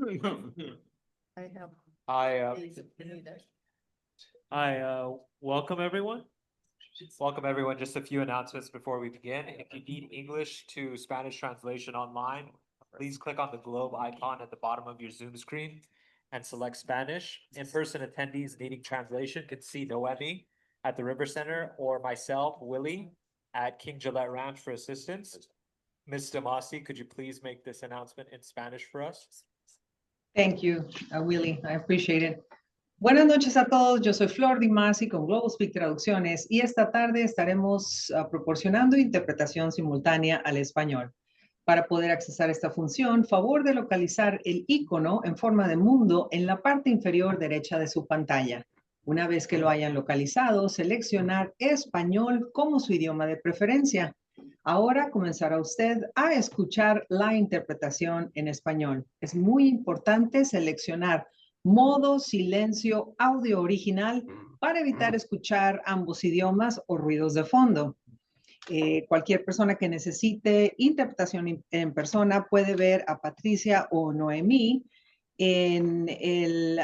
I have. Welcome everyone. Welcome everyone. Just a few announcements before we begin. If you need English to Spanish translation online, please click on the globe icon at the bottom of your Zoom screen and select Spanish. In-person attendees needing translation can see Noemi at the River Center or myself, Willie, at King Gillette Ranch for assistance. Ms. Damasi, could you please make this announcement in Spanish for us? Thank you, Willie. I appreciate it. Buenas noches a todos. Yo soy Flor Di Masi con Global Speak Traducciones y esta tarde estaremos proporcionando interpretación simultánea al español. Para poder accesar esta función, favor de localizar el icono en forma de mundo en la parte inferior derecha de su pantalla. Una vez que lo hayan localizado, seleccionar español como su idioma de preferencia. Ahora comenzará usted a escuchar la interpretación en español. Es muy importante seleccionar modo silencio audio original para evitar escuchar ambos idiomas o ruidos de fondo. Cualquier persona que necesite interpretación en persona puede ver a Patricia o Noemí en el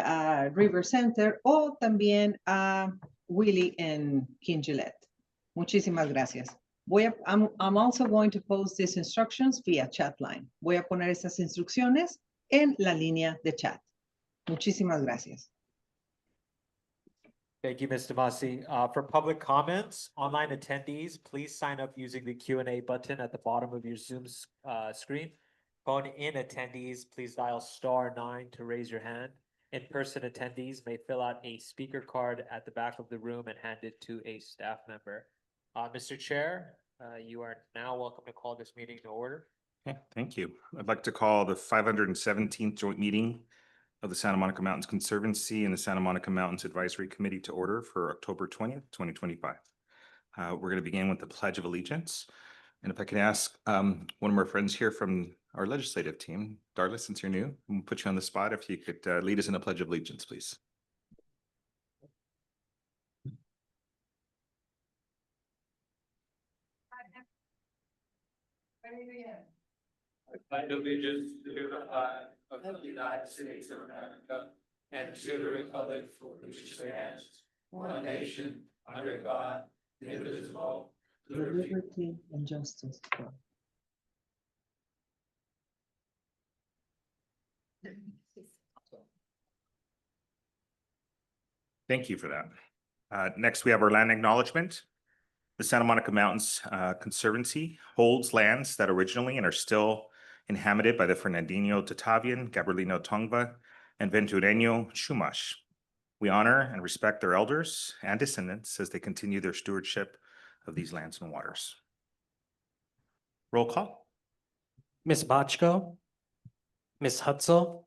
River Center o también a Willie en King Gillette. Muchísimas gracias. I'm also going to post these instructions via chat line. Voy a poner estas instrucciones en la línea de chat. Muchísimas gracias. Thank you, Ms. Damasi. For public comments, online attendees, please sign up using the Q&A button at the bottom of your Zoom screen. Phone-in attendees, please dial *9 to raise your hand. In-person attendees may fill out a speaker card at the back of the room and hand it to a staff member. Mr. Chair, you are now welcome to call this meeting to order. Okay, thank you. I'd like to call the 517th joint meeting of the Santa Monica Mountains Conservancy and the Santa Monica Mountains Advisory Committee to order for October 20th, 2025. We're going to begin with the Pledge of Allegiance. And if I can ask one of our friends here from our legislative team, Darla, since you're new, we'll put you on the spot. If you could lead us in a Pledge of Allegiance, please. I pledge allegiance to the flag of the United States of America and to the republic for which it stands, one nation, under God, indivisible, with Liberty and justice. Thank you for that. Next, we have our land acknowledgement. The Santa Monica Mountains Conservancy holds lands that originally and are still inhabited by the Fernandino Tatavian, Gabrielino Tongva, and Ventureño Chumash. We honor and respect their elders and descendants as they continue their stewardship of these lands and waters. Roll call. Ms. Bochco, Ms. Hutzel,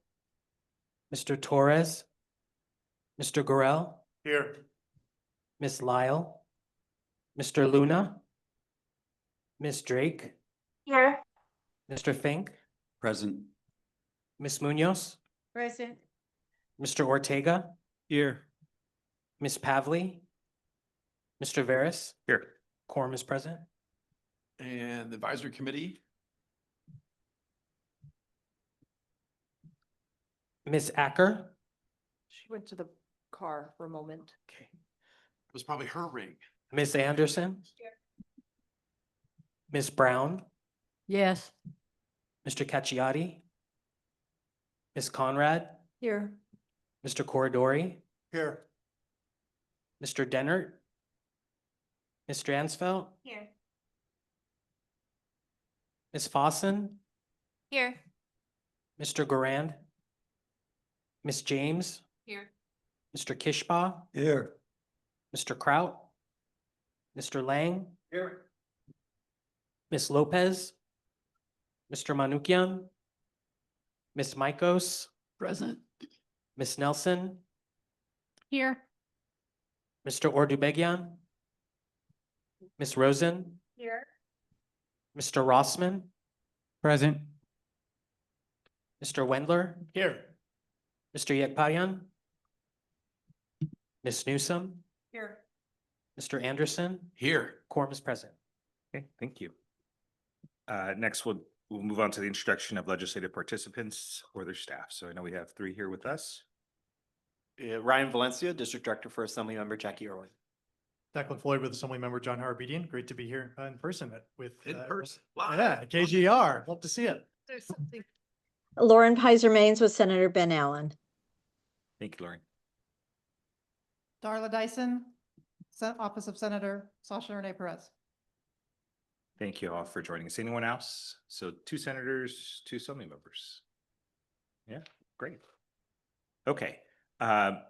Mr. Torres, Mr. Gorell. Here. Ms. Lyle, Mr. Luna, Ms. Drake. Here. Mr. Fink, Present. Ms. Munoz, Present. Mr. Ortega, Here. Ms. Pavley, Mr. Veras. Here. Quorum is present. And the advisory committee? Ms. Acker, She went to the car for a moment. Okay. It was probably her ring. Ms. Anderson, Ms. Brown, Yes. Mr. Cacciati, Ms. Conrad, Here. Mr. Corridori, Here. Mr. Dennert, Ms. Dransfeld, Here. Ms. Fossen, Here. Mr. Gorand, Ms. James, Here. Mr. Kishbaugh, Here. Mr. Kraut, Mr. Lang, Here. Ms. Lopez, Mr. Manukian, Ms. Maikos, Present. Ms. Nelson, Here. Mr. Ordubegian, Ms. Rosen, Here. Mr. Rossman, Present. Mr. Wendler, Here. Mr. Yekparian, Ms. Newsom, Here. Mr. Anderson. Here. Quorum is present. Okay, thank you. Next, we'll move on to the introduction of legislative participants or their staff. So I know we have 3 here with us. Ryan Valencia, District Director for Assemblymember Jackie Irwin. Declan Floyd with Assemblymember John Harbedian. Great to be here in person with. In person. live. Yeah, KGR. Love to see it. There's something. Lauren Pizer Maines with Senator Ben Allen. Thank you, Lauren. Darla Dyson, Office of Senator Sasha Renee Perez. Thank you all for joining us. Anyone else? So 2 senators, 2 assembly members. Yeah, great. Okay.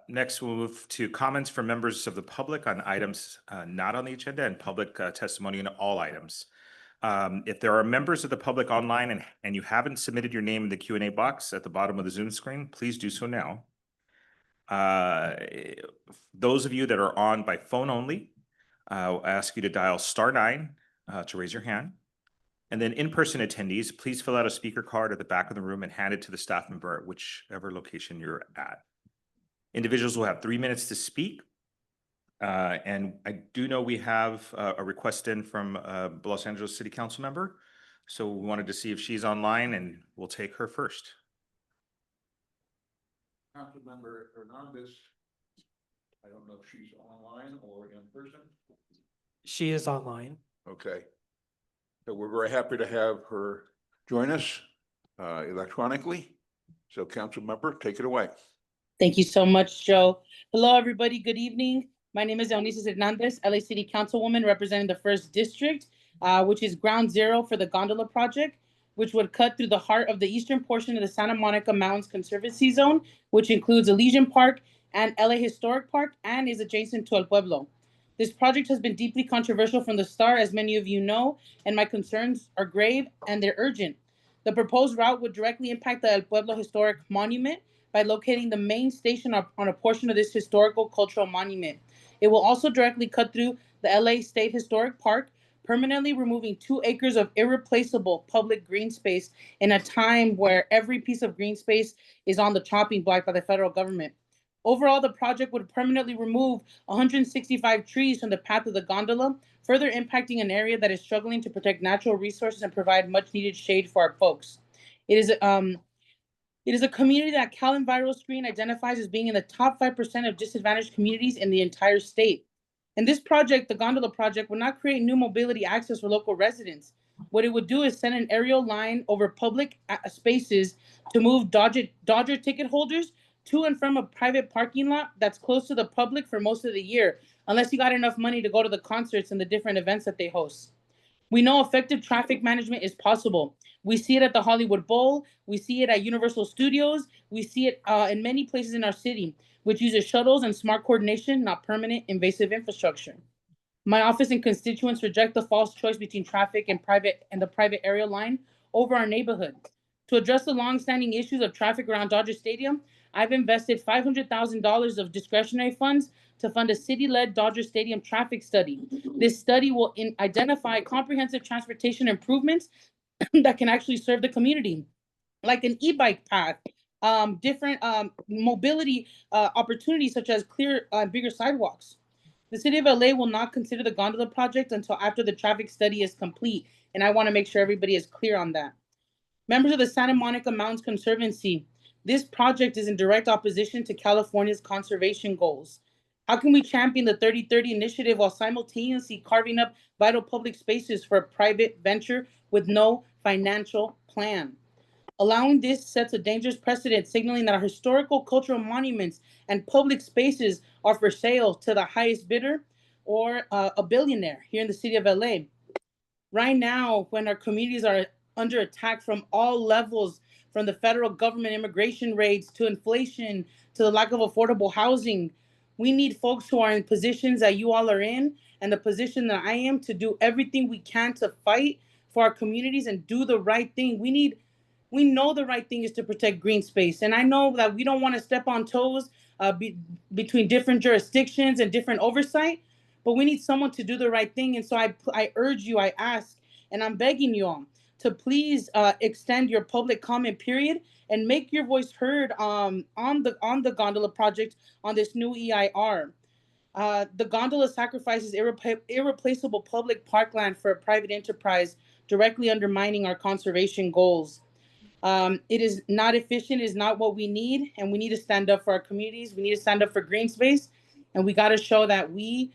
Next, we'll move to comments from members of the public on items not on the agenda and public testimony on all items. If there are members of the public online and you haven't submitted your name in the Q&A box at the bottom of the Zoom screen, please do so now. Those of you that are on by phone only, I'll ask you to dial *9 to raise your hand. And then in-person attendees, please fill out a speaker card at the back of the room and hand it to the staff member at whichever location you're at. Individuals will have 3 minutes to speak. And I do know we have a request in from a Los Angeles City Council member. So we wanted to see if she's online, and we'll take her first. Councilmember Hernandez. I don't know if she's online or in person. She is online. Okay. So we're very happy to have her join us electronically. So Councilmember, take it away. Thank you so much, Joe. Hello, everybody. Good evening. My name is Eunice Hernandez, LA City Councilwoman representing the 1st District, which is ground zero for the gondola project, which would cut through the heart of the eastern portion of the Santa Monica Mountains Conservancy Zone, which includes Elysian Park and LA Historic Park and is adjacent to El Pueblo. This project has been deeply controversial from the start, as many of you know, and my concerns are grave and they're urgent. The proposed route would directly impact the El Pueblo Historic Monument by locating the main station on a portion of this historical cultural monument. It will also directly cut through the LA State Historic Park, permanently removing 2 acres of irreplaceable public green space in a time where every piece of green space is on the chopping block by the federal government. Overall, the project would permanently remove 165 trees from the path of the gondola, further impacting an area that is struggling to protect natural resources and provide much needed shade for our folks. It is a community that Cal EnviroScreen identifies as being in the top 5% of disadvantaged communities in the entire state. And this project, the gondola project, would not create new mobility access for local residents. What it would do is send an aerial line over public spaces to move Dodger ticket holders to and from a private parking lot that's close to the public for most of the year, unless you got enough money to go to the concerts and the different events that they host. We know effective traffic management is possible. We see it at the Hollywood Bowl. We see it at Universal Studios. We see it in many places in our city, which uses shuttles and smart coordination, not permanent invasive infrastructure. My office and constituents reject the false choice between traffic and the private aerial line over our neighborhood. To address the longstanding issues of traffic around Dodger Stadium, I've invested $500,000 of discretionary funds to fund a city-led Dodger Stadium traffic study. This study will identify comprehensive transportation improvements that can actually serve the community, like an e-bike path, different mobility opportunities such as bigger sidewalks. The city of LA will not consider the gondola project until after the traffic study is complete, and I want to make sure everybody is clear on that. Members of the Santa Monica Mountains Conservancy, this project is in direct opposition to California's conservation goals. How can we champion the 30-30 initiative while simultaneously carving up vital public spaces for a private venture with no financial plan? Allowing this sets a dangerous precedent, signaling that our historical cultural monuments and public spaces are for sale to the highest bidder or a billionaire here in the city of LA. Right now, when our communities are under attack from all levels, from the federal government immigration raids to inflation to the lack of affordable housing, we need folks who are in positions that you all are in and the position that I am to do everything we can to fight for our communities and do the right thing. We know the right thing is to protect green space. And I know that we don't want to step on toes between different jurisdictions and different oversight, but we need someone to do the right thing. And so I urge you, I ask, and I'm begging you all to please extend your public comment period and make your voice heard on the gondola project on this new EIR. The gondola sacrifices irreplaceable public parkland for a private enterprise directly undermining our conservation goals. It is not efficient, is not what we need, and we need to stand up for our communities. We need to stand up for green space, and we got to show that we,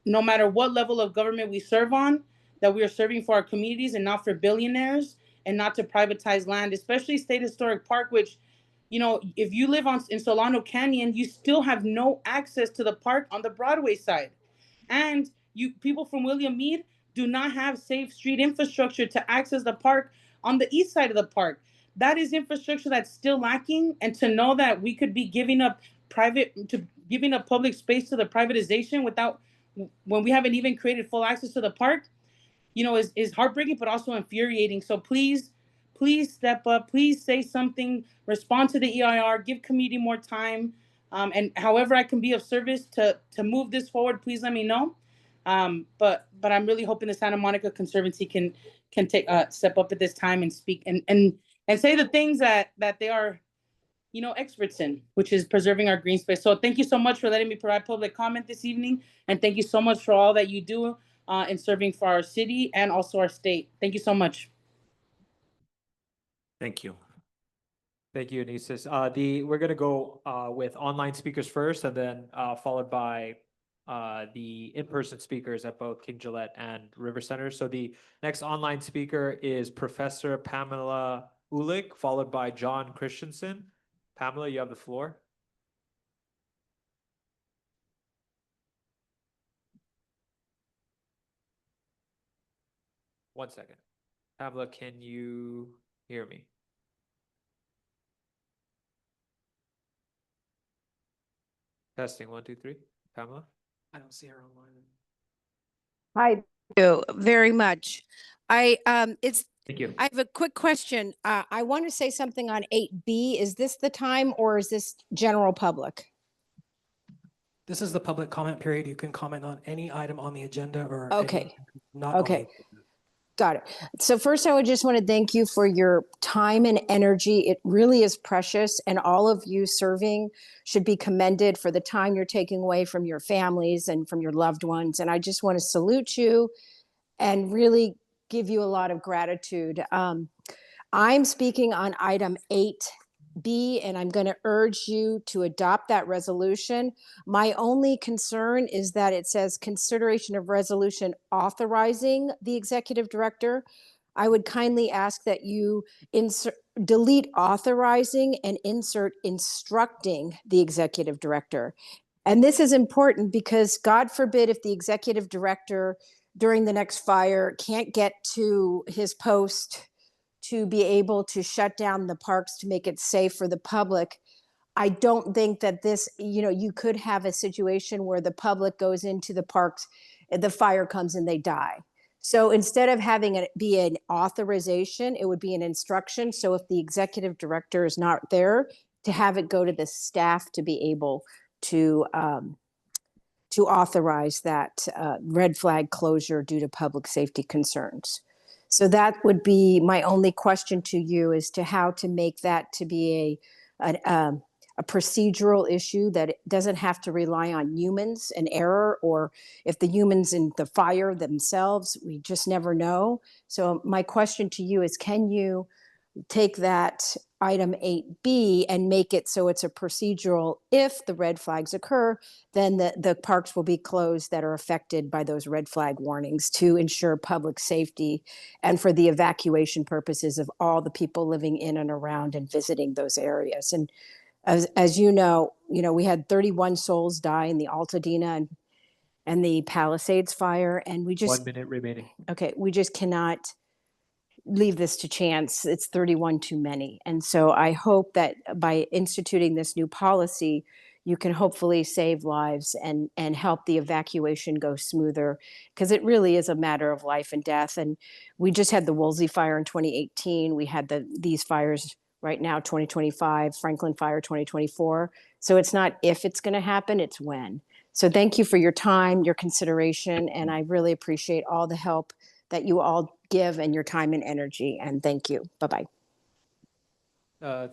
no matter what level of government we serve on, that we are serving for our communities and not for billionaires and not to privatize land, especially State Historic Park, which, you know, if you live in Solano Canyon, you still have no access to the park on the Broadway side. And you people from William Mead do not have safe street infrastructure to access the park on the east side of the park. That is infrastructure that's still lacking. And to know that we could be giving up public space to the privatization when we haven't even created full access to the park, you know, is heartbreaking, but also infuriating. So please step up, please say something, respond to the EIR, give community more time. And however I can be of service to move this forward, please let me know. But I'm really hoping the Santa Monica Conservancy can take step up at this time and speak and say the things that they are, you know, experts in, which is preserving our green space. So thank you so much for letting me provide public comment this evening. And thank you so much for all that you do in serving for our city and also our state. Thank you so much. Thank you. Thank you, Anisis. We're gonna go with online speakers first, and then followed by the in-person speakers at both King Gillette and River Center. So the next online speaker is Professor Pamela Ulick, followed by John Christensen. Pamela, you have the floor. One second. Pamela, can you hear me? Testing, 1, 2, 3. Pamela? I don't see her online. Hi, you very much. Thank you. I have a quick question. I want to say something on 8B. Is this the time or is this general public? This is the public comment period. You can comment on any item on the agenda or Okay. not. Okay. Got it. So first, I would just want to thank you for your time and energy. It really is precious, and all of you serving should be commended for the time you're taking away from your families and from your loved ones. And I just want to salute you and really give you a lot of gratitude. I'm speaking on item 8B, and I'm going to urge you to adopt that resolution. My only concern is that it says consideration of resolution authorizing the executive director. I would kindly ask that you delete authorizing and insert instructing the executive director. And this is important because God forbid if the executive director during the next fire can't get to his post to be able to shut down the parks to make it safe for the public. I don't think that this, you know, you could have a situation where the public goes into the parks, the fire comes and they die. So instead of having it be an authorization, it would be an instruction. So if the executive director is not there, to have it go to the staff to be able to authorize that red flag closure due to public safety concerns. So that would be my only question to you, as to how to make that to be a procedural issue that it doesn't have to rely on humans and error, or if the humans in the fire themselves, we just never know. So my question to you is, can you take that item 8B and make it so it's a procedural? If the red flags occur, then the parks will be closed that are affected by those red flag warnings to ensure public safety and for the evacuation purposes of all the people living in and around and visiting those areas. And as you know, we had 31 souls die in the Altadena and the Palisades fire, and we just 1 minute remaining. Okay, we just cannot leave this to chance. It's 31 too many. And so I hope that by instituting this new policy, you can hopefully save lives and help the evacuation go smoother, because it really is a matter of life and death. And we just had the Woolsey fire in 2018. We had these fires right now, 2025, Franklin fire 2024. So it's not if it's going to happen, it's when. So thank you for your time, your consideration, and I really appreciate all the help that you all give and your time and energy. And thank you. Bye-bye.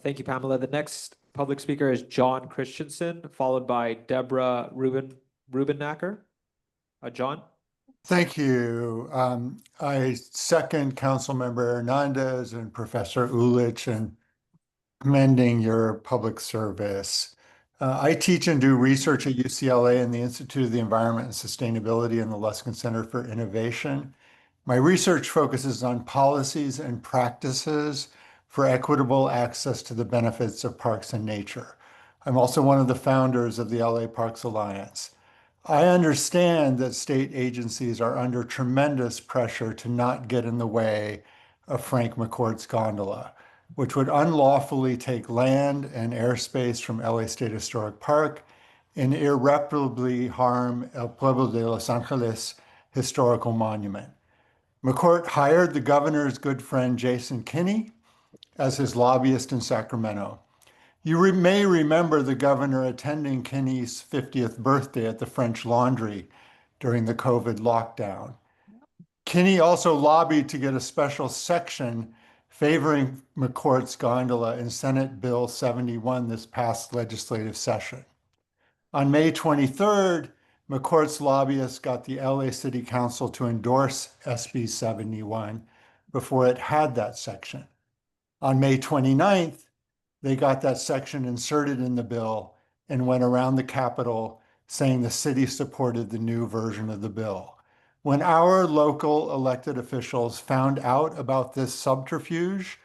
Thank you, Pamela. The next public speaker is John Christensen, followed by Deborah Rubenacker. John? Thank you. I second Councilmember Hernandez and Professor Ulich in commending your public service. I teach and do research at UCLA in the Institute of the Environment and Sustainability and the Luskin Center for Innovation. My research focuses on policies and practices for equitable access to the benefits of parks and nature. I'm also one of the founders of the LA Parks Alliance. I understand that state agencies are under tremendous pressure to not get in the way of Frank McCourt's gondola, which would unlawfully take land and airspace from LA State Historic Park and irreparably harm El Pueblo de Los Angeles Historical Monument. McCourt hired the governor's good friend Jason Kinney as his lobbyist in Sacramento. You may remember the governor attending Kinney's 50th birthday at the French Laundry during the COVID lockdown. Kinney also lobbied to get a special section favoring McCourt's gondola in Senate Bill 71 this past legislative session. On May 23rd, McCourt's lobbyists got the LA City Council to endorse SB 71 before it had that section. On May 29th, they got that section inserted in the bill and went around the Capitol saying the city supported the new version of the bill. When our local elected officials found out about this subterfuge,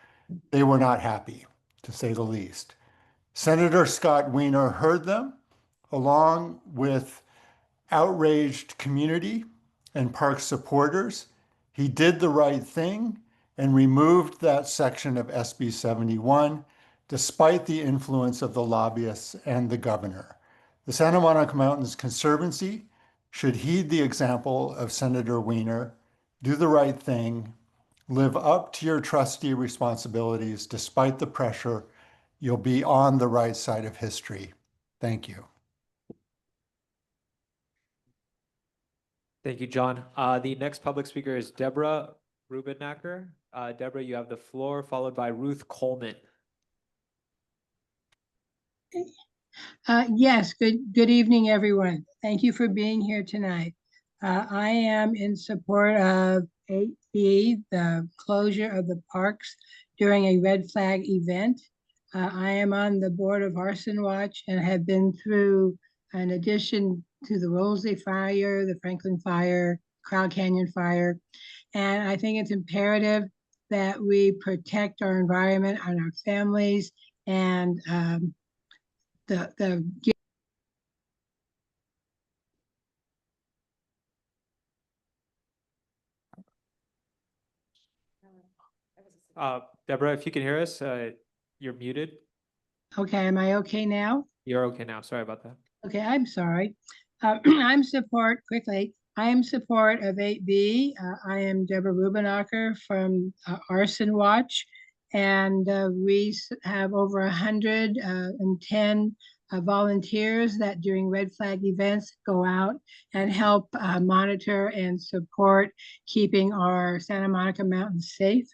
they were not happy, to say the least. Senator Scott Wiener heard them, along with outraged community and park supporters. He did the right thing and removed that section of SB 71, despite the influence of the lobbyists and the governor. The Santa Monica Mountains Conservancy should heed the example of Senator Wiener, do the right thing, live up to your trustee responsibilities despite the pressure. You'll be on the right side of history. Thank you. Thank you, John. The next public speaker is Deborah Rubenacker. Deborah, you have the floor, followed by Ruth Coleman. Yes, good evening, everyone. Thank you for being here tonight. I am in support of 8B, the closure of the parks during a red flag event. I am on the board of Arson Watch and have been through, in addition to the Rolsey fire, the Franklin fire, Crowd Canyon fire. And I think it's imperative that we protect our environment and our families and Deborah, if you can hear us, you're muted. Okay, am I okay now? You're okay now. Sorry about that. Okay, I'm sorry. I am support of 8B. I am Deborah Rubenacker from Arson Watch, and we have over 110 volunteers that during red flag events go out and help monitor and support keeping our Santa Monica Mountains safe.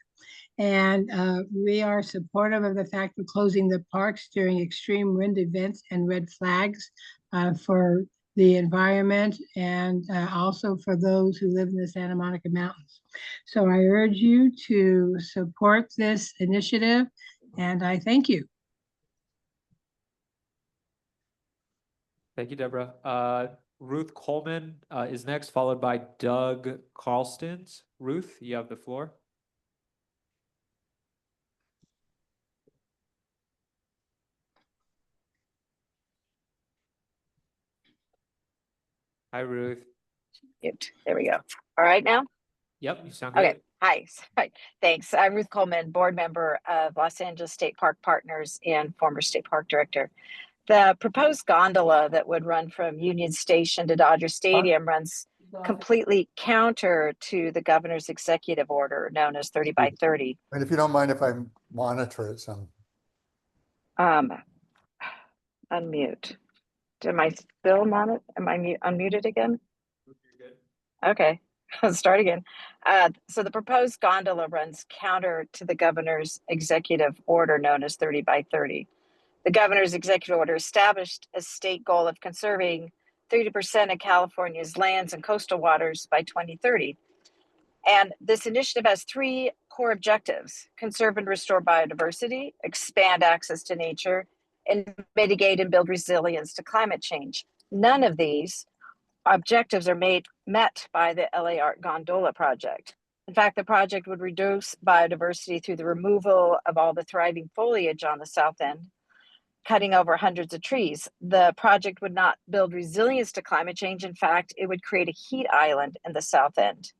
And we are supportive of the fact of closing the parks during extreme wind events and red flags for the environment and also for those who live in the Santa Monica Mountains. So I urge you to support this initiative, and I thank you. Thank you, Deborah. Ruth Coleman is next, followed by Doug Carlstons. Ruth, you have the floor. Hi, Ruth. There we go. All right now? Yep, you sound good. Okay. Hi. Thanks. I'm Ruth Coleman, board member of Los Angeles State Park Partners and former state park director. The proposed gondola that would run from Union Station to Dodger Stadium runs completely counter to the governor's executive order known as 30 by 30. And if you don't mind if I monitor it some. Unmute. Am I still on it? Am I unmuted again? Okay, let's start again. So the proposed gondola runs counter to the governor's executive order known as 30 by 30. The governor's executive order established a state goal of conserving 30% of California's lands and coastal waters by 2030. And this initiative has three core objectives: conserve and restore biodiversity, expand access to nature, and mitigate and build resilience to climate change. None of these objectives are met by the LA Art Gondola project. In fact, the project would reduce biodiversity through the removal of all the thriving foliage on the south end, cutting over hundreds of trees. The project would not build resilience to climate change. In fact, it would create a heat island in the south end.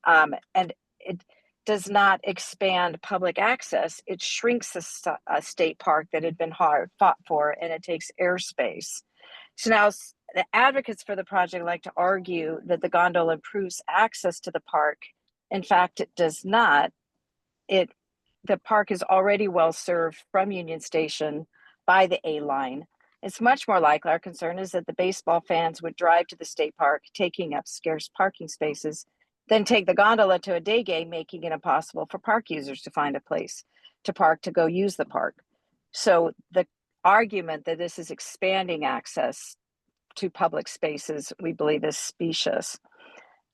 And it does not expand public access. It shrinks a state park that had been hard fought for, and it takes airspace. So now the advocates for the project like to argue that the gondola improves access to the park. In fact, it does not. The park is already well served from Union Station by the A line. It's much more likely, our concern is that the baseball fans would drive to the state park, taking up scarce parking spaces, then take the gondola to a day game, making it impossible for park users to find a place to park to go use the park. So the argument that this is expanding access to public spaces, we believe, is specious.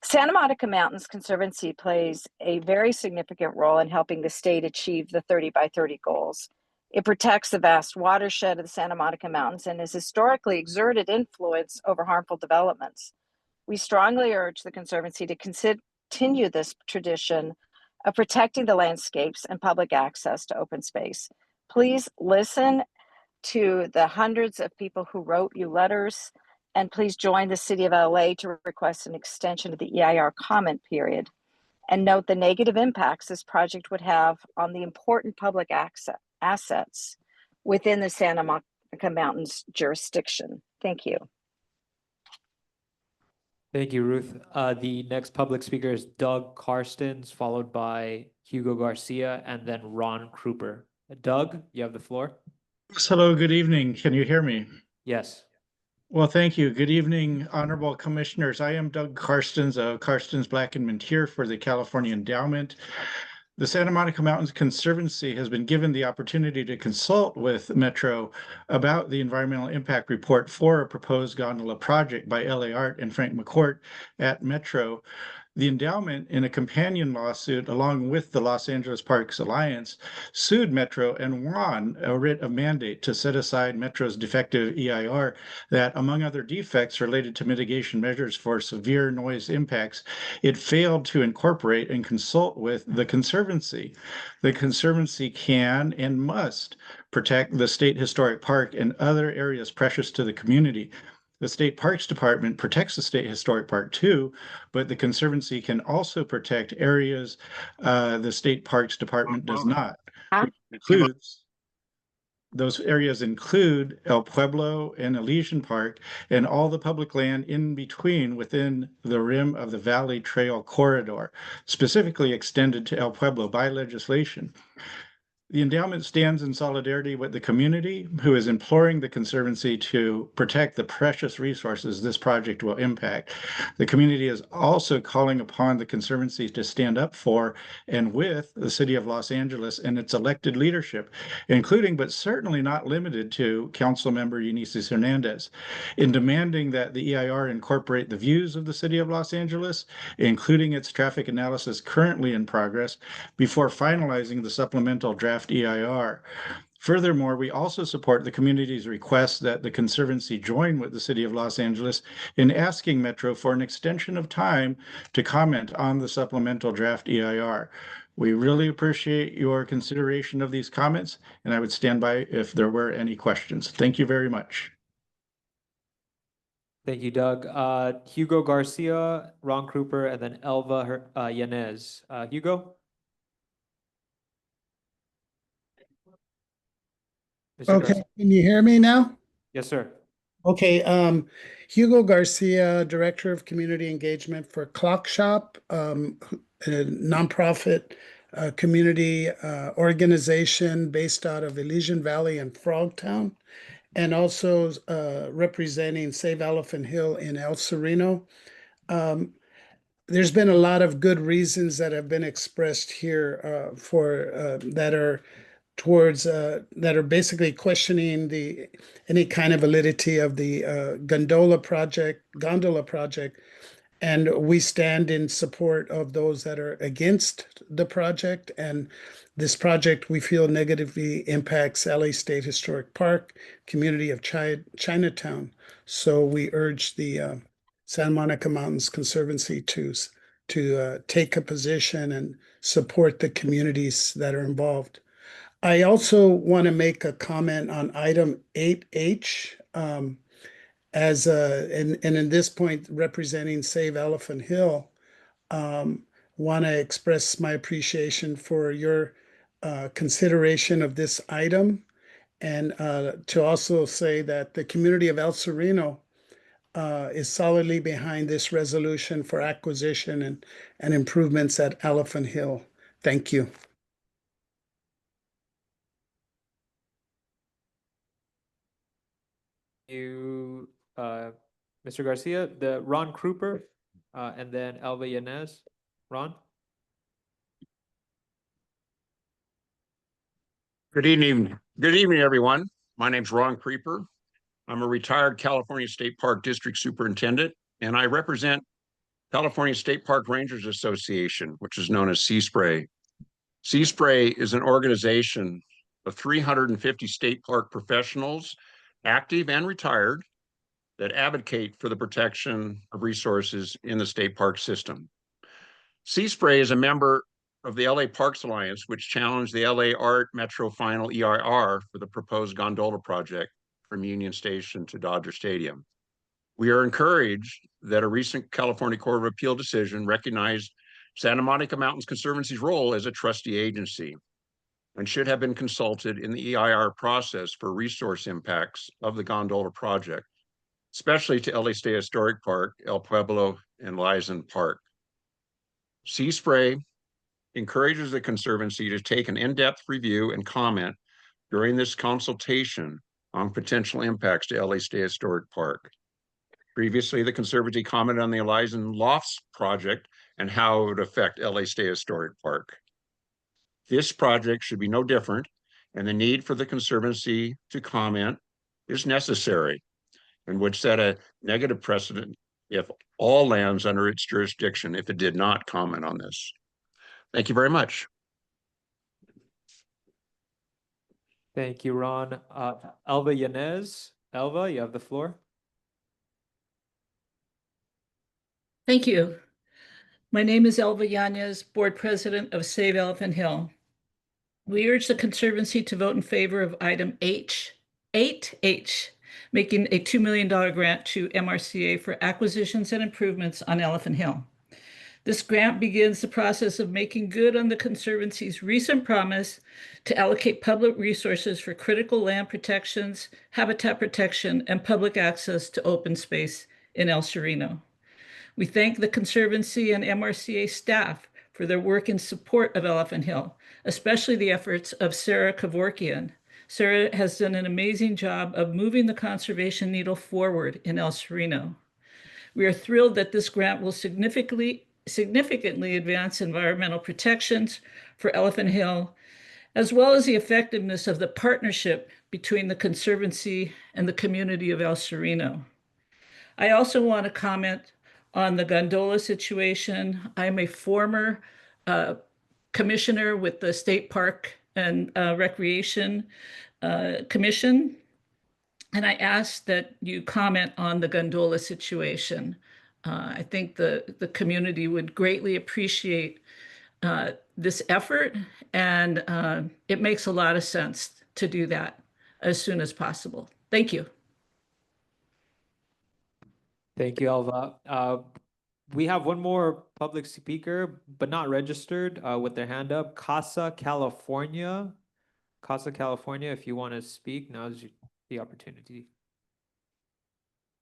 Santa Monica Mountains Conservancy plays a very significant role in helping the state achieve the 30 by 30 goals. It protects the vast watershed of the Santa Monica Mountains and has historically exerted influence over harmful developments. We strongly urge the Conservancy to continue this tradition of protecting the landscapes and public access to open space. Please listen to the hundreds of people who wrote you letters, and please join the City of LA to request an extension of the EIR comment period. And note the negative impacts this project would have on the important public assets within the Santa Monica Mountains jurisdiction. Thank you. Thank you, Ruth. The next public speaker is Doug Karstens, followed by Hugo Garcia, and then Ron Kruper. Doug, you have the floor. Hello, good evening. Can you hear me? Yes. Well, thank you. Good evening, honorable commissioners. I am Doug Karstens of Karstens Black and Mentir for the California Endowment. The Santa Monica Mountains Conservancy has been given the opportunity to consult with Metro about the environmental impact report for a proposed gondola project by LA Art and Frank McCourt at Metro. The endowment, in a companion lawsuit along with the Los Angeles Parks Alliance, sued Metro and won a writ of mandate to set aside Metro's defective EIR that, among other defects related to mitigation measures for severe noise impacts, it failed to incorporate and consult with the Conservancy. The Conservancy can and must protect the State Historic Park and other areas precious to the community. The State Parks Department protects the State Historic Park too, but the Conservancy can also protect areas the State Parks Department does not. Those areas include El Pueblo and Elysian Park and all the public land in between within the rim of the Valley Trail Corridor, specifically extended to El Pueblo by legislation. The endowment stands in solidarity with the community who is imploring the Conservancy to protect the precious resources this project will impact. The community is also calling upon the Conservancy to stand up for and with the City of Los Angeles and its elected leadership, including but certainly not limited to Councilmember Eunices Hernandez, in demanding that the EIR incorporate the views of the City of Los Angeles, including its traffic analysis currently in progress, before finalizing the supplemental draft EIR. Furthermore, we also support the community's request that the Conservancy join with the City of Los Angeles in asking Metro for an extension of time to comment on the supplemental draft EIR. We really appreciate your consideration of these comments, and I would stand by if there were any questions. Thank you very much. Thank you, Doug. Hugo Garcia, Ron Kruper, and then Elva Yanez. Hugo? Mr. Okay, Garcia. can you hear me now? Yes, sir. Okay, Hugo Garcia, Director of Community Engagement for Clock Shop, a nonprofit community organization based out of Elysian Valley and Frogtown, and also representing Save Elephant Hill in El Sereno. There's been a lot of good reasons that have been expressed here for that are towards that are basically questioning any kind of validity of the gondola project. And we stand in support of those that are against the project. And this project, we feel, negatively impacts LA State Historic Park, community of Chinatown. So we urge the Santa Monica Mountains Conservancy to take a position and support the communities that are involved. I also want to make a comment on item 8H. And in this point, representing Save Elephant Hill, want to express my appreciation for your consideration of this item, and to also say that the community of El Sereno is solidly behind this resolution for acquisition and improvements at Elephant Hill. Thank you. You, Mr. Garcia, the Ron Kruper, and then Elva Yanez. Ron? Good evening. Good evening, everyone. My name's Ron Creeper. I'm a retired California State Park District Superintendent, and I represent California State Park Rangers Association, which is known as Seaspray. Seaspray is an organization of 350 state park professionals, active and retired, that advocate for the protection of resources in the state park system. Seaspray is a member of the LA Parks Alliance, which challenged the LA Art Metro Final EIR for the proposed gondola project from Union Station to Dodger Stadium. We are encouraged that a recent California Court of Appeal decision recognized Santa Monica Mountains Conservancy's role as a trustee agency and should have been consulted in the EIR process for resource impacts of the gondola project, especially to LA State Historic Park, El Pueblo, and Lizen Park. Seaspray encourages the Conservancy to take an in-depth review and comment during this consultation on potential impacts to LA State Historic Park. Previously, the Conservancy commented on the Lizen Lofts project and how it would affect LA State Historic Park. This project should be no different, and the need for the Conservancy to comment is necessary and would set a negative precedent if all lands under its jurisdiction if it did not comment on this. Thank you very much. Thank you, Ron. Elva Yanez. Elva, you have the floor. Thank you. My name is Elva Yanez, Board President of Save Elephant Hill. We urge the Conservancy to vote in favor of item 8H, making a $2 million grant to MRCA for acquisitions and improvements on Elephant Hill. This grant begins the process of making good on the Conservancy's recent promise to allocate public resources for critical land protections, habitat protection, and public access to open space in El Sereno. We thank the Conservancy and MRCA staff for their work in support of Elephant Hill, especially the efforts of Sarah Kevorkian. Sarah has done an amazing job of moving the conservation needle forward in El Sereno. We are thrilled that this grant will significantly advance environmental protections for Elephant Hill, as well as the effectiveness of the partnership between the Conservancy and the community of El Sereno. I also want to comment on the gondola situation. I'm a former commissioner with the State Park and Recreation Commission, and I ask that you comment on the gondola situation. I think the community would greatly appreciate this effort, and it makes a lot of sense to do that as soon as possible. Thank you. Thank you, Elva. We have one more public speaker, but not registered, with their hand up. Casa California. Casa California, if you want to speak, now's the opportunity.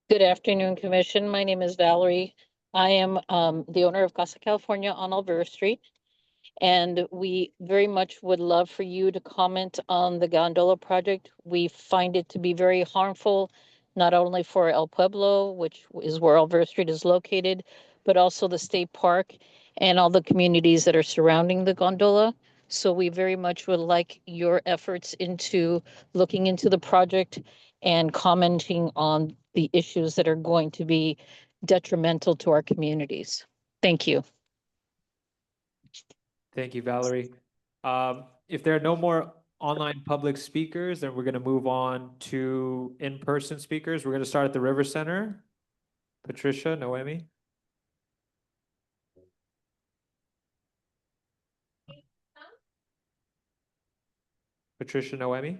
Good afternoon, Commission. My name is Valerie. I am the owner of Casa California on Alvera Street, and we very much would love for you to comment on the gondola project. We find it to be very harmful, not only for El Pueblo, which is where Alvera Street is located, but also the state park and all the communities that are surrounding the gondola. So we very much would like your efforts into looking into the project and commenting on the issues that are going to be detrimental to our communities. Thank you. Thank you, Valerie. If there are no more online public speakers, then we're going to move on to in-person speakers. We're going to start at the River Center. Patricia, Noemi. Patricia, Noemi.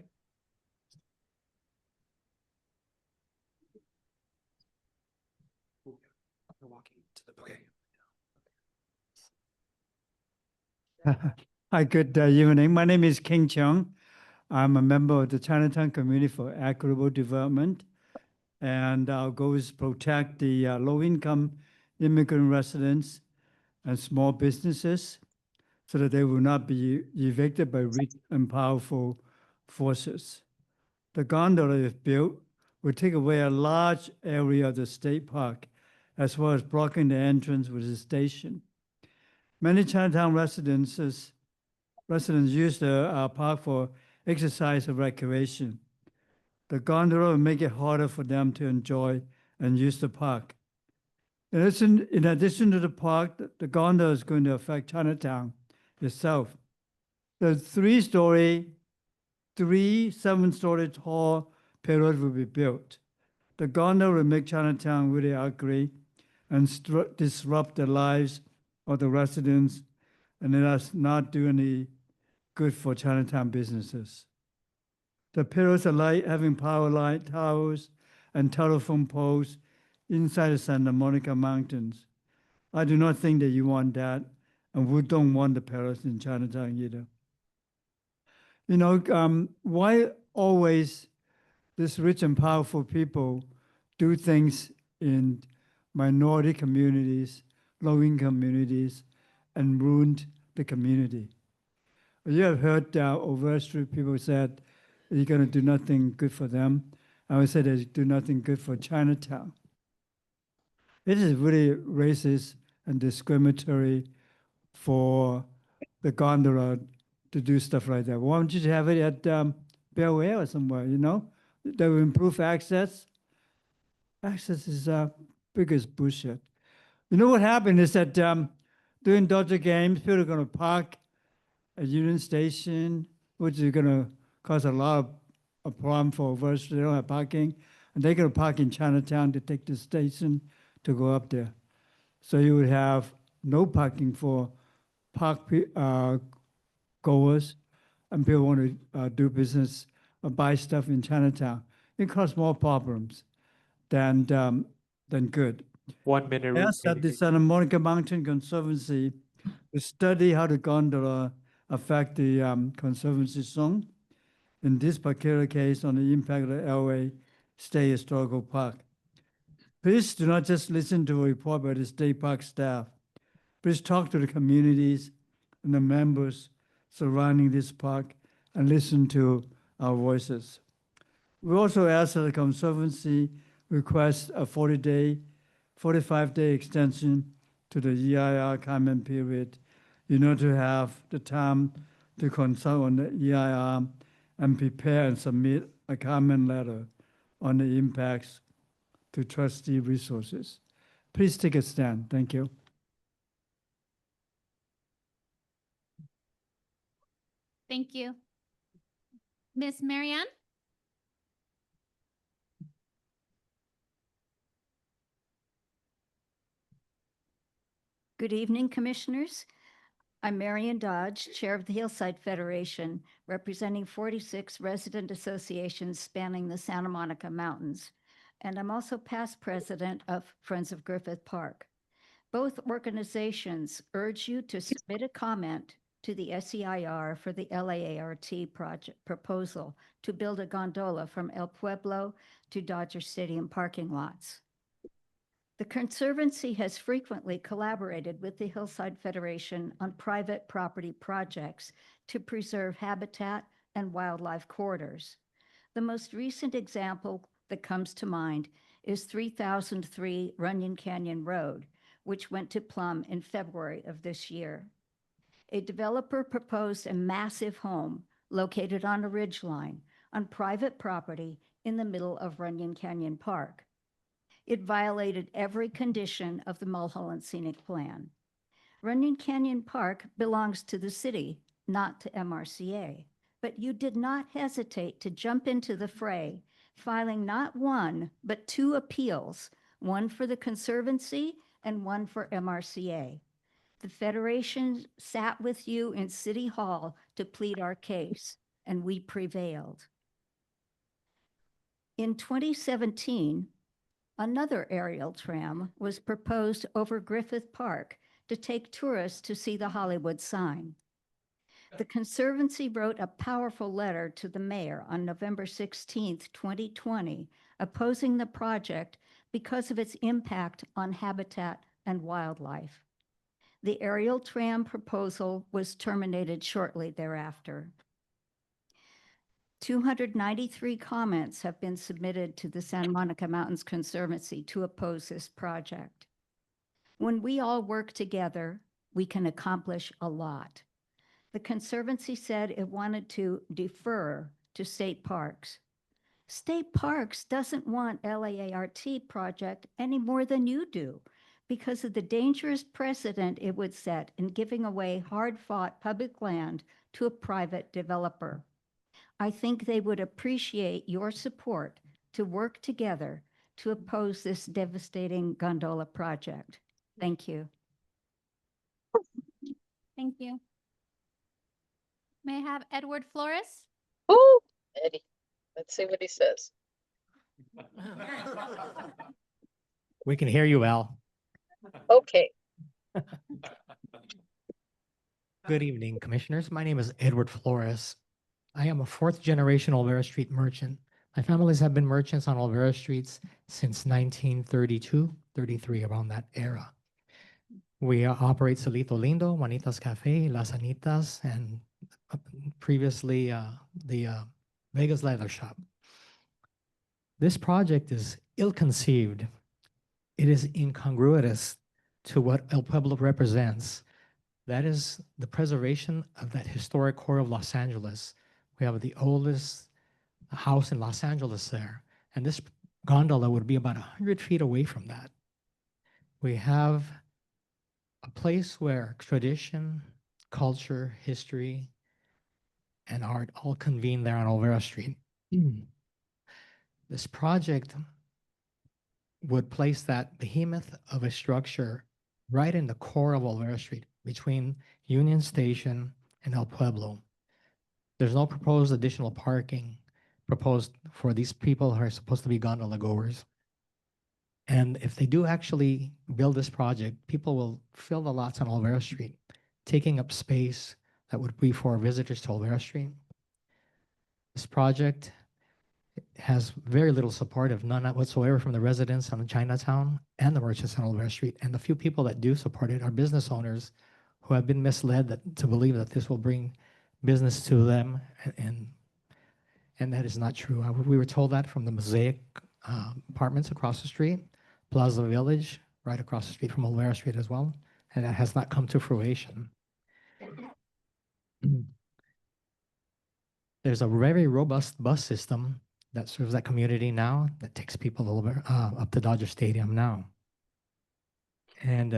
Hi, good evening. My name is King Chung. I'm a member of the Chinatown Community for Equitable Development. And our goal is to protect the low-income immigrant residents and small businesses so that they will not be evicted by rich and powerful forces. The gondola, if built, will take away a large area of the state park, as well as blocking the entrance with the station. Many Chinatown residents use the park for exercise and recreation. The gondola will make it harder for them to enjoy and use the park. In addition to the park, the gondola is going to affect Chinatown itself. The three 7-story tall pillars will be built. The gondola will make Chinatown really ugly and disrupt the lives of the residents, and it does not do any good for Chinatown businesses. The pillars are like having power line towers and telephone poles inside the Santa Monica Mountains. I do not think that you want that, and we don't want the pillars in Chinatown either. You know, why always these rich and powerful people do things in minority communities, low-income communities, and ruined the community? You have heard over street people said you're going to do nothing good for them. I would say they do nothing good for Chinatown. It is really racist and discriminatory for the gondola to do stuff like that. Why don't you have it at Bel Air or somewhere, you know? That will improve access. Access is biggest bullshit. You know what happened is that during Dodger games, people are going to park at Union Station, which is going to cause a lot of problem for us. They don't have parking, and they're going to park in Chinatown to take the station to go up there. So you would have no parking for park goers, and people want to do business or buy stuff in Chinatown. It causes more problems than good. 1 minute. I asked that the Santa Monica Mountain Conservancy to study how the gondola affect the conservancy zone. In this particular case, on the impact of the LA State Historical Park. Please do not just listen to a report by the state park staff. Please talk to the communities and the members surrounding this park and listen to our voices. We also ask that the Conservancy request a 45-day extension to the EIR comment period in order to have the time to consult on the EIR and prepare and submit a comment letter on the impacts to trustee resources. Please take a stand. Thank you. Thank you. Miss Marianne? Good evening, Commissioners. I'm Marian Dodge, Chair of the Hillside Federation, representing 46 resident associations spanning the Santa Monica Mountains. And I'm also past president of Friends of Griffith Park. Both organizations urge you to submit a comment to the SEIR for the LAART project proposal to build a gondola from El Pueblo to Dodger Stadium parking lots. The Conservancy has frequently collaborated with the Hillside Federation on private property projects to preserve habitat and wildlife corridors. The most recent example that comes to mind is 3003 Runyon Canyon Road, which went to Plum in February of this year. a developer proposed a massive home located on a ridgeline on private property in the middle of Runyon Canyon Park. It violated every condition of the Mulholland Scenic Plan. Runyon Canyon Park belongs to the city, not to MRCA, but you did not hesitate to jump into the fray, filing not one, but 2 appeals, one for the Conservancy and one for MRCA. The Federation sat with you in City Hall to plead our case, and we prevailed. In 2017, another aerial tram was proposed over Griffith Park to take tourists to see the Hollywood sign. The Conservancy wrote a powerful letter to the mayor on November 16th, 2020, opposing the project because of its impact on habitat and wildlife. The aerial tram proposal was terminated shortly thereafter. 293 comments have been submitted to the Santa Monica Mountains Conservancy to oppose this project. When we all work together, we can accomplish a lot. The Conservancy said it wanted to defer to state parks. State Parks doesn't want LAART project any more than you do because of the dangerous precedent it would set in giving away hard-fought public land to a private developer. I think they would appreciate your support to work together to oppose this devastating gondola project. Thank you. Thank you. May I have Edward Flores? Oh, Eddie, let's see what he says. We can hear you, Al. Okay. Good evening, commissioners. My name is Edward Flores. I am a 4th-generation Olvera Street merchant. My families have been merchants on Olvera Streets since 1932, 33, around that era. We operate Solito Lindo, Juanita's Cafe, Las Anitas, and previously the Vegas Leather Shop. This project is ill-conceived. It is incongruous to what El Pueblo represents. That is the preservation of that historic core of Los Angeles. We have the oldest house in Los Angeles there, and this gondola would be about 100 feet away from that. We have a place where tradition, culture, history, and art all convene there on Olvera Street. This project would place that behemoth of a structure right in the core of Olvera Street between Union Station and El Pueblo. There's no proposed additional parking proposed for these people who are supposed to be gondola goers. And if they do actually build this project, people will fill the lots on Olvera Street, taking up space that would be for visitors to Olvera Street. This project has very little support, if none whatsoever, from the residents on Chinatown and the merchants on Olvera Street. And the few people that do support it are business owners who have been misled to believe that this will bring business to them, and that is not true. We were told that from the Mosaic apartments across the street, Plaza Village, right across the street from Olvera Street as well, and that has not come to fruition. There's a very robust bus system that serves that community now, that takes people over up to Dodger Stadium now. And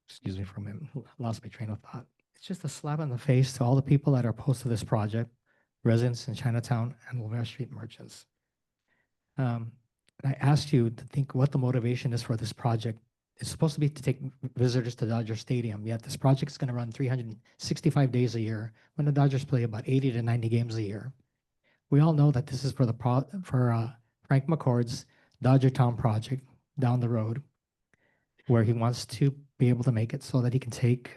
excuse me for a minute, lost my train of thought. It's just a slap in the face to all the people that are opposed to this project, residents in Chinatown and Olvera Street merchants. I asked you to think what the motivation is for this project. It's supposed to be to take visitors to Dodger Stadium, yet this project is going to run 365 days a year when the Dodgers play about 80 to 90 games a year. We all know that this is for Frank McCord's Dodger Town project down the road, where he wants to be able to make it so that he can take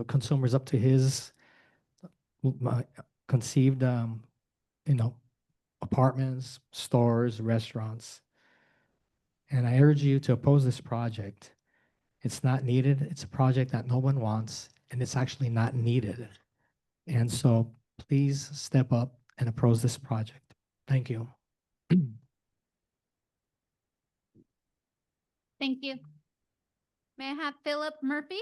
consumers up to his conceived apartments, stores, restaurants. And I urge you to oppose this project. It's not needed. It's a project that no one wants, and it's actually not needed. And so please step up and oppose this project. Thank you. Thank you. May I have Philip Murphy?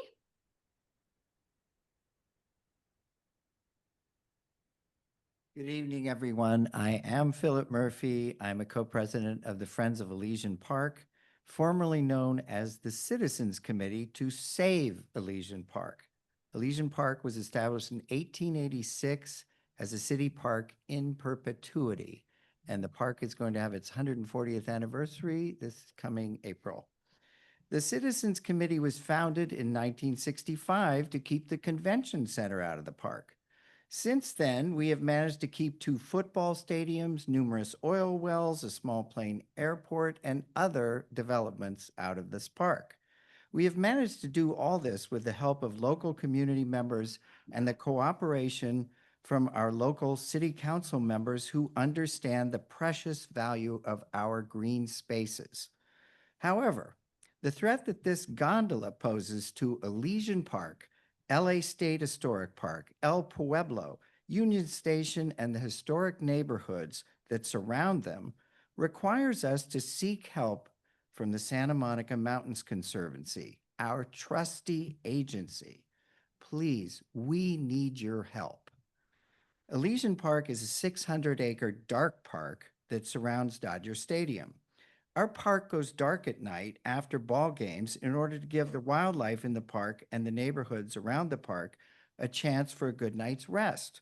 Good evening, everyone. I am Philip Murphy. I'm a co-president of the Friends of Elysian Park, formerly known as the Citizens Committee to Save Elysian Park. Elysian Park was established in 1886 as a city park in perpetuity, and the park is going to have its 140th anniversary this coming April. The Citizens Committee was founded in 1965 to keep the convention center out of the park. Since then, we have managed to keep 2 football stadiums, numerous oil wells, a small plane airport, and other developments out of this park. We have managed to do all this with the help of local community members and the cooperation from our local city council members who understand the precious value of our green spaces. However, the threat that this gondola poses to Elysian Park, LA State Historic Park, El Pueblo, Union Station, and the historic neighborhoods that surround them requires us to seek help from the Santa Monica Mountains Conservancy, our trustee agency. Please, we need your help. Elysian Park is a 600-acre dark park that surrounds Dodger Stadium. Our park goes dark at night after ball games in order to give the wildlife in the park and the neighborhoods around the park a chance for a good night's rest.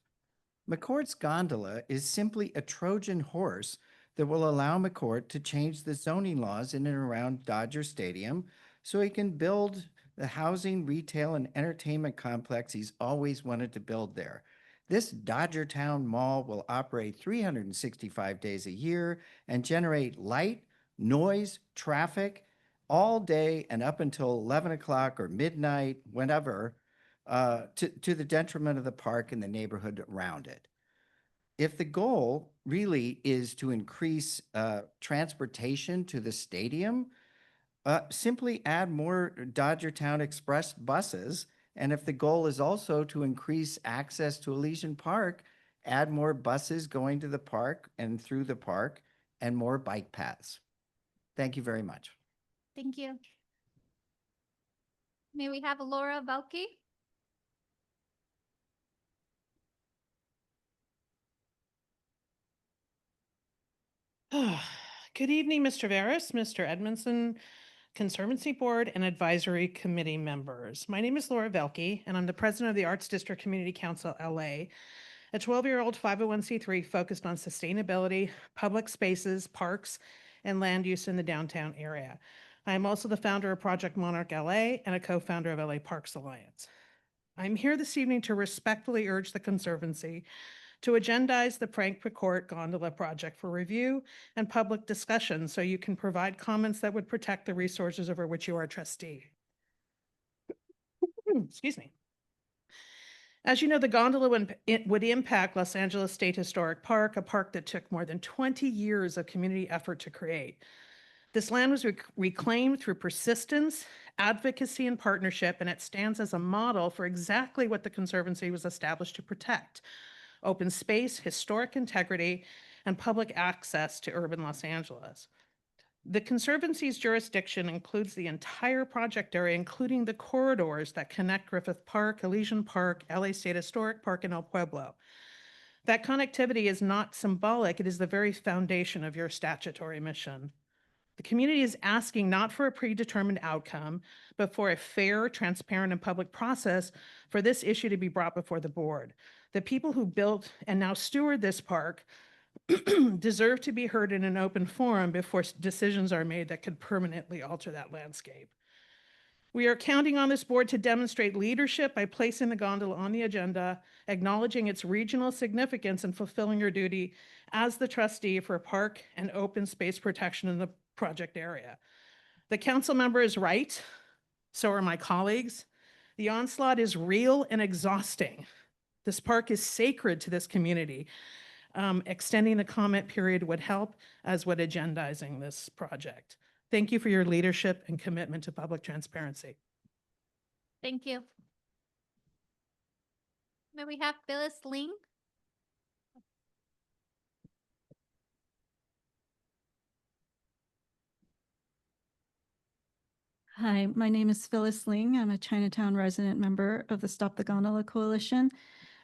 McCourt's gondola is simply a Trojan horse that will allow McCourt to change the zoning laws in and around Dodger Stadium so he can build the housing, retail, and entertainment complex he's always wanted to build there. This Dodgertown Mall will operate 365 days a year and generate light, noise, traffic all day and up until 11 o'clock or midnight, whenever, to the detriment of the park and the neighborhood around it. If the goal really is to increase transportation to the stadium, simply add more Dodgertown Express buses. And if the goal is also to increase access to Elysian Park, add more buses going to the park and through the park and more bike paths. Thank you very much. Thank you. May we have Laura Velke? Good evening, Mr. Veras, Mr. Edmondson, Conservancy Board, and Advisory Committee members. My name is Laura Velke, and I'm the president of the Arts District Community Council, LA, a 12-year-old 501c3 focused on sustainability, public spaces, parks, and land use in the downtown area. I am also the founder of Project Monarch LA and a co-founder of LA Parks Alliance. I'm here this evening to respectfully urge the Conservancy to agendize the Frank McCourt Gondola project for review and public discussion so you can provide comments that would protect the resources over which you are a trustee. Excuse me. As you know, the gondola would impact Los Angeles State Historic Park, a park that took more than 20 years of community effort to create. This land was reclaimed through persistence, advocacy, and partnership, and it stands as a model for exactly what the Conservancy was established to protect: open space, historic integrity, and public access to urban Los Angeles. The Conservancy's jurisdiction includes the entire project area, including the corridors that connect Griffith Park, Elysian Park, LA State Historic Park, and El Pueblo. That connectivity is not symbolic, it is the very foundation of your statutory mission. The community is asking not for a predetermined outcome, but for a fair, transparent, and public process for this issue to be brought before the board. The people who built and now steward this park deserve to be heard in an open forum before decisions are made that could permanently alter that landscape. We are counting on this board to demonstrate leadership by placing the gondola on the agenda, acknowledging its regional significance, and fulfilling your duty as the trustee for park and open space protection in the project area. The council member is right, so are my colleagues. The onslaught is real and exhausting. This park is sacred to this community. Extending the comment period would help, as would agendizing this project. Thank you for your leadership and commitment to public transparency. Thank you. May we have Phyllis Ling? Hi, my name is Phyllis Ling. I'm a Chinatown resident member of the Stop the Gondola Coalition.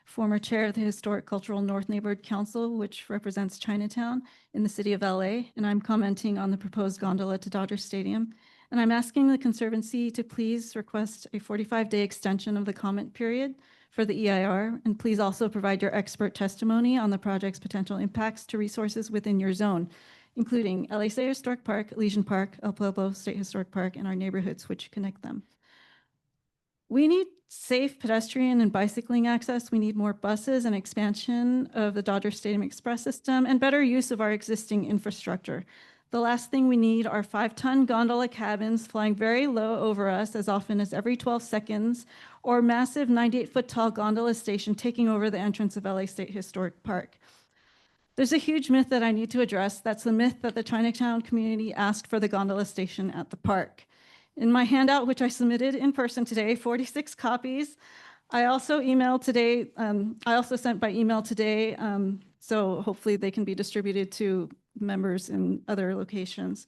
former chair of the Historic Cultural North Neighborhood Council, which represents Chinatown in the city of LA, and I'm commenting on the proposed gondola to Dodger Stadium. And I'm asking the Conservancy to please request a 45-day extension of the comment period for the EIR, and please also provide your expert testimony on the project's potential impacts to resources within your zone, including LA State Historic Park, Elysian Park, El Pueblo State Historic Park, and our neighborhoods which connect them. We need safe pedestrian and bicycling access. We need more buses and expansion of the Dodger Stadium Express system and better use of our existing infrastructure. The last thing we need are 5-ton gondola cabins flying very low over us as often as every 12 seconds, or massive 98-foot tall gondola station taking over the entrance of LA State Historic Park. There's a huge myth that I need to address. That's the myth that the Chinatown community asked for the gondola station at the park. In my handout, which I submitted in person today, 46 copies, I also emailed today, I also sent by email today, so hopefully they can be distributed to members in other locations.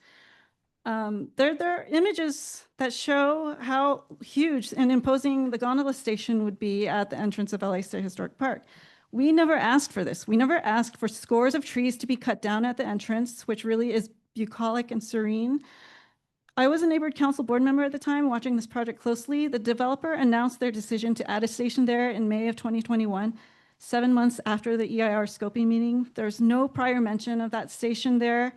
There are images that show how huge and imposing the gondola station would be at the entrance of LA State Historic Park. We never asked for this. We never asked for scores of trees to be cut down at the entrance, which really is bucolic and serene. I was a neighborhood council board member at the time watching this project closely. The developer announced their decision to add a station there in May of 2021, 7 months after the EIR scoping meeting. There's no prior mention of that station there,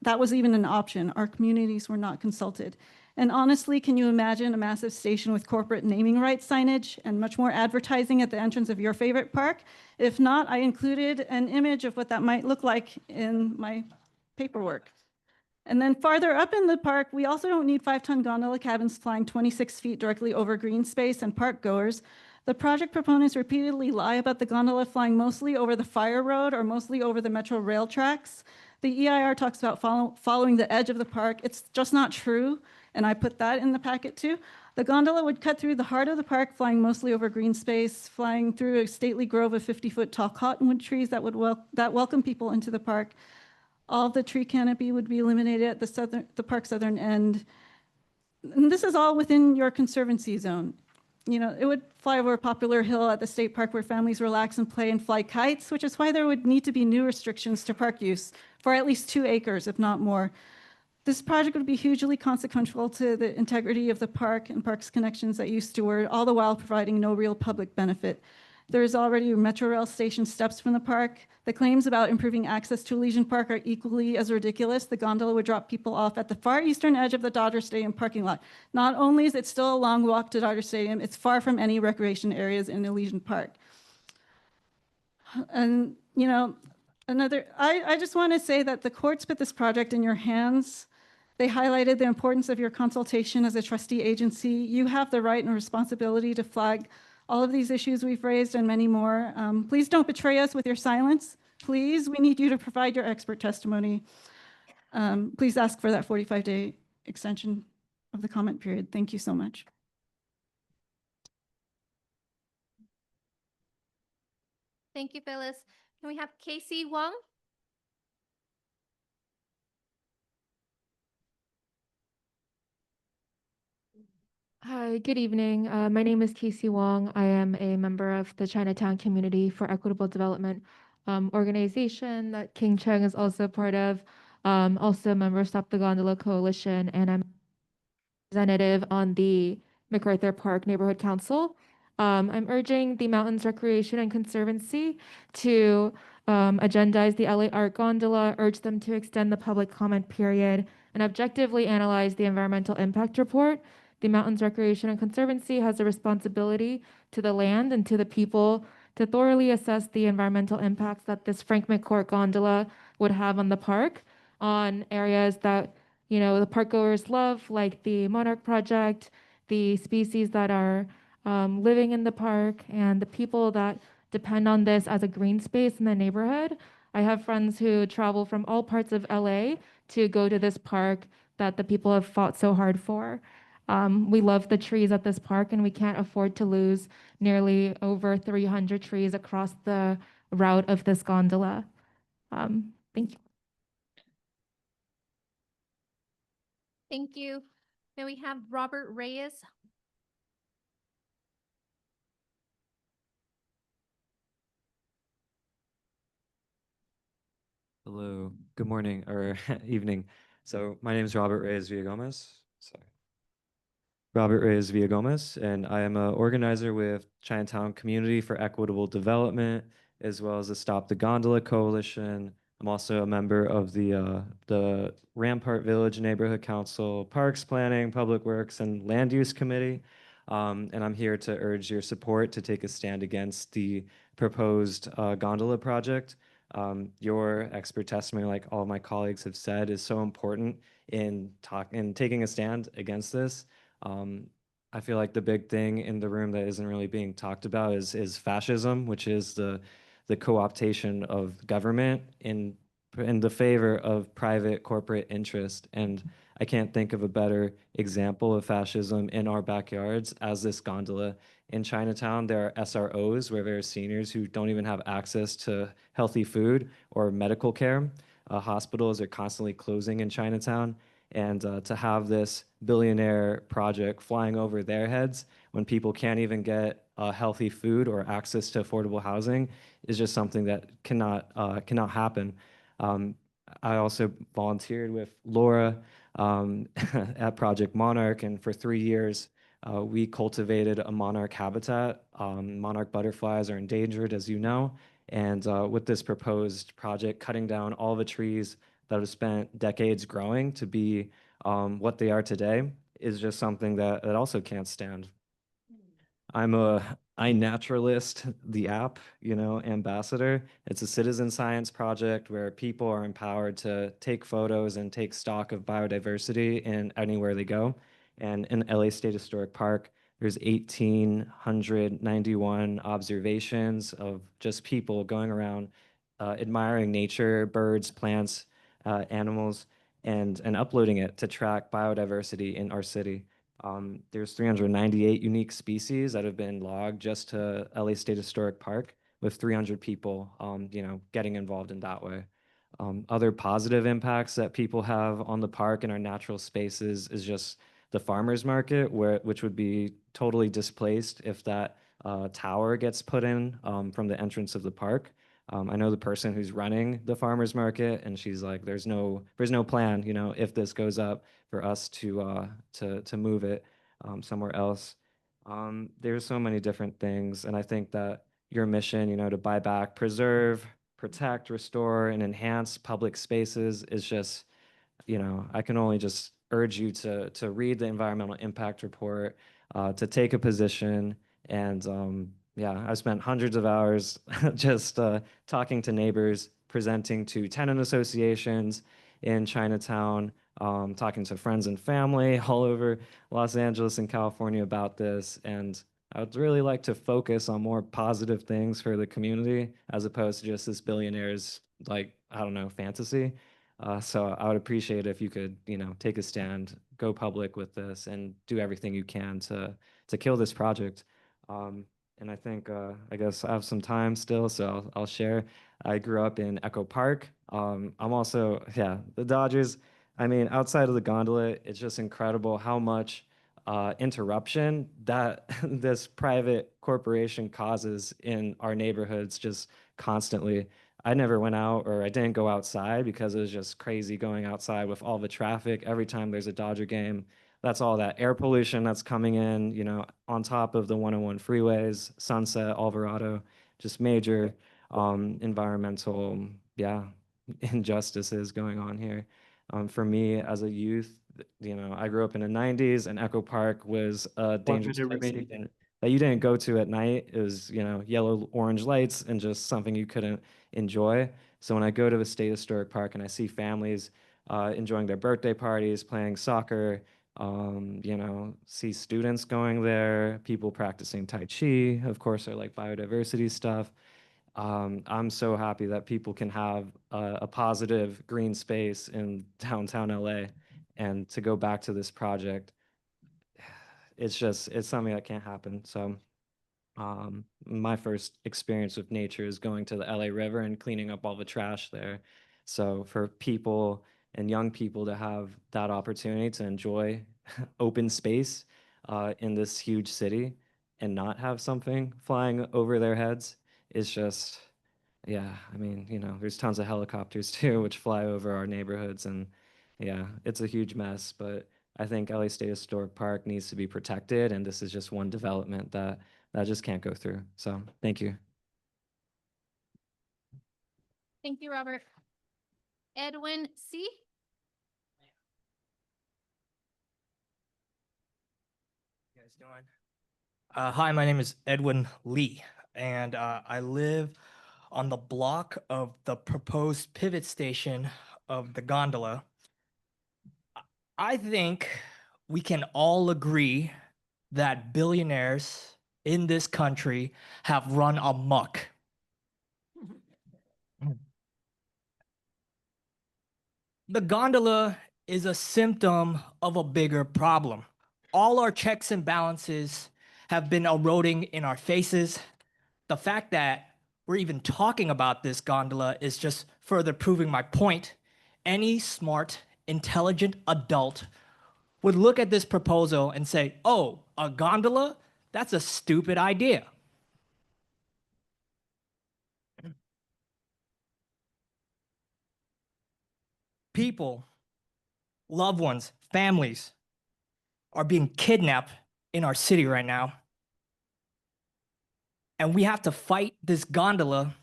that was even an option. Our communities were not consulted. And honestly, can you imagine a massive station with corporate naming rights signage and much more advertising at the entrance of your favorite park? If not, I included an image of what that might look like in my paperwork. And then farther up in the park, we also don't need 5-ton gondola cabins flying 26 feet directly over green space and park goers. The project proponents repeatedly lie about the gondola flying mostly over the fire road or mostly over the metro rail tracks. The EIR talks about following the edge of the park. It's just not true, and I put that in the packet too. The gondola would cut through the heart of the park, flying mostly over green space, flying through a stately grove of 50-foot tall cottonwood trees that would welcome people into the park. All of the tree canopy would be eliminated at the park's southern end. And this is all within your conservancy zone. You know, it would fly over a popular hill at the state park where families relax and play and fly kites, which is why there would need to be new restrictions to park use for at least 2 acres, if not more. This project would be hugely consequential to the integrity of the park and park's connections that you steward, all the while providing no real public benefit. There is already Metro Rail station steps from the park. The claims about improving access to Elysian Park are equally as ridiculous. The gondola would drop people off at the far eastern edge of the Dodger Stadium parking lot. Not only is it still a long walk to Dodger Stadium, it's far from any recreation areas in Elysian Park. And, you know, I just want to say that the courts put this project in your hands. They highlighted the importance of your consultation as a trustee agency. You have the right and responsibility to flag all of these issues we've raised and many more. Please don't betray us with your silence. Please, we need you to provide your expert testimony. Please ask for that 45-day extension of the comment period. Thank you so much. Thank you, Phyllis. Can we have Casey Wong? Hi, good evening. My name is Casey Wong. I am a member of the Chinatown Community for Equitable Development organization that King Cheng is also part of. Also a member of Stop the Gondola Coalition, and I'm representative on the MacArthur Park Neighborhood Council. I'm urging the Mountains Recreation and Conservancy to agendize the LA Art Gondola, urge them to extend the public comment period, and objectively analyze the environmental impact report. The Mountains Recreation and Conservancy has a responsibility to the land and to the people to thoroughly assess the environmental impacts that this Frank McCourt gondola would have on the park, on areas that, you know, the park goers love, like the Monarch Project, the species that are living in the park, and the people that depend on this as a green space in the neighborhood. I have friends who travel from all parts of LA to go to this park that the people have fought so hard for. We love the trees at this park, and we can't afford to lose nearly over 300 trees across the route of this gondola. Thank you. Thank you. May we have Robert Reyes? Hello, good morning or evening. So my name is Robert Reyes Villagomez. Sorry. Robert Reyes Villagomez, and I am an organizer with Chinatown Community for Equitable Development, as well as the Stop the Gondola Coalition. I'm also a member of the Rampart Village Neighborhood Council, Parks Planning, Public Works, and Land Use Committee. And I'm here to urge your support to take a stand against the proposed gondola project. Your expert testimony, like all of my colleagues have said, is so important in taking a stand against this. I feel like the big thing in the room that isn't really being talked about is fascism, which is the co-optation of government in the favor of private corporate interest. And I can't think of a better example of fascism in our backyards as this gondola. In Chinatown, there are SROs, where there are seniors who don't even have access to healthy food or medical care. Hospitals are constantly closing in Chinatown. And to have this billionaire project flying over their heads when people can't even get healthy food or access to affordable housing is just something that cannot happen. I also volunteered with Laura at Project Monarch, and for 3 years, we cultivated a monarch habitat. Monarch butterflies are endangered, as you know, and with this proposed project, cutting down all the trees that have spent decades growing to be what they are today is just something that also can't stand. I'm a iNaturalist, the app, ambassador. It's a citizen science project where people are empowered to take photos and take stock of biodiversity in anywhere they go. And in LA State Historic Park, there's 1,891 observations of just people going around admiring nature, birds, plants, animals, and uploading it to track biodiversity in our city. There's 398 unique species that have been logged just to LA State Historic Park, with 300 people, getting involved in that way. Other positive impacts that people have on the park and our natural spaces is just the farmers market, which would be totally displaced if that tower gets put in from the entrance of the park. I know the person who's running the farmers market, and she's like, "There's no plan, if this goes up, for us to move it somewhere else." There's so many different things, and I think that your mission, to buy back, preserve, protect, restore, and enhance public spaces is just, I can only just urge you to read the environmental impact report, to take a position, and yeah, I've spent hundreds of hours just talking to neighbors, presenting to tenant associations in Chinatown, talking to friends and family all over Los Angeles and California about this. And I would really like to focus on more positive things for the community as opposed to just this billionaire's, like, I don't know, fantasy. So I would appreciate if you could, take a stand, go public with this, and do everything you can to kill this project. And I think, I guess I have some time still, so I'll share. I grew up in Echo Park. I'm also, yeah, the Dodgers. I mean, outside of the gondola, it's just incredible how much interruption that this private corporation causes in our neighborhoods just constantly. I never went out, or I didn't go outside because it was just crazy going outside with all the traffic every time there's a Dodger game. That's all that air pollution that's coming in, on top of the 101 freeways, Sunset, Alvarado, just major environmental, yeah, injustices going on here. For me as a youth, I grew up in the 90s, and Echo Park was a dangerous place that you didn't go to at night. It was, yellow, orange lights and just something you couldn't enjoy. So when I go to the State Historic Park and I see families enjoying their birthday parties, playing soccer, see students going there, people practicing Tai Chi, of course, are like biodiversity stuff. I'm so happy that people can have a positive green space in downtown LA. And to go back to this project, it's something that can't happen. So my first experience with nature is going to the LA River and cleaning up all the trash there. So for people and young people to have that opportunity to enjoy open space in this huge city and not have something flying over their heads is just, yeah, I mean, there's tons of helicopters too, which fly over our neighborhoods, and yeah, it's a huge mess. But I think LA State Historic Park needs to be protected, and this is just one development that just can't go through. So thank you. Thank you, Robert. Edwin C. You guys doing? Hi, my name is Edwin Lee, and I live on the block of the proposed pivot station of the gondola. I think we can all agree that billionaires in this country have run amok. The gondola is a symptom of a bigger problem. All our checks and balances have been eroding in our faces. The fact that we're even talking about this gondola is just further proving my point. Any smart, intelligent adult would look at this proposal and say, oh, a gondola? That's a stupid idea. People, loved ones, families are being kidnapped in our city right now. And we have to fight this gondola,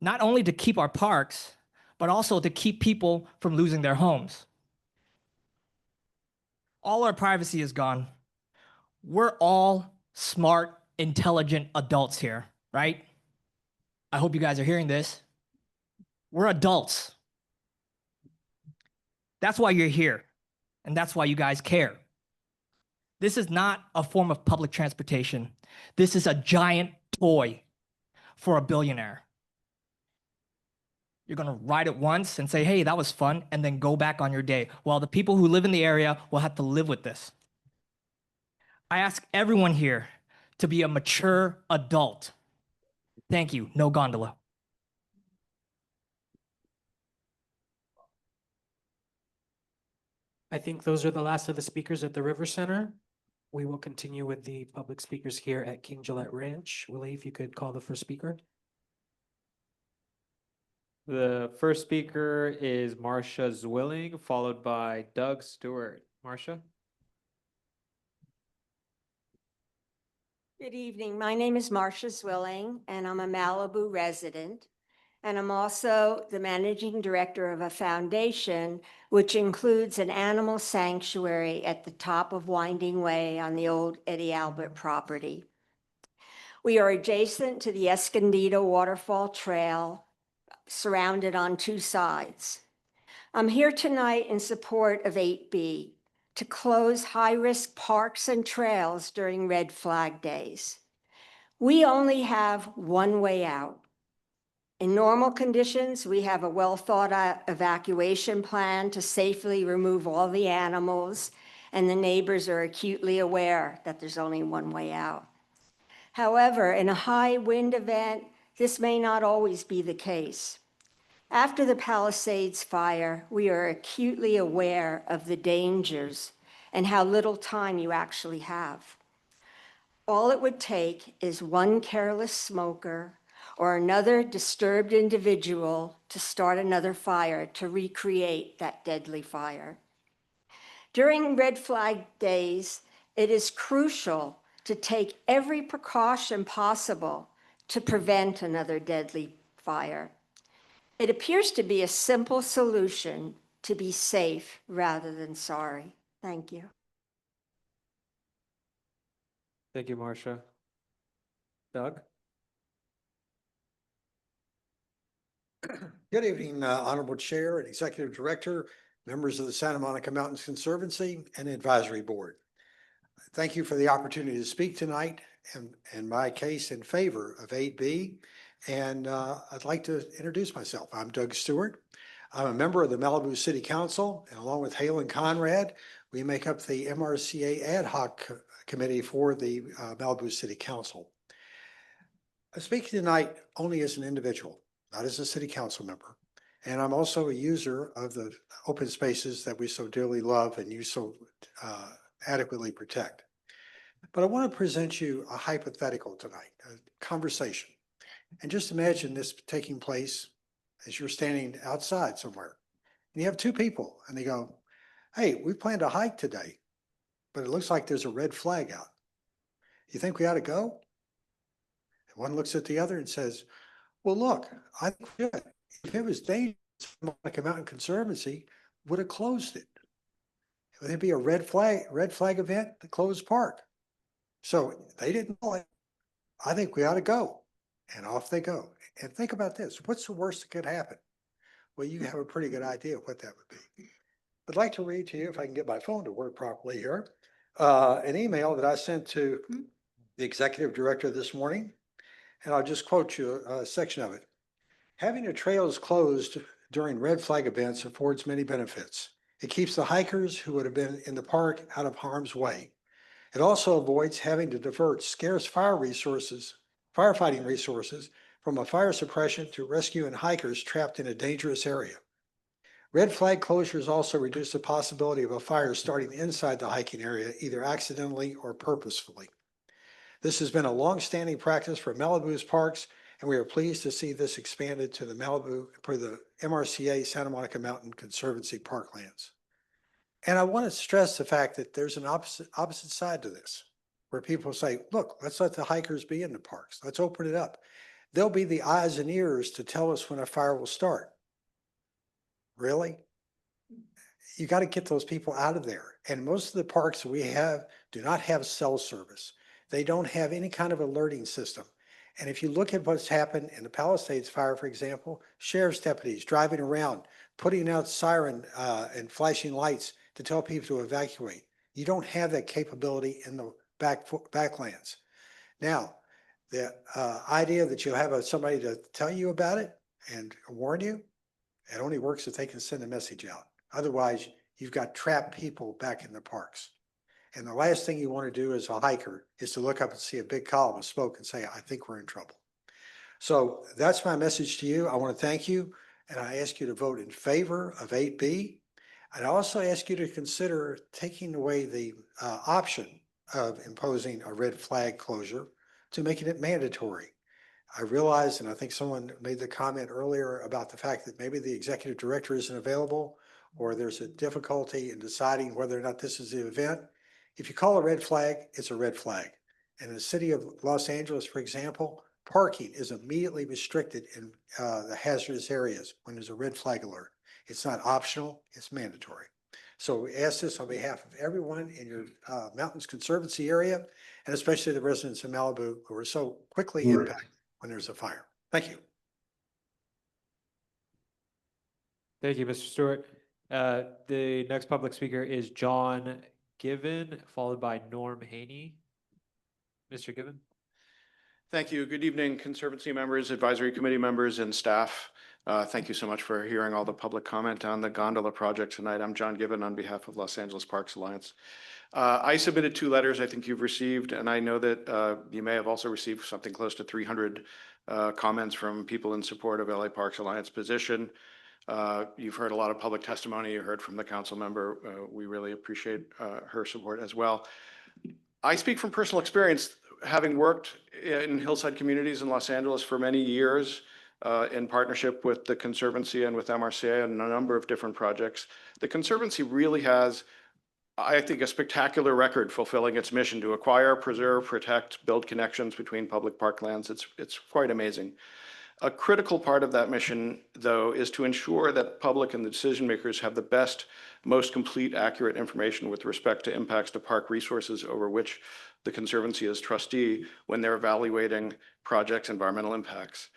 not only to keep our parks, but also to keep people from losing their homes. All our privacy is gone. We're all smart, intelligent adults here, right? I hope you guys are hearing this. We're adults. That's why you're here, and that's why you guys care. This is not a form of public transportation. This is a giant toy for a billionaire. You're gonna ride it once and say, hey, that was fun, and then go back on your day. Well, the people who live in the area will have to live with this. I ask everyone here to be a mature adult. Thank you, no gondola. I think those are the last of the speakers at the River Center. We will continue with the public speakers here at King Gillette Ranch. Willie, if you could call the first speaker. The first speaker is Marcia Zwilling, followed by Doug Stewart. Marcia? Good evening. My name is Marcia Zwilling, and I'm a Malibu resident. And I'm also the managing director of a foundation, which includes an animal sanctuary at the top of Winding Way on the old Eddie Albert property. We are adjacent to the Escondido Waterfall Trail, surrounded on two sides. I'm here tonight in support of 8B, to close high-risk parks and trails during red flag days. We only have one way out. In normal conditions, we have a well-thought-out evacuation plan to safely remove all the animals, and the neighbors are acutely aware that there's only one way out. However, in a high wind event, this may not always be the case. After the Palisades fire, we are acutely aware of the dangers and how little time you actually have. All it would take is one careless smoker or another disturbed individual to start another fire to recreate that deadly fire. During red flag days, it is crucial to take every precaution possible to prevent another deadly fire. It appears to be a simple solution to be safe rather than sorry. Thank you. Thank you, Marcia. Doug? Good evening, Honorable Chair and Executive Director, members of the Santa Monica Mountains Conservancy and Advisory Board. Thank you for the opportunity to speak tonight and my case in favor of 8B. And I'd like to introduce myself. I'm Doug Stewart. I'm a member of the Malibu City Council, and along with Halen Conrad, we make up the MRCA Ad Hoc Committee for the Malibu City Council. I'm speaking tonight only as an individual, not as a city council member. And I'm also a user of the open spaces that we so dearly love and you so adequately protect. But I want to present you a hypothetical tonight, a conversation. And just imagine this taking place as you're standing outside somewhere. And you have two people and they go, hey, we planned a hike today, but it looks like there's a red flag out. You think we ought to go? And one looks at the other and says, well, look, I think we should. If it was dangerous, like a mountain conservancy would have closed it. Would it be a red flag event to close park? So they didn't know it. I think we ought to go. And off they go. And think about this. What's the worst that could happen? Well, you have a pretty good idea of what that would be. I'd like to read to you, if I can get my phone to work properly here, an email that I sent to the executive director this morning. And I'll just quote you a section of it. Having the trails closed during red flag events affords many benefits. It keeps the hikers who would have been in the park out of harm's way. It also avoids having to divert scarce firefighting resources from a fire suppression to rescuing hikers trapped in a dangerous area. Red flag closures also reduce the possibility of a fire starting inside the hiking area, either accidentally or purposefully. This has been a long-standing practice for Malibu's parks, and we are pleased to see this expanded to the MRCA Santa Monica Mountain Conservancy parklands. And I want to stress the fact that there's an opposite side to this, where people say, look, let's let the hikers be in the parks. Let's open it up. They'll be the eyes and ears to tell us when a fire will start. Really? You got to get those people out of there. And most of the parks we have do not have cell service. They don't have any kind of alerting system. And if you look at what's happened in the Palisades fire, for example, sheriff's deputies driving around, putting out siren and flashing lights to tell people to evacuate. You don't have that capability in the backlands. Now, the idea that you'll have somebody to tell you about it and warn you, it only works if they can send a message out. Otherwise, you've got trapped people back in the parks. And the last thing you want to do as a hiker is to look up and see a big column of smoke and say, I think we're in trouble. So that's my message to you. I want to thank you. And I ask you to vote in favor of 8B. I'd also ask you to consider taking away the option of imposing a red flag closure to making it mandatory. I realize, and I think someone made the comment earlier about the fact that maybe the executive director isn't available or there's a difficulty in deciding whether or not this is the event. If you call a red flag, it's a red flag. And in the city of Los Angeles, for example, parking is immediately restricted in the hazardous areas when there's a red flag alert. It's not optional, it's mandatory. So we ask this on behalf of everyone in your Mountains Conservancy area, and especially the residents of Malibu who are so quickly impacted when there's a fire. Thank you. Thank you, Mr. Stewart. The next public speaker is John Given, followed by Norm Haney. Mr. Given. Thank you. Good evening, Conservancy members, advisory committee members, and staff. Thank you so much for hearing all the public comment on the gondola project tonight. I'm John Given on behalf of Los Angeles Parks Alliance. I submitted 2 letters I think you've received, and I know that you may have also received something close to 300 comments from people in support of LA Parks Alliance position. You've heard a lot of public testimony. You heard from the council member. We really appreciate her support as well. I speak from personal experience, having worked in hillside communities in Los Angeles for many years in partnership with the Conservancy and with MRCA and a number of different projects. The Conservancy really has, I think, a spectacular record fulfilling its mission to acquire, preserve, protect, build connections between public parklands. It's quite amazing. A critical part of that mission, though, is to ensure that public and the decision makers have the best, most complete, accurate information with respect to impacts to park resources over which the Conservancy is trustee when they're evaluating projects' environmental impacts.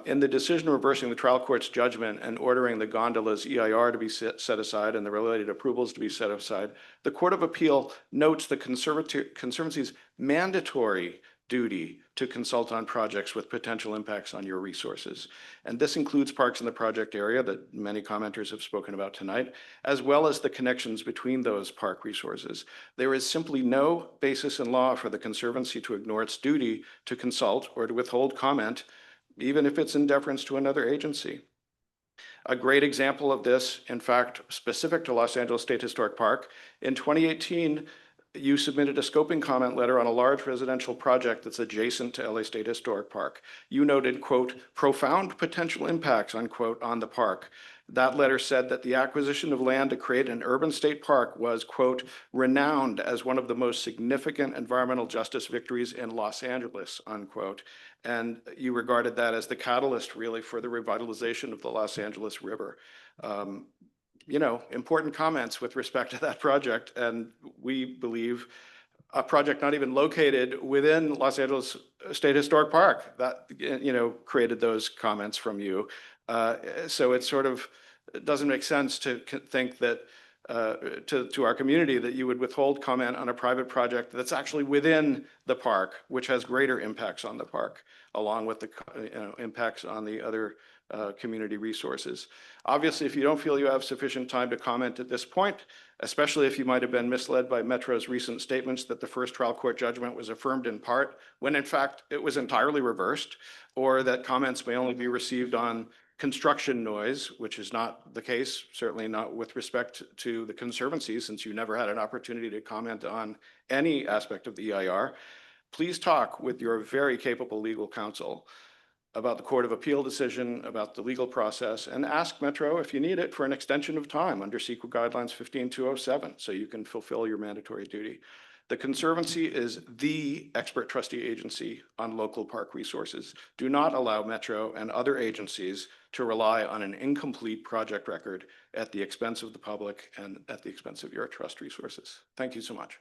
In the decision reversing the trial court's judgment and ordering the gondola's EIR to be set aside and the related approvals to be set aside, the Court of Appeal notes the Conservancy's mandatory duty to consult on projects with potential impacts on your resources. And this includes parks in the project area that many commenters have spoken about tonight, as well as the connections between those park resources. There is simply no basis in law for the Conservancy to ignore its duty to consult or to withhold comment, even if it's in deference to another agency. A great example of this, in fact, specific to Los Angeles State Historic Park, in 2018, you submitted a scoping comment letter on a large residential project that's adjacent to LA State Historic Park. You noted, quote, profound potential impacts, unquote, on the park. That letter said that the acquisition of land to create an urban state park was, quote, renowned as one of the most significant environmental justice victories in Los Angeles, unquote. And you regarded that as the catalyst, really, for the revitalization of the Los Angeles River. You know, important comments with respect to that project. And we believe a project not even located within Los Angeles State Historic Park that, you know, created those comments from you. So it sort of doesn't make sense to think that to our community that you would withhold comment on a private project that's actually within the park, which has greater impacts on the park, along with the impacts on the other community resources. Obviously, if you don't feel you have sufficient time to comment at this point, especially if you might have been misled by Metro's recent statements that the first trial court judgment was affirmed in part, when in fact it was entirely reversed, or that comments may only be received on construction noise, which is not the case, certainly not with respect to the Conservancy, since you never had an opportunity to comment on any aspect of the EIR, please talk with your very capable legal counsel about the Court of Appeal decision, about the legal process, and ask Metro, if you need it, for an extension of time under CEQA Guidelines 15207, so you can fulfill your mandatory duty. The Conservancy is the expert trustee agency on local park resources. Do not allow Metro and other agencies to rely on an incomplete project record at the expense of the public and at the expense of your trust resources. Thank you so much.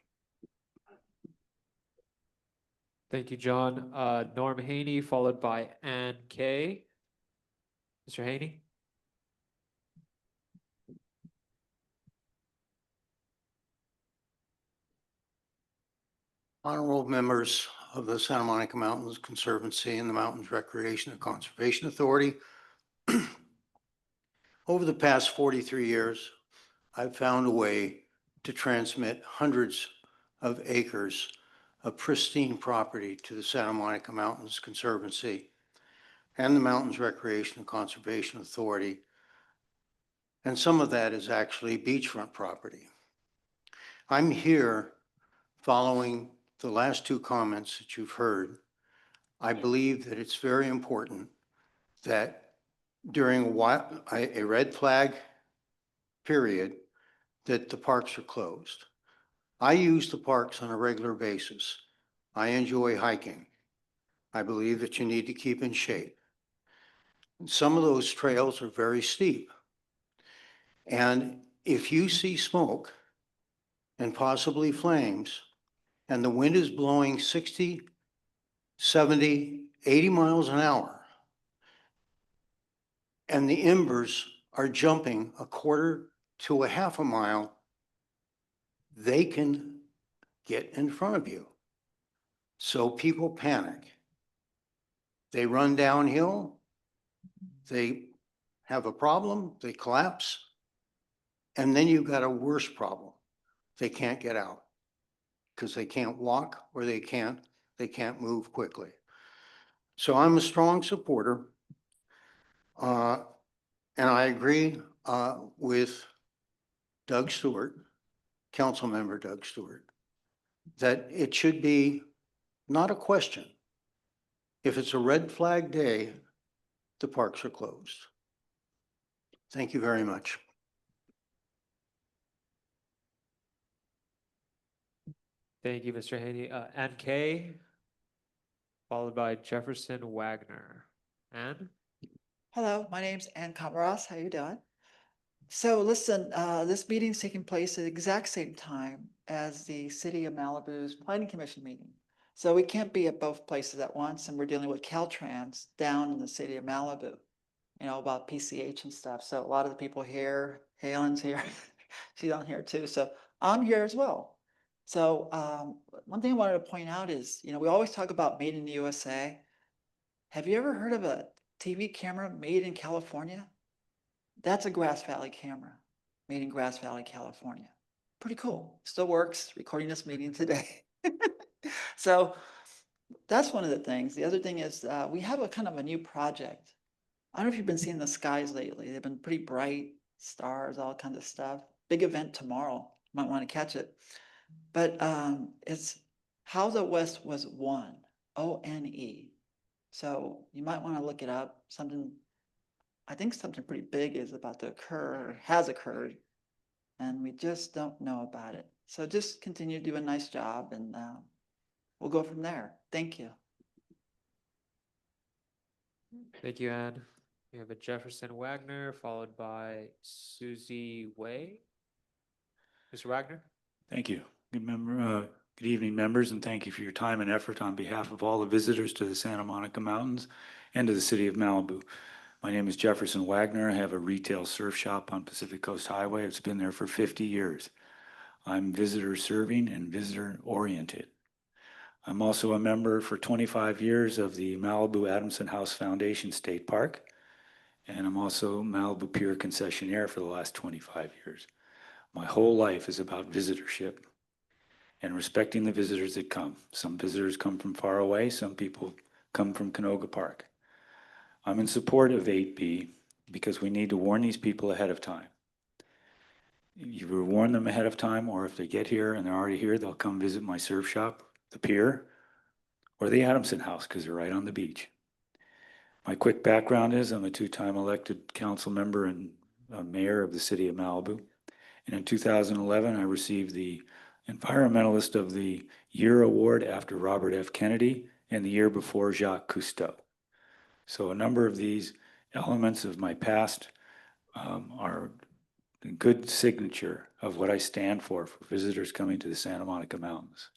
Thank you, John. Norm Haney, followed by Ann Kay. Mr. Haney? Honorable members of the Santa Monica Mountains Conservancy and the Mountains Recreation and Conservation Authority. Over the past 43 years, I've found a way to transmit hundreds of acres of pristine property to the Santa Monica Mountains Conservancy and the Mountains Recreation and Conservation Authority. And some of that is actually beachfront property. I'm here following the last two comments that you've heard. I believe that it's very important that during a red flag period, that the parks are closed. I use the parks on a regular basis. I enjoy hiking. I believe that you need to keep in shape. Some of those trails are very steep. And if you see smoke and possibly flames, and the wind is blowing 60, 70, 80 miles an hour, and the embers are jumping a quarter to a half a mile, they can get in front of you. So people panic. They run downhill, they have a problem, they collapse, and then you've got a worse problem. They can't get out because they can't walk or they can't move quickly. So I'm a strong supporter. And I agree with Doug Stewart, Council Member Doug Stewart, that it should be not a question. If it's a red flag day, the parks are closed. Thank you very much. Thank you, Mr. Haney. Ann Kay, followed by Jefferson Wagner. Ann? Hello, my name's Ann Kamaras. How you doing? So listen, this meeting's taking place at the exact same time as the City of Malibu's Planning Commission meeting. So we can't be at both places at once, and we're dealing with Caltrans down in the City of Malibu, you know, about PCH and stuff. So a lot of the people here, Helen's here, she's on here too. So I'm here as well. So one thing I wanted to point out is, you know, we always talk about made in the USA. Have you ever heard of a TV camera made in California? That's a Grass Valley camera made in Grass Valley, California. Pretty cool. Still works, recording this meeting today. So that's one of the things. The other thing is we have a kind of a new project. I don't know if you've been seeing the skies lately. They've been pretty bright, stars, all kinds of stuff. Big event tomorrow. Might want to catch it. But it's how the West was won, O-N-E. So you might want to look it up. I think something pretty big is about to occur, or has occurred, and we just don't know about it. So just continue to do a nice job, and we'll go from there. Thank you. Thank you, Anne. We have a Jefferson Wagner followed by Susie Wei. Mr. Wagner? Thank you. Good evening, members, and thank you for your time and effort on behalf of all the visitors to the Santa Monica Mountains and to the city of Malibu. My name is Jefferson Wagner. I have a retail surf shop on Pacific Coast Highway. It's been there for 50 years. I'm visitor serving and visitor oriented. I'm also a member for 25 years of the Malibu Adamson House Foundation State Park, and I'm also Malibu Pier concessionaire for the last 25 years. My whole life is about visitorship and respecting the visitors that come. Some visitors come from far away, some people come from Canoga Park. I'm in support of 8B because we need to warn these people ahead of time. You either warn them ahead of time, or if they get here and they're already here, they'll come visit my surf shop, the pier, or the Adamson House because they're right on the beach. My quick background is I'm a two-time elected council member and mayor of the city of Malibu. And in 2011, I received the Environmentalist of the Year award after Robert F. Kennedy and the year before Jacques Cousteau. So a number of these elements of my past are a good signature of what I stand for visitors coming to the Santa Monica Mountains.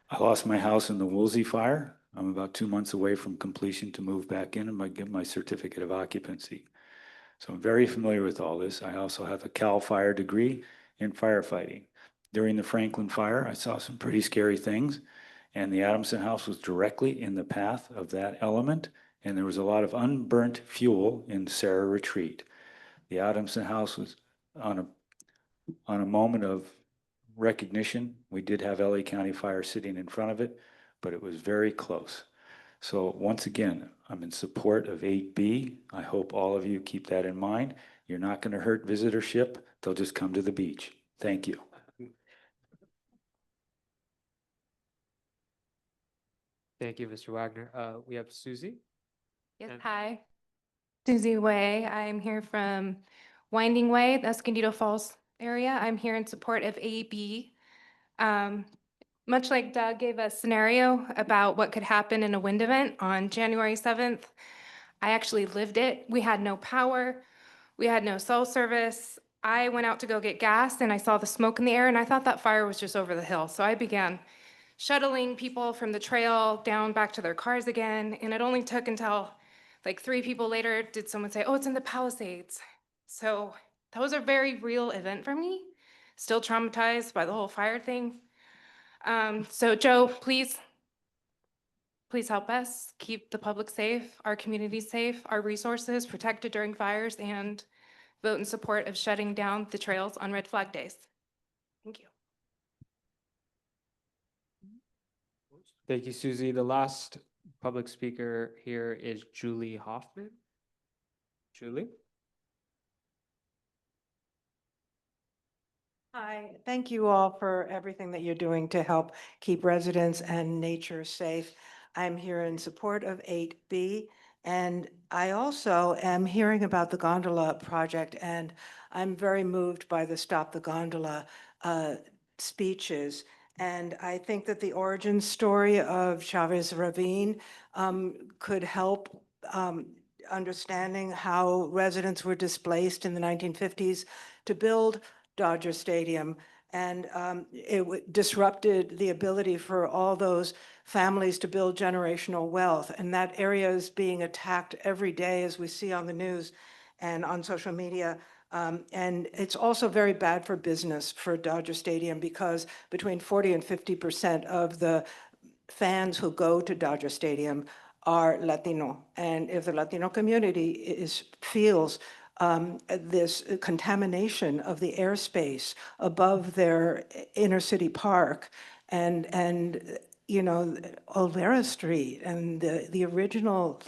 I lost my house in the Woolsey fire. I'm about 2 months away from completion to move back in and get my certificate of occupancy. So I'm very familiar with all this. I also have a Cal Fire degree in firefighting. During the Franklin fire, I saw some pretty scary things, and the Adamson House was directly in the path of that element, and there was a lot of unburnt fuel in Sarah Retreat. The Adamson House was on a moment of recognition. We did have LA County Fire sitting in front of it, but it was very close. So once again, I'm in support of 8B. I hope all of you keep that in mind. You're not going to hurt visitorship. They'll just come to the beach. Thank you. Thank you, Mr. Wagner. We have Susie. Yes, And- hi. Susie Way. I'm here from Winding Way, the Escondido Falls area. I'm here in support of AB. Much like Doug gave a scenario about what could happen in a wind event on January 7th, I actually lived it. We had no power. We had no cell service. I went out to go get gas and I saw the smoke in the air and I thought that fire was just over the hill. So I began shuttling people from the trail down back to their cars again. And it only took until like 3 people later did someone say, oh, it's in the Palisades. So that was a very real event for me. Still traumatized by the whole fire thing. So Joe, please help us keep the public safe, our community safe, our resources protected during fires, and vote in support of shutting down the trails on red flag days. Thank you. Thank you, Susie. The last public speaker here is Julie Hoffman. Julie? Hi, thank you all for everything that you're doing to help keep residents and nature safe. I'm here in support of 8B, and I also am hearing about the gondola project, and I'm very moved by the Stop the Gondola speeches. And I think that the origin story of Chavez Ravine could help understanding how residents were displaced in the 1950s to build Dodger Stadium. And it disrupted the ability for all those families to build generational wealth. And that area is being attacked every day, as we see on the news and on social media. And it's also very bad for business for Dodger Stadium because between 40 and 50% of the fans who go to Dodger Stadium are Latino. And if the Latino community feels this contamination of the airspace above their inner city park and you know, Olvera Street and the original,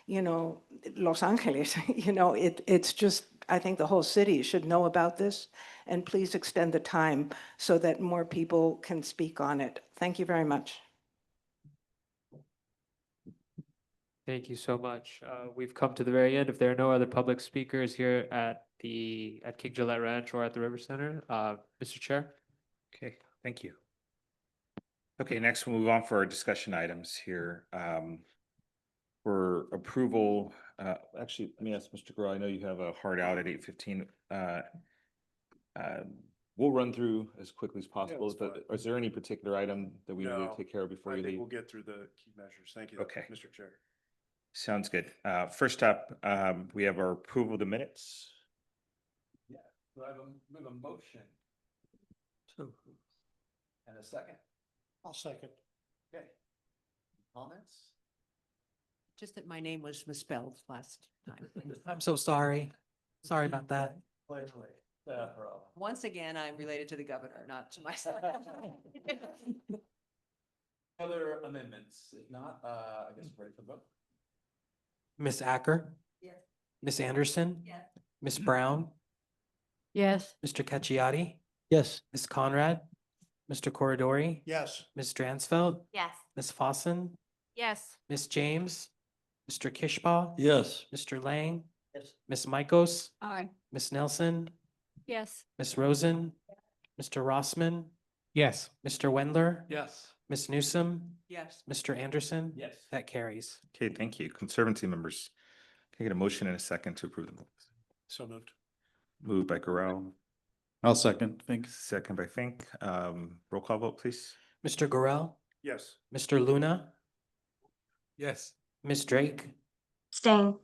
you know, Los Angeles, you know, it's just I think the whole city should know about this. And please extend the time so that more people can speak on it. Thank you very much. Thank you so much. We've come to the very end. If there are no other public speakers here at King Gillette Ranch or at the River Center, Mr. Chair. Okay, thank you. Okay, next we'll move on for our discussion items here. For approval, actually, let me ask Mr. Grohl, I know you have a hard out at 8:15. We'll run through as quickly as possible, that's but is there any particular item that we need to No, take care of before you leave? we'll get through the key measures. Thank you, Okay. Mr. Chair. Sounds good. First up, we have our approval of the minutes. Yeah, we have a motion. And a second. I'll second. Okay. Comments? Just that my name was misspelled last time. I'm so sorry. Sorry about that. Once again, I'm related to the governor, not to myself. Other amendments? If not, I guess we're ready for vote. Miss Acker? Yes. Miss Anderson? Yes. Miss Brown? Yes. Mr. Cacciati? Yes. Miss Conrad? Mr. Corridori? Yes. Miss Dransfeld? Yes. Miss Fossen? Yes. Miss James? Mr. Kishbaugh? Yes. Mr. Lang? Yes. Miss Michaels? Aye. Miss Nelson? Yes. Miss Rosen? Mr. Rossman? Yes. Mr. Wendler? Yes. Miss Newsom? Yes. Mr. Anderson? Yes. That carries. Okay, thank you. Conservancy members, can I get a motion and a second to approve the minutes? So moved. Moved by Guerrero, I'll second. Thanks. second by Fink. Roll call vote, please. Mr. Gorell? Yes. Mr. Luna? Yes. Miss Drake? Staying.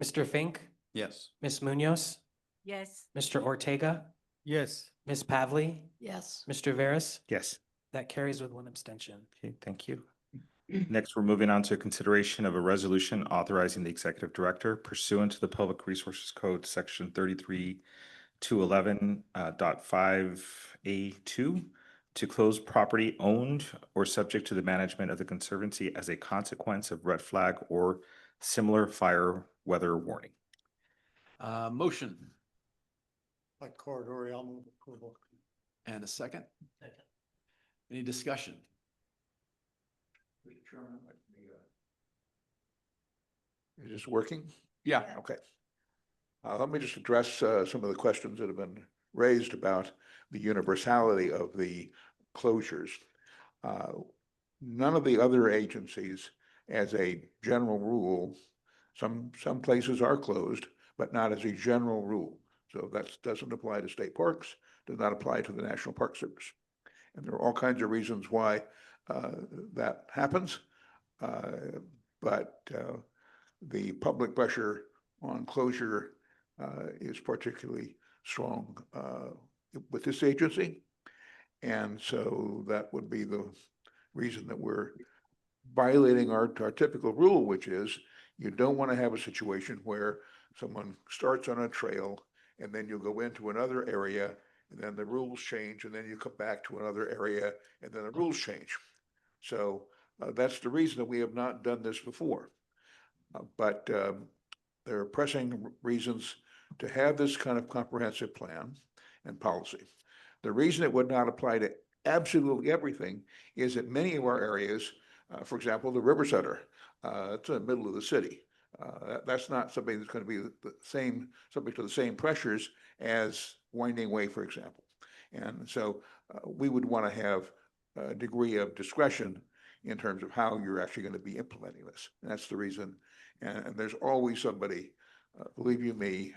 Mr. Fink? Yes. Miss Munoz? Yes. Mr. Ortega? Yes. Miss Pavley? Yes. Mr. Veras? Yes. That carries with one abstention. Okay, thank you. Next, we're moving on to consideration of a resolution authorizing the executive director pursuant to the Public Resources Code, section 33-211.5A2 to close property owned or subject to the management of the Conservancy as a consequence of red flag or similar fire weather warning. Motion Like corridor, I'll move approval. and a second. Any discussion? Is this working? Yeah. Okay. Let me just address some of the questions that have been raised about the universality of the closures. None of the other agencies, as a general rule, some places are closed, but not as a general rule. So that doesn't apply to state parks, does not apply to the National Park Service. And there are all kinds of reasons why that happens. But the public pressure on closure is particularly strong with this agency. And so that would be the reason that we're violating our typical rule, which is you don't want to have a situation where someone starts on a trail and then you go into another area and then the rules change and then you come back to another area and then the rules change. So that's the reason that we have not done this before. But there are pressing reasons to have this kind of comprehensive plan and policy. The reason it would not apply to absolutely everything is that many of our areas, for example, the River Center, it's in the middle of the city. That's not something that's going to be the same, subject to the same pressures as Winding Way, for example. And so we would want to have a degree of discretion in terms of how you're actually going to be implementing this. And that's the reason. And there's always somebody, believe you me,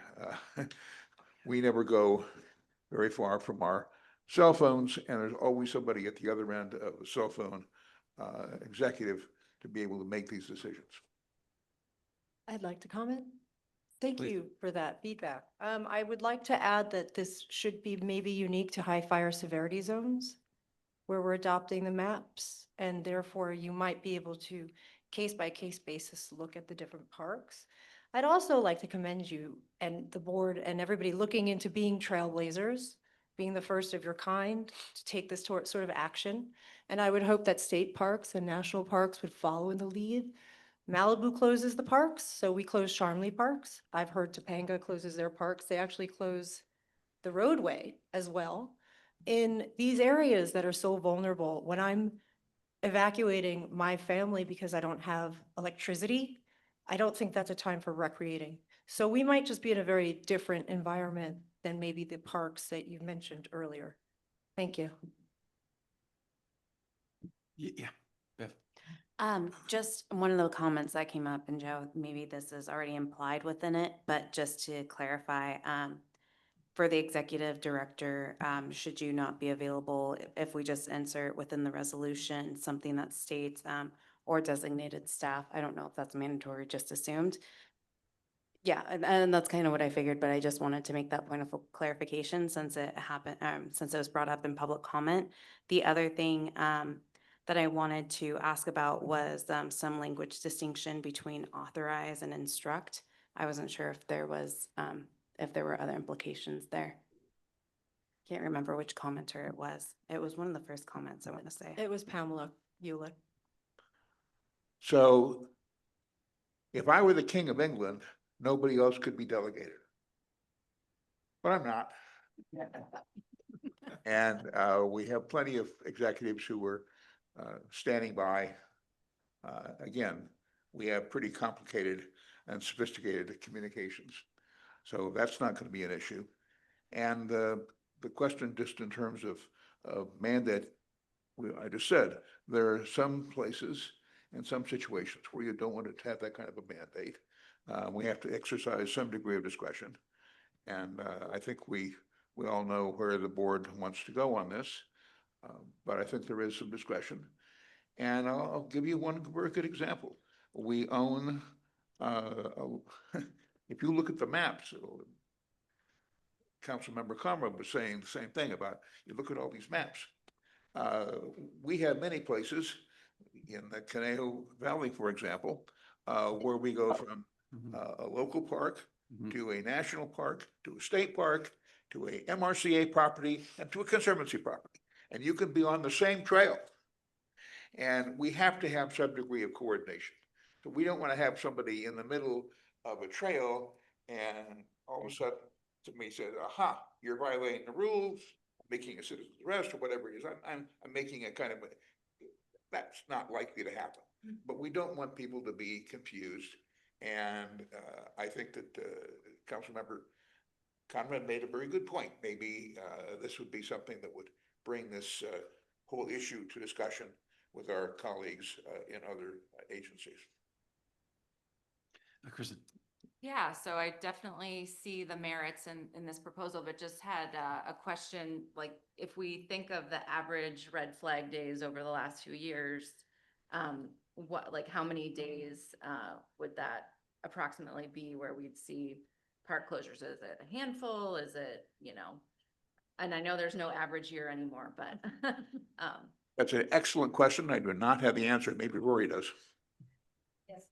we never go very far from our cell phones, and there's always somebody at the other end of the cell phone executive to be able to make these decisions. I'd like to comment. Thank Please. you for that feedback. I would like to add that this should be maybe unique to high fire severity zones where we're adopting the maps, and therefore you might be able to case by case basis look at the different parks. I'd also like to commend you and the board and everybody looking into being trailblazers, being the first of your kind to take this sort of action. And I would hope that state parks and national parks would follow in the lead, Malibu closes the parks, so we close Charmley Parks. I've heard Topanga closes their parks. They actually close the roadway as well. In these areas that are so vulnerable, when I'm evacuating my family because I don't have electricity, I don't think that's a time for recreating. So we might just be in a very different environment than maybe the parks that you mentioned earlier. Thank you. Yeah. Bev. Just one of the comments that came up, and Joe, maybe this is already implied within it, but just to clarify, for the executive director, should you not be available, if we just insert within the resolution, something that states, or designated staff, I don't know if that's mandatory, just assumed. Yeah, and that's kind of what I figured, but I just wanted to make that point of clarification since it happened, since it was brought up in public comment. The other thing, that I wanted to ask about was, some language distinction between authorize and instruct. I wasn't sure if there was, if there were other implications there. Can't remember which commenter it was. It was one of the first comments I want to say. It was Pamela Hewlett. So if I were the King of England, nobody else could be delegated. But I'm not. And we have plenty of executives who were standing by. Again, we have pretty complicated and sophisticated communications. So that's not going to be an issue. And the question just in terms of mandate, I just said, there are some places and some situations where you don't want to have that kind of a mandate. We have to exercise some degree of discretion. And I think we all know where the board wants to go on this. But I think there is some discretion. And I'll give you one very good example. We own, if you look at the maps, Councilmember Conrad was saying the same thing about, you look at all these maps. We have many places in the Conejo Valley, for example, where we go from a local park to a national park, to a state park, to a MRCA property, and to a conservancy property. And you can be on the same trail. And we have to have some degree of coordination. So we don't want to have somebody in the middle of a trail and all of a sudden somebody says, aha, you're violating the rules, making a citizen's arrest or whatever it is. I'm making a kind of, that's not likely to happen. But we don't want people to be confused. And I think that Councilmember Conrad made a very good point. Maybe this would be something that would bring this whole issue to discussion with our colleagues in other agencies. Kristen. Yeah, so I definitely see the merits in this proposal, but just had a question, like if we think of the average red flag days over the last few years, like how many days would that approximately be where we'd see park closures? Is it a handful? Is it, and I know there's no average year anymore, but. That's an excellent question. I do not have the answer. Maybe Rory does. Yes.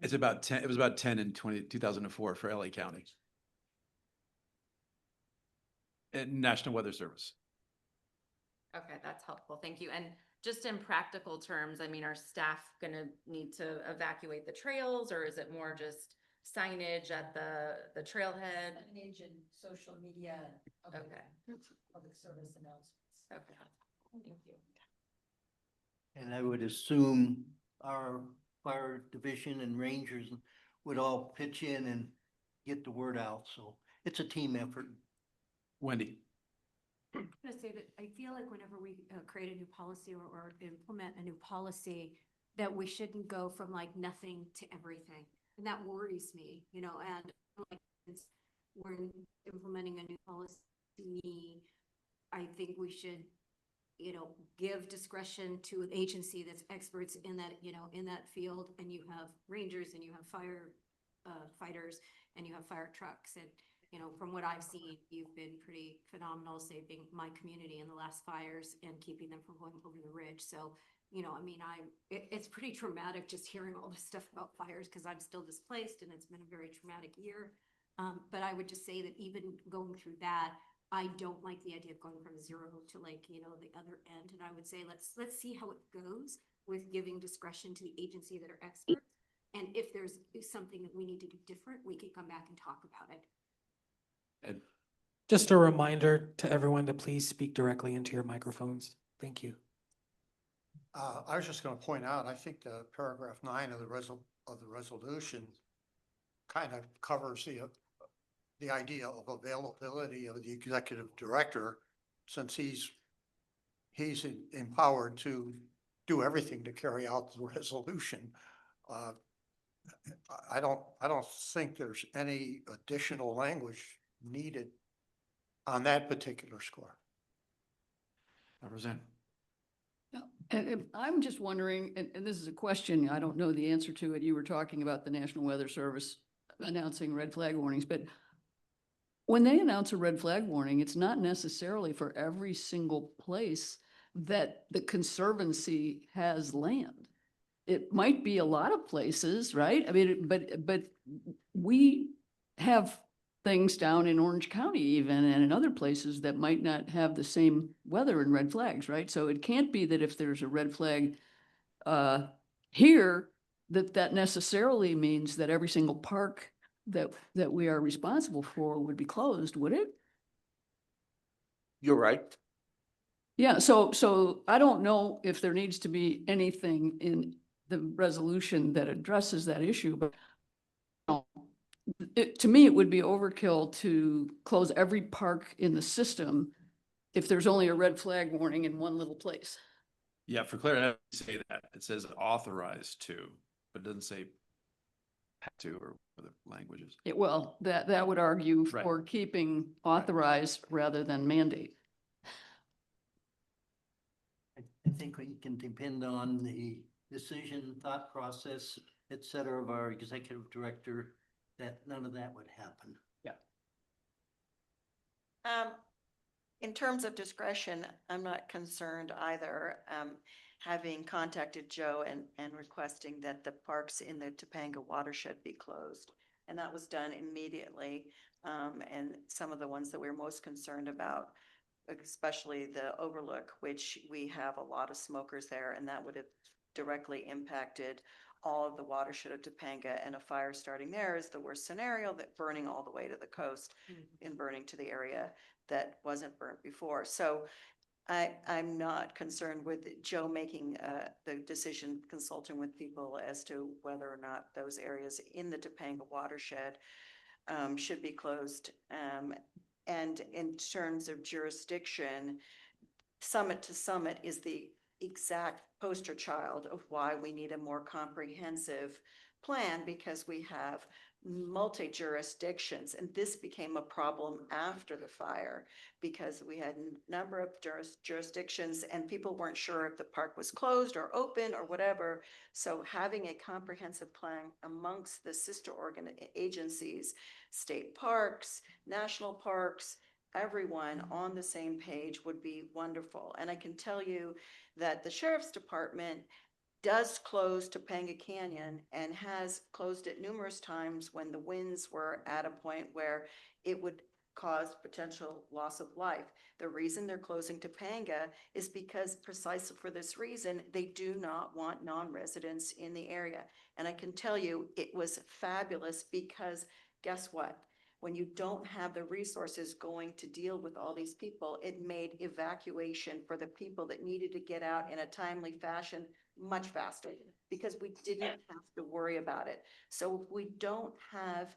It's about 10, it was about 10 in 2004 for LA County. And National Weather Service. Okay, that's helpful. Thank you. And just in practical terms, I mean, are staff gonna need to evacuate the trails, or is it more just signage at the trailhead? Signage and social media. Okay. Public service announcements. Okay. Thank you. And I would assume our fire division and rangers would all pitch in and get the word out. So it's a team effort. Wendy. I'm gonna say that I feel like whenever we create a new policy or implement a new policy, that we shouldn't go from like nothing to everything. And that worries me, and like we're implementing a new policy. I think we should, give discretion to an agency that's experts in that, in that field. And you have rangers and you have fire fighters and you have fire trucks. And, from what I've seen, you've been pretty phenomenal saving my community in the last fires and keeping them from going over the ridge. So, it's pretty traumatic just hearing all this stuff about fires because I'm still displaced and it's been a very traumatic year. But I would just say that even going through that, I don't like the idea of going from zero to the other end. And I would say, let's see how it goes. with giving discretion to the agency that are experts. And if there's something that we need to do different, we can come back and talk about it. Just a reminder to everyone to please speak directly into your microphones. Thank you. I was just going to point out, I think the paragraph 9 of the resolution kind of covers the idea of availability of the executive director, since he's empowered to do everything to carry out the resolution. I don't think there's any additional language needed on that particular score. Represent. And I'm just wondering, and this is a question, I don't know the answer to it. You were talking about the National Weather Service announcing red flag warnings, but when they announce a red flag warning, it's not necessarily for every single place that the Conservancy has land. It might be a lot of places, right? I mean, but we have things down in Orange County even, and in other places that might not have the same weather and red flags, right? So it can't be that if there's a red flag here, that necessarily means that every single park that we are responsible for would be closed, would it? You're right. Yeah, so I don't know if there needs to be anything in the resolution that addresses that issue, but to me, it would be overkill to close every park in the system if there's only a red flag warning in one little place. Yeah, for clarity, say that. It says authorized to, but it doesn't say have to or other languages. Well, that would argue Right. for keeping authorized rather than mandate. I think we can depend on the decision, thought process, et cetera, of our executive director, that none of that would happen. In terms of discretion, I'm not concerned either. Having contacted Joe and requesting that the parks in the Topanga watershed be closed. And that was done immediately. And some of the ones that we're most concerned about, especially the Overlook, which we have a lot of smokers there, and that would have directly impacted all of the watershed of Topanga, and a fire starting there is the worst scenario, that burning all the way to the coast and burning to the area that wasn't burnt before. So I'm not concerned with Joe making the decision, consulting with people as to whether or not those areas in the Topanga watershed should be closed. And in terms of jurisdiction, Summit to Summit is the exact poster child of why we need a more comprehensive plan, because we have multi-jurisdictions, and this became a problem after the fire because we had a number of jurisdictions and people weren't sure if the park was closed or open or whatever. So having a comprehensive plan amongst the sister agencies, state parks, national parks, everyone on the same page would be wonderful. And I can tell you that the Sheriff's Department does close Topanga Canyon and has closed it numerous times when the winds were at a point where it would cause potential loss of life. The reason they're closing Topanga is because precisely for this reason, they do not want non-residents in the area. And I can tell you, it was fabulous because guess what? When you don't have the resources going to deal with all these people, it made evacuation for the people that needed to get out in a timely fashion much faster because we didn't have to worry about it. So if we don't have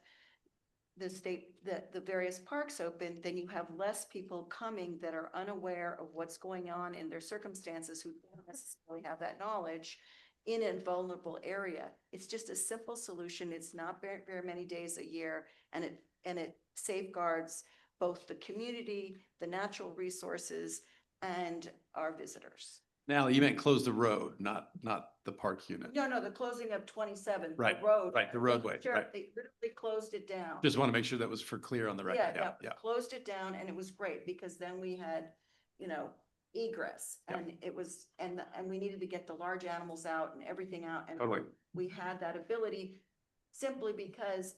the various parks open, then you have less people coming that are unaware of what's going on in their circumstances, who don't necessarily have that knowledge in a vulnerable area. It's just a simple solution. It's not very, very many days a year, and it safeguards both the community, the natural resources, and our visitors. Now, you meant close the road, not the park unit. No, the closing of 27, the Right, road. right, the roadway, Sure, right. they literally closed it down. Just want to make sure that was for clear on the record. Yeah, closed it down, and it was great because then we had, egress, and it was, and we needed to get the large animals out and everything out, and Totally. we had that ability simply because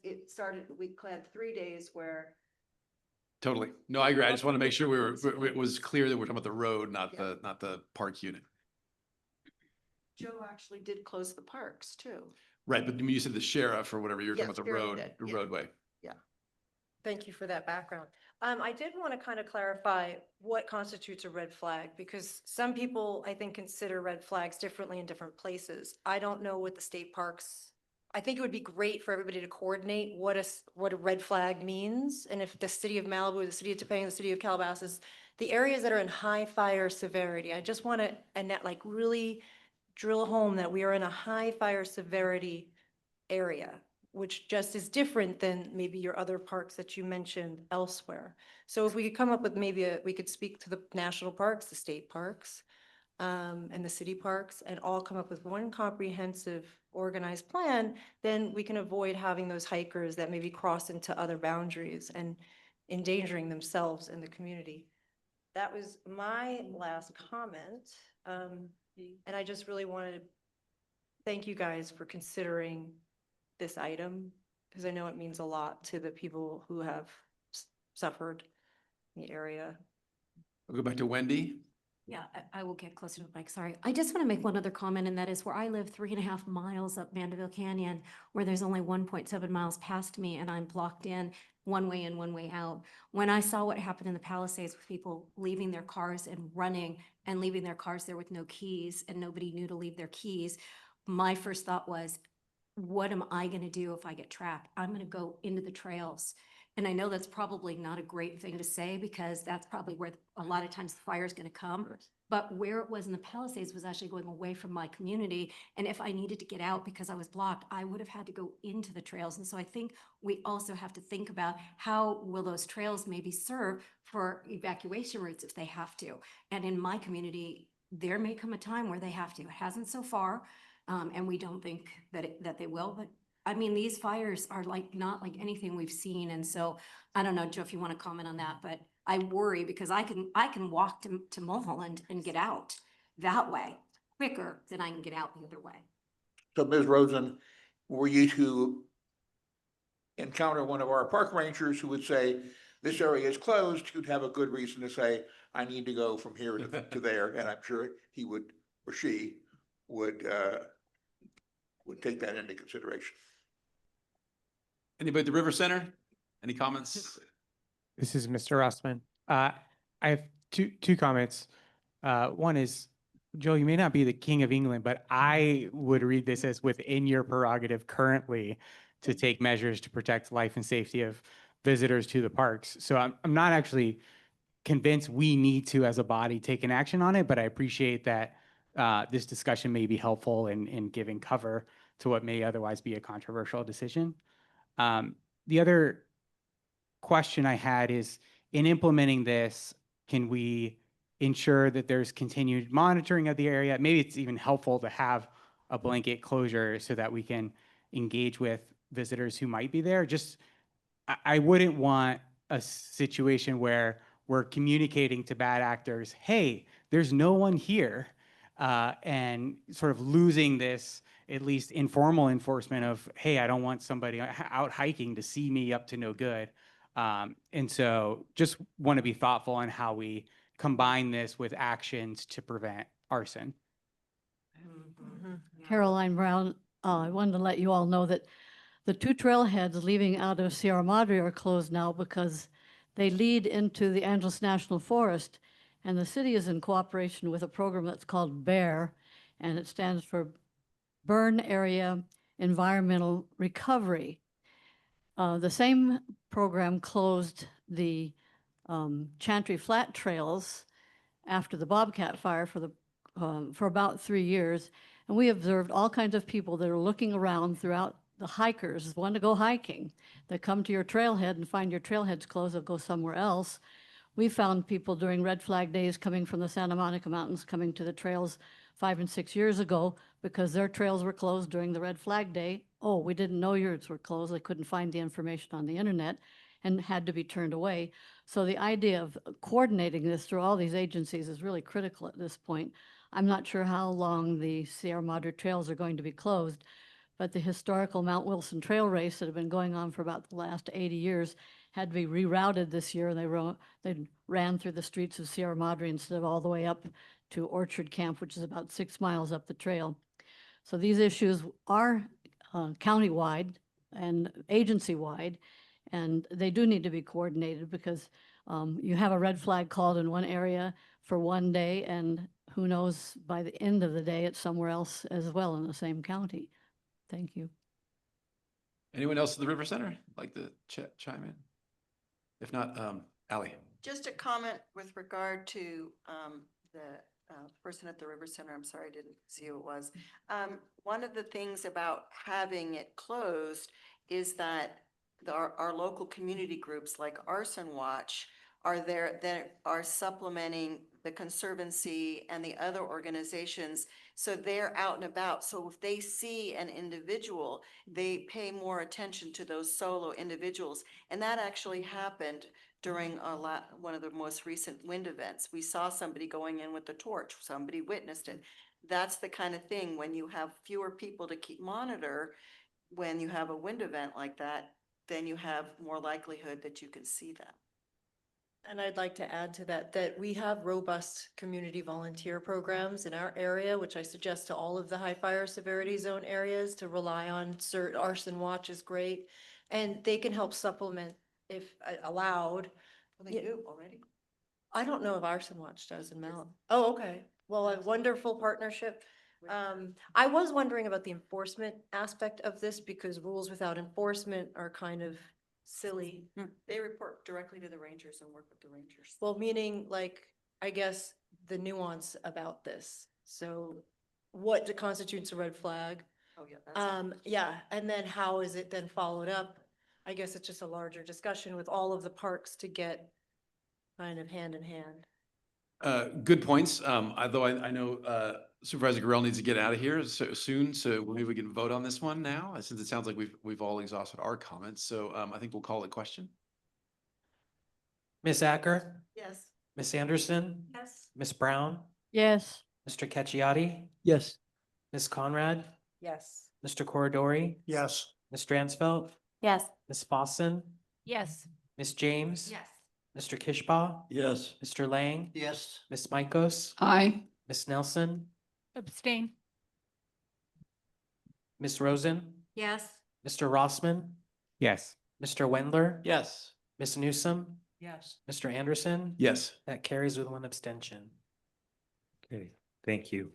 we had 3 days where. Totally. No, I agree. I just want to make sure it was clear that we're talking about the road, not the park unit. Joe actually did close the parks too. Right, but you said the sheriff or whatever, you were talking Yes, about the Sheriff road, did, the yeah. roadway. Thank you for that background. I did want to kind of clarify what constitutes a red flag, because some people, I think, consider red flags differently in different places. I don't know what the state parks, I think it would be great for everybody to coordinate what a red flag means. And if the city of Malibu, the city of Topanga, the city of Calabasas, the areas that are in high fire severity, I just want to, and that like really drill home that we are in a high fire severity area, which just is different than maybe your other parks that you mentioned elsewhere. So if we could come up with maybe we could speak to the national parks, the state parks, and the city parks, and all come up with one comprehensive, organized plan, then we can avoid having those hikers that maybe cross into other boundaries and endangering themselves and the community. That was my last comment. And I just really wanted to thank you guys for considering this item, because I know it means a lot to the people who have suffered in the area. We'll go back to Wendy. Yeah, I will get closer to the mic, sorry. I just want to make one other comment, and that is where I live 3.5 miles up Mandeville Canyon, where there's only 1.7 miles past me, and I'm blocked in one way in, one way out. When I saw what happened in the Palisades with people leaving their cars and running and leaving their cars there with no keys, and nobody knew to leave their keys, my first thought was, what am I going to do if I get trapped? I'm going to go into the trails. And I know that's probably not a great thing to say, because that's probably where a lot of times the fire is going to come. But where it was in the Palisades was actually going away from my community. And if I needed to get out because I was blocked, I would have had to go into the trails. And so I think we also have to think about how will those trails maybe serve for evacuation routes if they have to. And in my community, there may come a time where they have to. It hasn't so far. And we don't think that they will, but I mean, these fires are not like anything we've seen. And so I don't know, Joe, if you want to comment on that, but I worry because I can walk to Mulholland and get out that way quicker than I can get out the other way. So Ms. Rosen, were you to encounter one of our park rangers who would say, this area is closed, you'd have a good reason to say, I need to go from here to there. And I'm sure he would, or she would take that into consideration. Anybody at the River Center? Any comments? This is Mr. Rossman. I have two comments. One is, Joe, you may not be the King of England, but I would read this as within your prerogative currently to take measures to protect life and safety of visitors to the parks. So I'm not actually convinced we need to, as a body, take an action on it, but I appreciate that this discussion may be helpful in giving cover to what may otherwise be a controversial decision. The other question I had is, in implementing this, can we ensure that there's continued monitoring of the area? Maybe it's even helpful to have a blanket closure so that we can engage with visitors who might be there. Just, I wouldn't want a situation where we're communicating to bad actors, hey, there's no one here, and sort of losing this at least informal enforcement of, hey, I don't want somebody out hiking to see me up to no good. And so just want to be thoughtful on how we combine this with actions to prevent arson. Caroline Brown, I wanted to let you all know that the two trailheads leaving out of Sierra Madre are closed now because they lead into the Angeles National Forest, and the city is in cooperation with a program that's called BEAR, and it stands for Burn Area Environmental Recovery. The same program closed the Chantry Flat Trails after the Bobcat fire for about 3 years, and we observed all kinds of people that are looking around throughout. The hikers want to go hiking. They come to your trailhead and find your trailhead's closed, they'll go somewhere else. We found people during red flag days coming from the Santa Monica Mountains, coming to the trails 5 and 6 years ago because their trails were closed during the red flag day. Oh, we didn't know yours were closed. They couldn't find the information on the internet and had to be turned away. So the idea of coordinating this through all these agencies is really critical at this point. I'm not sure how long the Sierra Madre trails are going to be closed, but the historical Mount Wilson Trail Race that had been going on for about the last 80 years had to be rerouted this year. They ran through the streets of Sierra Madre instead of all the way up to Orchard Camp, which is about 6 miles up the trail. So these issues are countywide and agency-wide, and they do need to be coordinated because you have a red flag called in one area for one day, and who knows, by the end of the day, it's somewhere else as well in the same county. Thank you. Anyone else in the River Center like to chime in? If not, Ally. Just a comment with regard to the person at the River Center. I'm sorry, I didn't see who it was. One of the things about having it closed is that our local community groups like Arson Watch are there that are supplementing the Conservancy and the other organizations. So they're out and about. So if they see an individual, they pay more attention to those solo individuals. And that actually happened during one of the most recent wind events. We saw somebody going in with a torch, somebody witnessed it. That's the kind of thing, when you have fewer people to keep monitor, when you have a wind event like that, then you have more likelihood that you can see them. And I'd like to add to that, that we have robust community volunteer programs in our area, which I suggest to all of the high fire severity zone areas to rely on. Arson Watch is great, and they can help supplement if allowed. Well, they do already. I don't know if Arson Watch does in Malibu. Oh, okay. Well, a wonderful partnership. I was wondering about the enforcement aspect of this because rules without enforcement are kind of silly. They report directly to the rangers and work with the rangers. Well, meaning like, I guess, the nuance about this. So what constitutes a red flag? Oh, yeah. That's Yeah, and then how is it then followed up? I guess it's just a larger discussion with all of the parks to get kind of hand in hand. Good points. Although I know Supervisor Gorell needs to get out of here soon, so maybe we can vote on this one now, since it sounds like we've all exhausted our comments. So I think we'll call it question. Ms. Acker, Yes. Ms. Anderson, Yes. Ms. Brown, Yes. Mr. Cacciati, Yes. Ms. Conrad, Yes. Mr. Corridori, Yes. Ms. Dransfeld, Yes. Ms. Fossen, Yes. Ms. James, Yes. Mr. Kishbaugh, Yes. Mr. Lang, Yes. Ms. Mykos, Aye. Ms. Nelson, Abstain. Ms. Rosen, Yes. Mr. Rossman, Yes. Mr. Wendler, Yes. Ms. Newsom, Yes. Mr. Anderson. Yes. That carries with one abstention. Okay, thank you.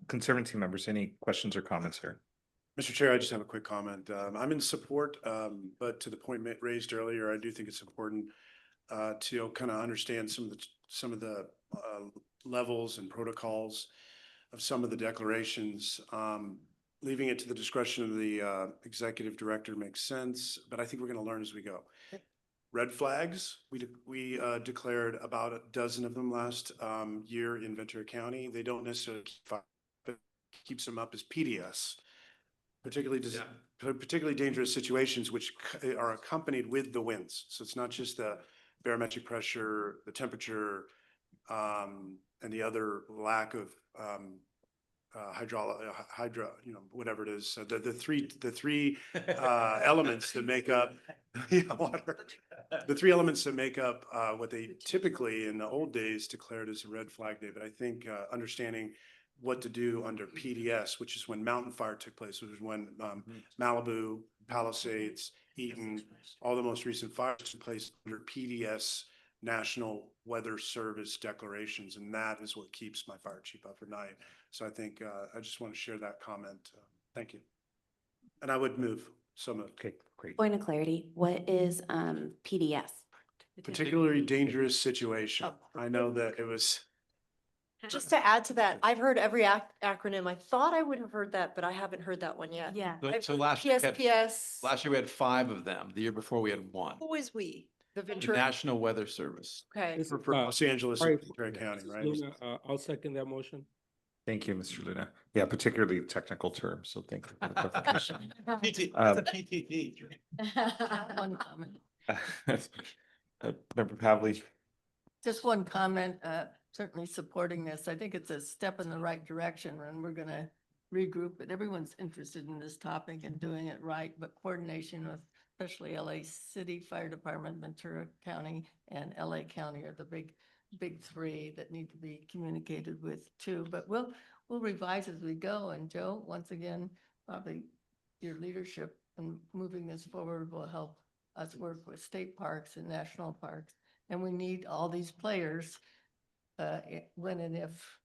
Conservancy members, any questions or comments here? Mr. Chair, I just have a quick comment. I'm in support, but to the point raised earlier, I do think it's important to kind of understand some of the levels and protocols of some of the declarations. Leaving it to the discretion of the executive director makes sense, but I think we're going to learn as we go. Red flags, we declared about a dozen of them last year in Ventura County. They don't necessarily keeps them up as PDS. Particularly dangerous situations which are accompanied with the winds. So it's not just the barometric pressure, the temperature, and the other lack of whatever it is. The three elements that make up water. The three elements that make up what they typically in the old days declared as a red flag day. But I think understanding what to do under PDS, which is when mountain fire took place, which is when Malibu, Palisades, Eaton, all the most recent fires took place under PDS National Weather Service declarations. And that is what keeps my fire chief up at night. So I think I just want to share that comment. Thank you. And I would move. So moved. Okay, great. Point of clarity, what is PDS? Particularly dangerous situation. I know that it was. Just to add to that, I've heard every acronym. I thought I would have heard that, but I haven't heard that one yet. Yeah. So last year, PSPS. last year we had 5 of them. The year before we had 1. Who is we? The The Ventura. National Weather Service. Okay. For Los Angeles and Ventura County, right? Luna, I'll second that motion. Thank you, Mr. Luna. Yeah, particularly technical terms, so thank you for the clarification. PTT. One comment. Member Pavley, Just one comment, certainly supporting this. I think it's a step in the right direction and we're gonna regroup, but everyone's interested in this topic and doing it right, but coordination with especially LA City Fire Department, Ventura County and LA County are the big three that need to be communicated with too. But we'll we'll revise as we go. And Joe, once again, probably your leadership in moving this forward will help us work with state parks and national parks. And we need all these players when and if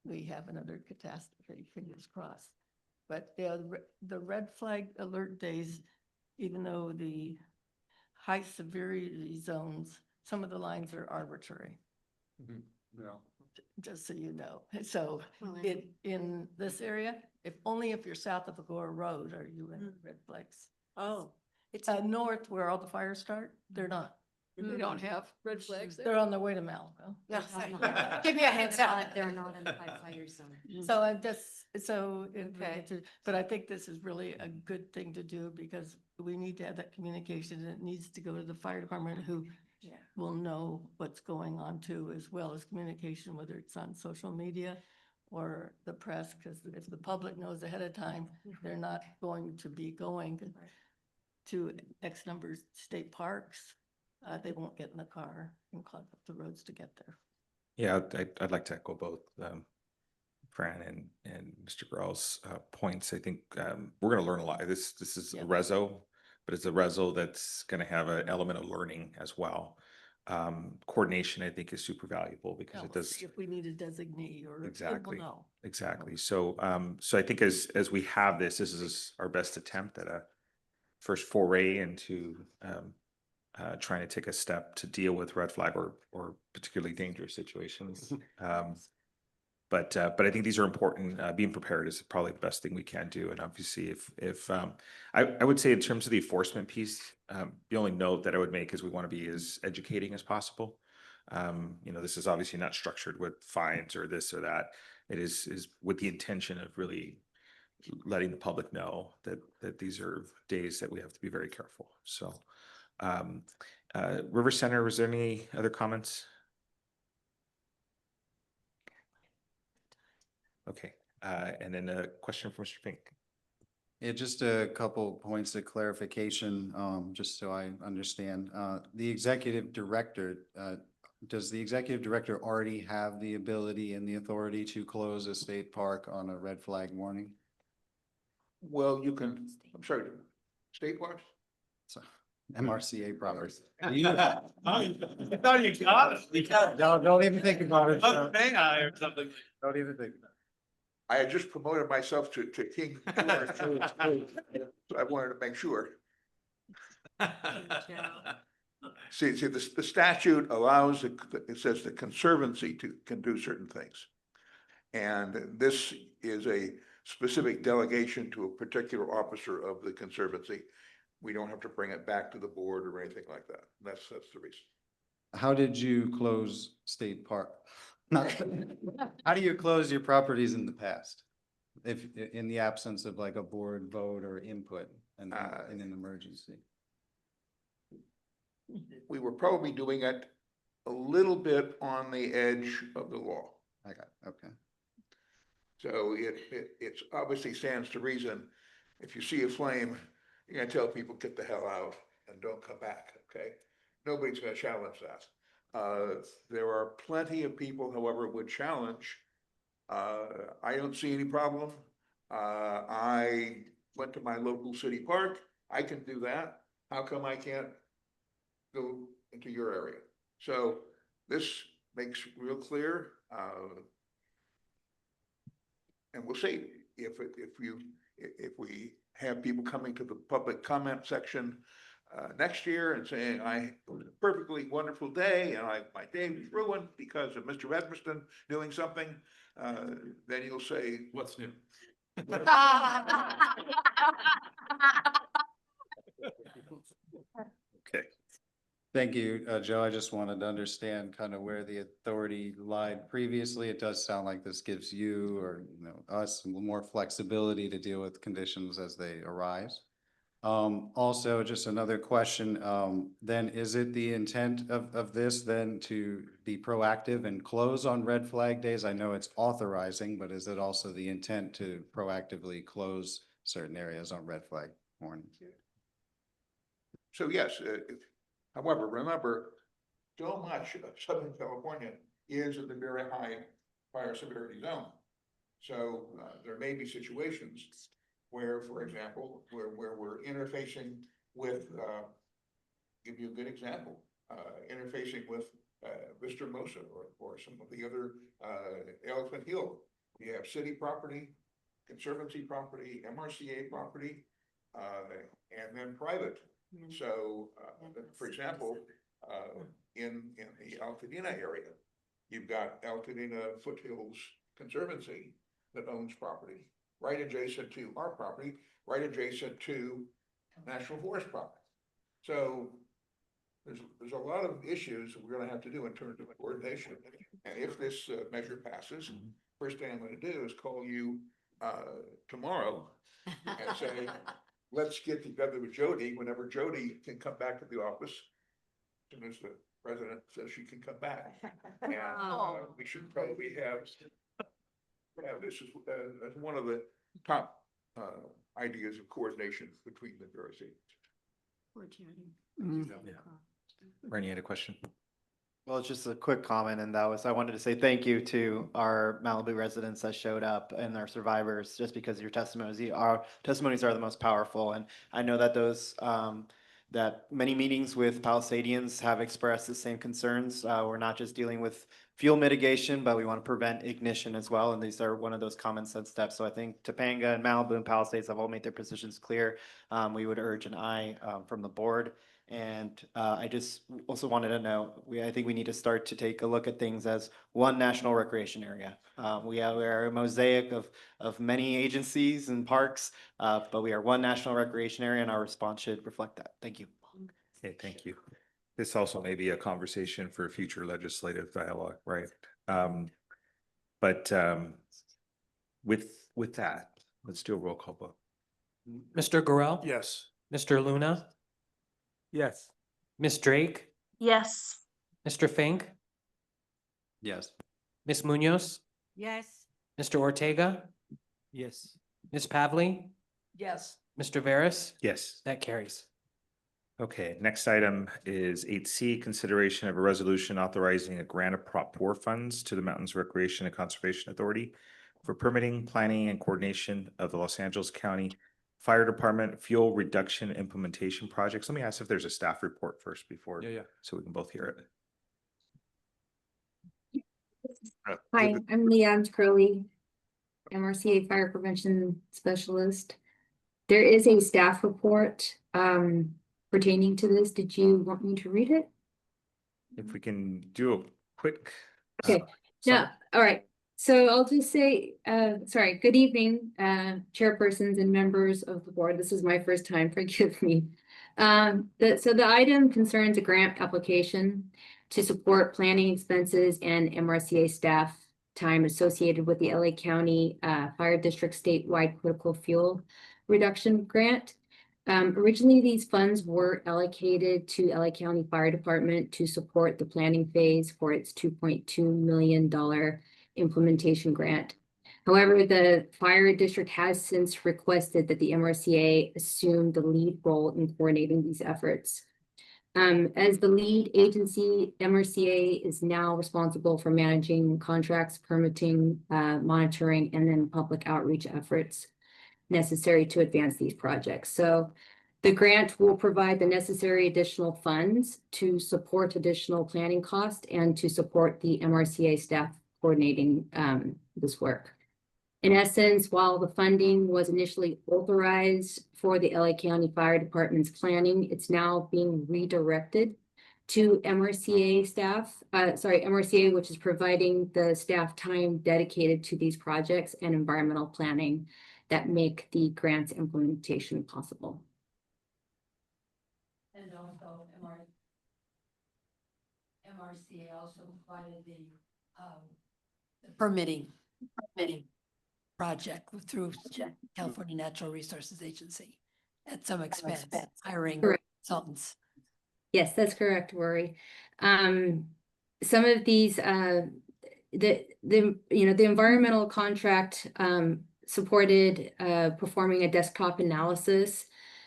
we have another catastrophe, fingers crossed. But yeah, the red flag alert days, even though the high severity zones, some of the lines are arbitrary, just so you know. So in this area, if you're south of Agora Road, are you in red flags? Oh, It's north where all the fires start, they're not. They don't have red flags there? They're on their way to Malibu. Give me a hand up. They're not in the high fire zone. So I'm just, so, but I think this is really a good thing to do because we need to have that communication and it needs to go to the fire department who will know what's going on too, as well as communication, whether it's on social media or the press, because if the public knows ahead of time, they're not going to be going to X numbers state parks. They won't get in the car and clog up the roads to get there. Yeah, I'd like to echo both Fran and Mr. Grell's points. I think we're going to learn a lot. This is a reso, but it's a reso that's going to have an element of learning as well. Coordination, I think, is super valuable because it does. If we need a designee or Exactly. we'll know. Exactly. So so I think as we have this is our best attempt at a first foray into trying to take a step to deal with red flag or particularly dangerous situations. But I think these are important. Being prepared is probably the best thing we can do. And obviously, if I would say in terms of the enforcement piece, the only note that I would make is we want to be as educating as possible. This is obviously not structured with fines or this or that. It is with the intention of really letting the public know that these are days that we have to be very careful. So. River Center, was there any other comments? Okay, and then a question from Mr. Fink. Yeah, just a couple points of clarification, just so I understand. The executive director, does the executive director already have the ability and the authority to close a state park on a red flag warning? Well, you can, I'm sorry, state parks? So, MRCA properties. I thought you got it. Don't even think about it. Or something. Don't even think about it. I had just promoted myself to king. So I wanted to make sure. See, the statute allows, it says the conservancy can do certain things. And this is a specific delegation to a particular officer of the conservancy. We don't have to bring it back to the board or anything like that. That's the reason. How did you close state park? How do you close your properties in the past? If, in the absence of like a board vote or input in an emergency? We were probably doing it a little bit on the edge of the law. I got it. Okay. So it's obviously stands to reason. If you see a flame, you're gonna tell people, get the hell out and don't come back, okay? Nobody's gonna challenge that. There are plenty of people, however, would challenge. I don't see any problem. I went to my local city park. I can do that. How come I can't go into your area? So this makes real clear. And we'll see if we have people coming to the public comment section next year and saying, it was a perfectly wonderful day and my day was ruined because of Mr. Edmiston doing something, then you'll say, What's new? Okay. Thank you, Joe. I just wanted to understand kind of where the authority lied previously. It does sound like this gives you or us more flexibility to deal with conditions as they arise. Also, just another question, then is it the intent of this then to be proactive and close on red flag days? I know it's authorizing, but is it also the intent to proactively close certain areas on red flag warnings? so yes, however, remember, so much of Southern California is in the very high fire severity zone. So there may be situations where, for example, where we're interfacing with, give you a good example, interfacing with Mr. Mosa or some of the other Elephant Hill. You have city property, conservancy property, MRCA property, and then private. So, for example, in the Altadena area, you've got Altadena Foothills Conservancy that owns property right adjacent to our property, right adjacent to National Forest property. So there's a lot of issues that we're gonna have to do in terms of coordination. And if this measure passes, first thing I'm gonna do is call you tomorrow and say, let's get together with Jody whenever Jody can come back to the office. As soon as the president says she can come back. And we should probably have this as one of the top ideas of coordination between the various agencies. Bernie had a question. Well, it's just a quick comment, and that was, I wanted to say thank you to our Malibu residents that showed up and our survivors, just because your testimonies are the most powerful. And I know that that many meetings with Palisadians have expressed the same concerns. We're not just dealing with fuel mitigation, but we want to prevent ignition as well. And these are one of those common sense steps. So I think Topanga and Malibu and Palisades have all made their positions clear. We would urge an aye from the board. And I just also wanted to know, I think we need to start to take a look at things as one national recreation area. We are a mosaic of many agencies and parks, but we are one national recreation area, and our response should reflect that. Thank you. Okay, thank you. This also may be a conversation for future legislative dialogue, right? But with that, let's do a roll call vote. Mr. Gorell? Yes. Mr. Luna? Yes. Ms. Drake? Yes. Mr. Fink? Yes. Ms. Munoz? Yes. Mr. Ortega? Yes. Ms. Pavley? Yes. Mr. Veras? Yes. That carries. Okay, next item is 8C, consideration of a resolution authorizing a grant of Prop 4 funds to the Mountains Recreation and Conservation Authority for permitting, planning, and coordination of the Los Angeles County Fire Department Fuel Reduction Implementation Projects. Let me ask if there's a staff report first before, so we can both hear it. Hi, I'm Leanne Curley, MRCA Fire Prevention Specialist. There is a staff report pertaining to this. Did you want me to read it? If we can do a quick. Okay, yeah, all right. So I'll just say, sorry, good evening, chairpersons and members of the board. This is my first time, forgive me. So the item concerns a grant application to support planning expenses and MRCA staff time associated with the LA County Fire District statewide critical fuel reduction grant. Originally, these funds were allocated to LA County Fire Department to support the planning phase for its $2.2 million implementation grant. However, the fire district has since requested that the MRCA assume the lead role in coordinating these efforts. As the lead agency, MRCA is now responsible for managing contracts, permitting, monitoring, and then public outreach efforts necessary to advance these projects. So the grant will provide the necessary additional funds to support additional planning costs and to support the MRCA staff coordinating this work. In essence, while the funding was initially authorized for the LA County Fire Department's planning, it's now being redirected to MRCA staff, MRCA, which is providing the staff time dedicated to these projects and environmental planning that make the grant's implementation possible. And also MRCA also provided the permitting project through California Natural Resources Agency at some expense, hiring consultants. Yes, that's correct, Rory. Some of these, the environmental contract supported performing a desktop analysis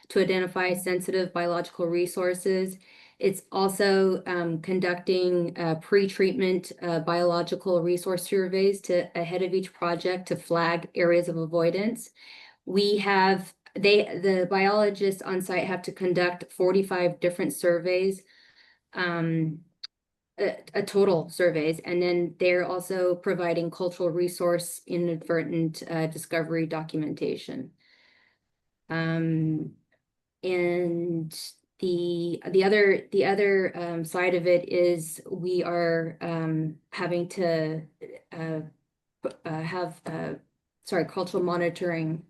to identify sensitive biological resources It's also conducting pre-treatment biological resource surveys ahead of each project to flag areas of avoidance. The biologists on site have to conduct 45 different surveys, a total surveys, and then they're also providing cultural resource inadvertent discovery documentation. And the other side of it is we are having to have cultural monitoring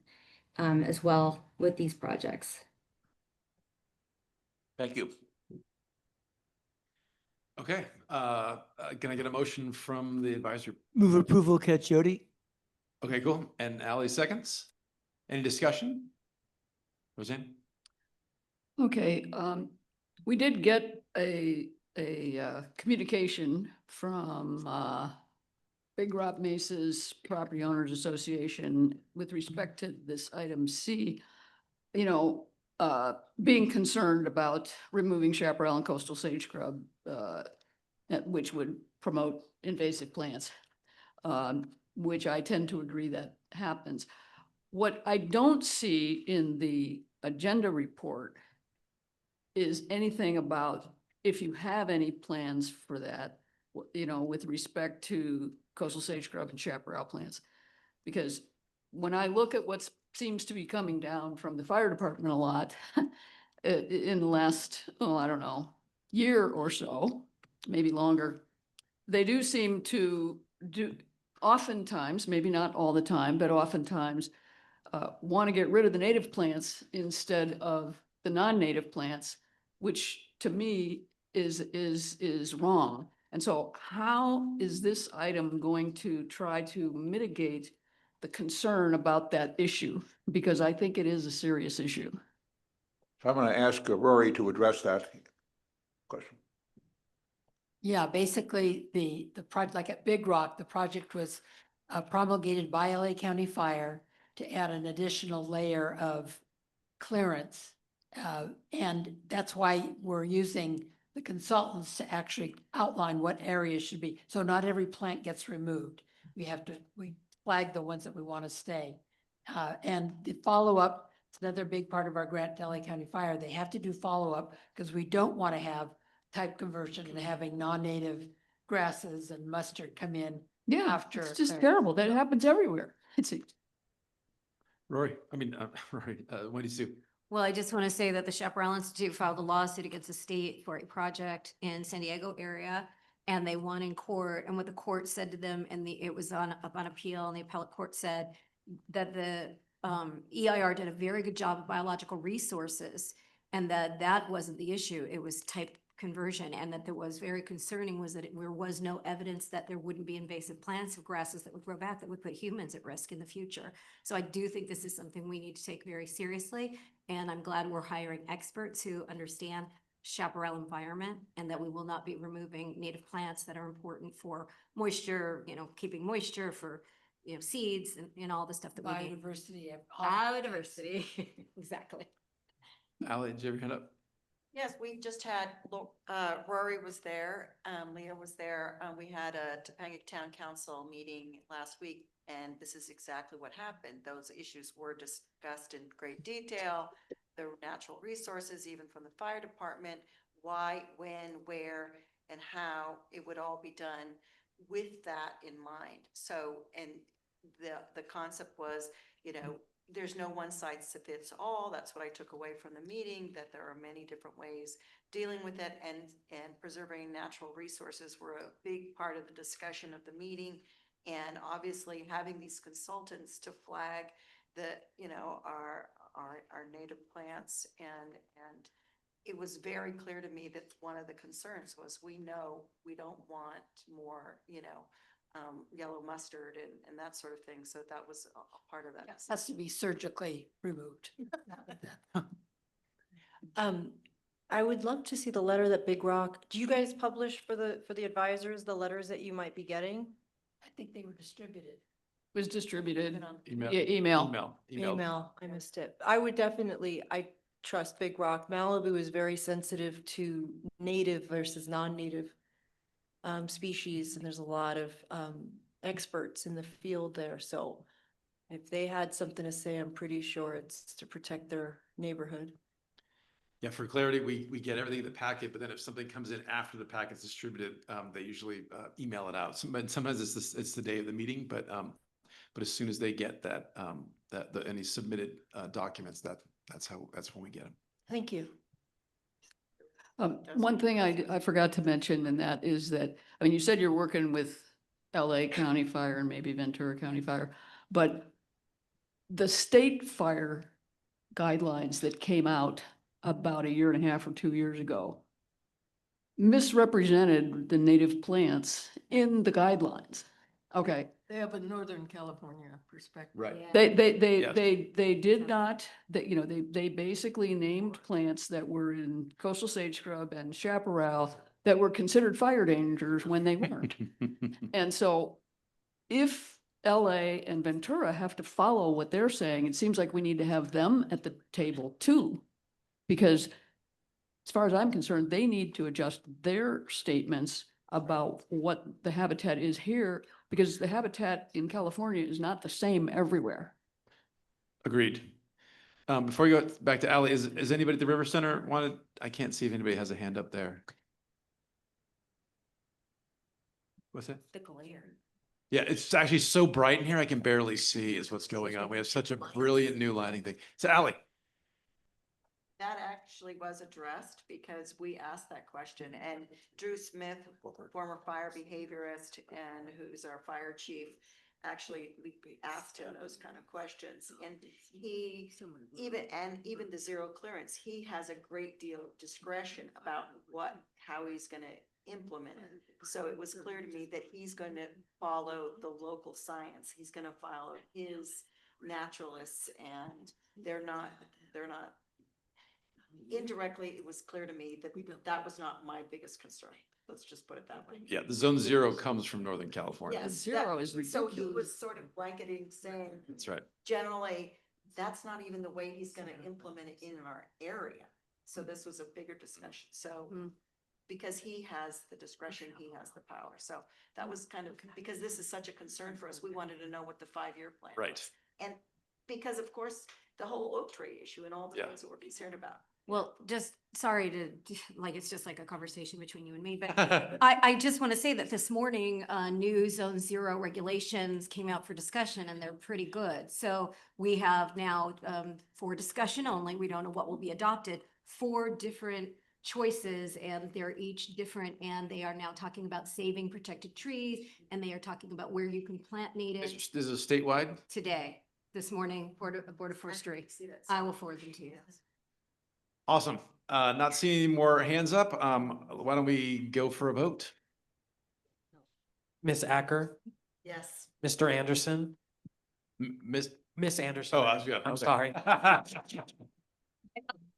as well with these projects. Thank you. Okay, can I get a motion from the advisor? Move approval, Caccioti. Okay, cool. And Ally seconds. Any discussion? Roseanne? Okay, we did get a communication from, Big Rock Mesa's Property Owners Association with respect to this item C, you know, being concerned about removing chaparral and coastal sage scrub, which would promote invasive plants, which I tend to agree that happens. What I don't see in the agenda report is anything about if you have any plans for that, you know, with respect to coastal sage scrub and chaparral plants. Because when I look at what seems to be coming down from the fire department a lot in the last, I don't know, year or so, maybe longer, they do seem to do oftentimes, maybe not all the time, but oftentimes want to get rid of the native plants instead of the non-native plants, which to me is wrong. And so how is this item going to try to mitigate the concern about that issue? Because I think it is a serious issue. So I'm going to ask Rory to address that question. Yeah, basically the project, like at Big Rock, the project was promulgated by LA County Fire to add an additional layer of clearance. And that's why we're using the consultants to actually outline what areas should be. So not every plant gets removed. We flag the ones that we want to stay. And the follow-up, it's another big part of our grant to LA County Fire. They have to do follow-up because we don't want to have type conversion and having non-native grasses and mustard come in Yeah, after. it's just clearance. terrible. That happens everywhere. It's Rory, Wendy Sue. Well, I just want to say that the Chaparral Institute filed a lawsuit against the state for a project in San Diego area, and they won in court. And what the court said to them, and it was up on appeal, and the appellate court said that the EIR did a very good job of biological resources, and that wasn't the issue. It was type conversion, and that there was very concerning was that there was no evidence that there wouldn't be invasive plants or grasses that would grow back that would put humans at risk in the future. So I do think this is something we need to take very seriously. And I'm glad we're hiring experts who understand chaparral environment and that we will not be removing native plants that are important for moisture, you know, keeping moisture for, you know, seeds and all the stuff that we need. Biodiversity. Biodiversity, exactly. Ally, did you ever hand up? Yes, we just had, Rory was there, Leah was there. We had a Topanga Town Council meeting last week, and this is exactly what happened. Those issues were discussed in great detail. The natural resources, even from the fire department, why, when, where, and how it would all be done with that in mind. So, and the concept was, you know, there's no one size fits all. That's what I took away from the meeting, that there are many different ways dealing with it, and preserving natural resources were a big part of the discussion of the meeting. And obviously having these consultants to flag that, you know, our native plants, and it was very clear to me that one of the concerns was we know we don't want more, you know, yellow mustard and that sort of thing. So that was a part of that. Yes, has to be surgically removed. I would love to see the letter that Big Rock, do you guys publish for the advisors, the letters that you might be getting? I think they were distributed. was distributed. Email. Yeah, email. Email, I missed it. I would definitely, trust Big Rock. Malibu is very sensitive to native versus non-native species, and there's a lot of experts in the field there. So if they had something to say, I'm pretty sure it's to protect their neighborhood. Yeah, for clarity, we get everything in the packet, but then if something comes in after the packet's distributed, they usually email it out. Sometimes it's the day of the meeting, but as soon as they get that, any submitted documents, that's when we get them. Thank you. One thing I forgot to mention, and that is that, I mean, you said you're working with LA County Fire and maybe Ventura County Fire, but the state fire guidelines that came out about a year and a half or 2 years ago misrepresented the native plants in the guidelines. Okay. They have a Northern California perspective. Right. They Yes. did not, they basically named plants that were in coastal sage scrub and chaparral that were considered fire dangers when they weren't. And so if LA and Ventura have to follow what they're saying, it seems like we need to have them at the table too. Because as far as I'm concerned, they need to adjust their statements about what the habitat is here, because the habitat in California is not the same everywhere. Agreed. Before we go back to Ally, is anybody at the River Center wanted, I can't see if anybody has a hand up there. What's that? The glare. Yeah, it's actually so bright in here, I can barely see is what's going on. We have such a brilliant new lighting thing. So Ally. That actually was addressed because we asked that question, and Drew Smith, former fire behaviorist and who's our fire chief, actually, we asked him those kind of questions, and he, even the zero clearance, he has a great deal of discretion about how he's gonna implement it. So it was clear to me that he's gonna follow the local science. He's gonna follow his naturalists, and they're not indirectly, it was clear to me that that was not my biggest concern. Let's just put it that way. Yeah, the zone 0 comes from Northern California. Yes, Zero is so he ridiculous. was sort of blanketing saying, That's right. generally, that's not even the way he's gonna implement it in our area. So this was a bigger discussion. So because he has the discretion, he has the power. So that was kind of, because this is such a concern for us, we wanted to know what the 5-year plan was. Right. And because of course, the whole oak tree issue and all the Yeah. things that we're concerned about. Well, just sorry to, like, it's just like a conversation between you and me, but I just want to say that this morning, new Zone 0 regulations came out for discussion and they're pretty good. So we have now, for discussion only, we don't know what will be adopted, 4 different choices, and they're each different, and they are now talking about saving protected trees, and they are talking about where you can plant native This is statewide? today, this morning, Board of Forestry. I will forward them to you. Awesome. Not seeing any more hands up. Why don't we go for a vote? Ms. Acker, Yes. Mr. Anderson, Miss Anderson. Oh, I was good. I'm Okay. sorry.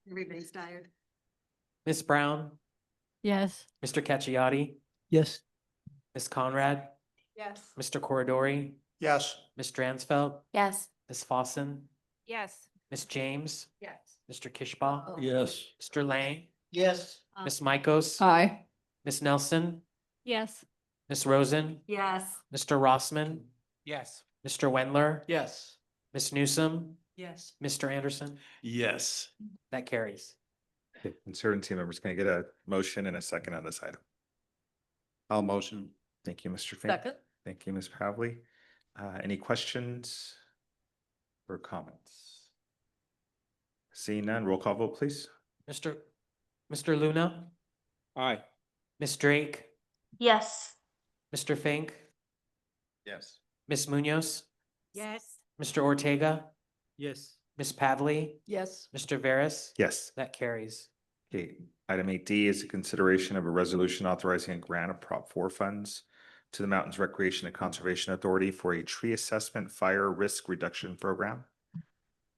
Everybody's tired. Ms. Brown, Yes. Mr. Cacciati, Yes. Ms. Conrad, Yes. Mr. Corridori, Yes. Ms. Dransfeld, Yes. Ms. Fossen, Yes. Ms. James, Yes. Mr. Kishbaugh, Yes. Mr. Lang, Yes. Ms. Micos, Aye. Ms. Nelson, Yes. Ms. Rosen, Yes. Mr. Rossman, Yes. Mr. Wendler, Yes. Ms. Newsom, Yes. Mr. Anderson. Yes. That carries. Okay, conservative team members, can I get a motion and a second on this item? I'll motion. Thank you, Mr. Fink. Second. Thank you, Ms. Pavley. Any questions or comments? Seeing none, roll call vote, please. Mr. Luna, Aye. Ms. Drake, Yes. Mr. Fink, Yes. Ms. Munoz, Yes. Mr. Ortega, Yes. Ms. Pavley, Yes. Mr. Veras. Yes. That carries. Okay, item 8D is a consideration of a resolution authorizing a grant of Prop 4 funds to the Mountains Recreation and Conservation Authority for a tree assessment fire risk reduction program.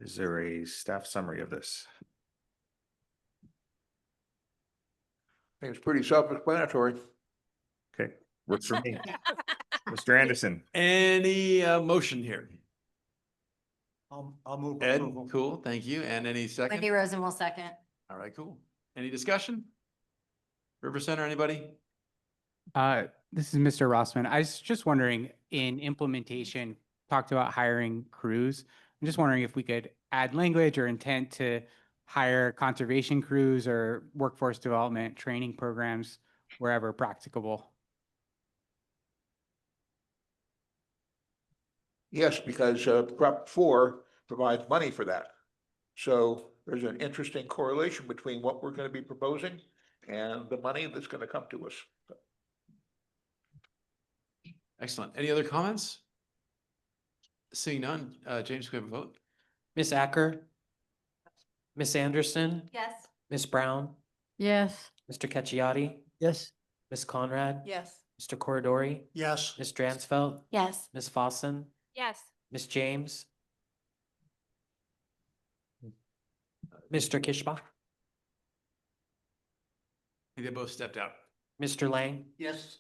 Is there a staff summary of this? I think it's pretty self-explanatory. Okay, works for me. Mr. Anderson, Any motion here? I'll move Ed, approval. cool, thank you. And any second? Wendy Rosen will second. All right, cool. Any discussion? River Center, anybody? This is Mr. Rossman. I was just wondering, in implementation, talked about hiring crews. I'm just wondering if we could add language or intent to hire conservation crews or workforce development training programs wherever practicable. Yes, because Prop 4 provides money for that. So there's an interesting correlation between what we're going to be proposing and the money that's going to come to us. Excellent. Any other comments? Seeing none, James, can we have a vote? Miss Acker, Miss Anderson, Yes. Miss Brown, Yes. Mr. Cacciati, Yes. Miss Conrad, Yes. Mr. Corridori, Yes. Miss Dransfeld, Yes. Miss Fossen, Yes. Miss James, Mr. Kishba, They both stepped out. Mr. Lang, Yes.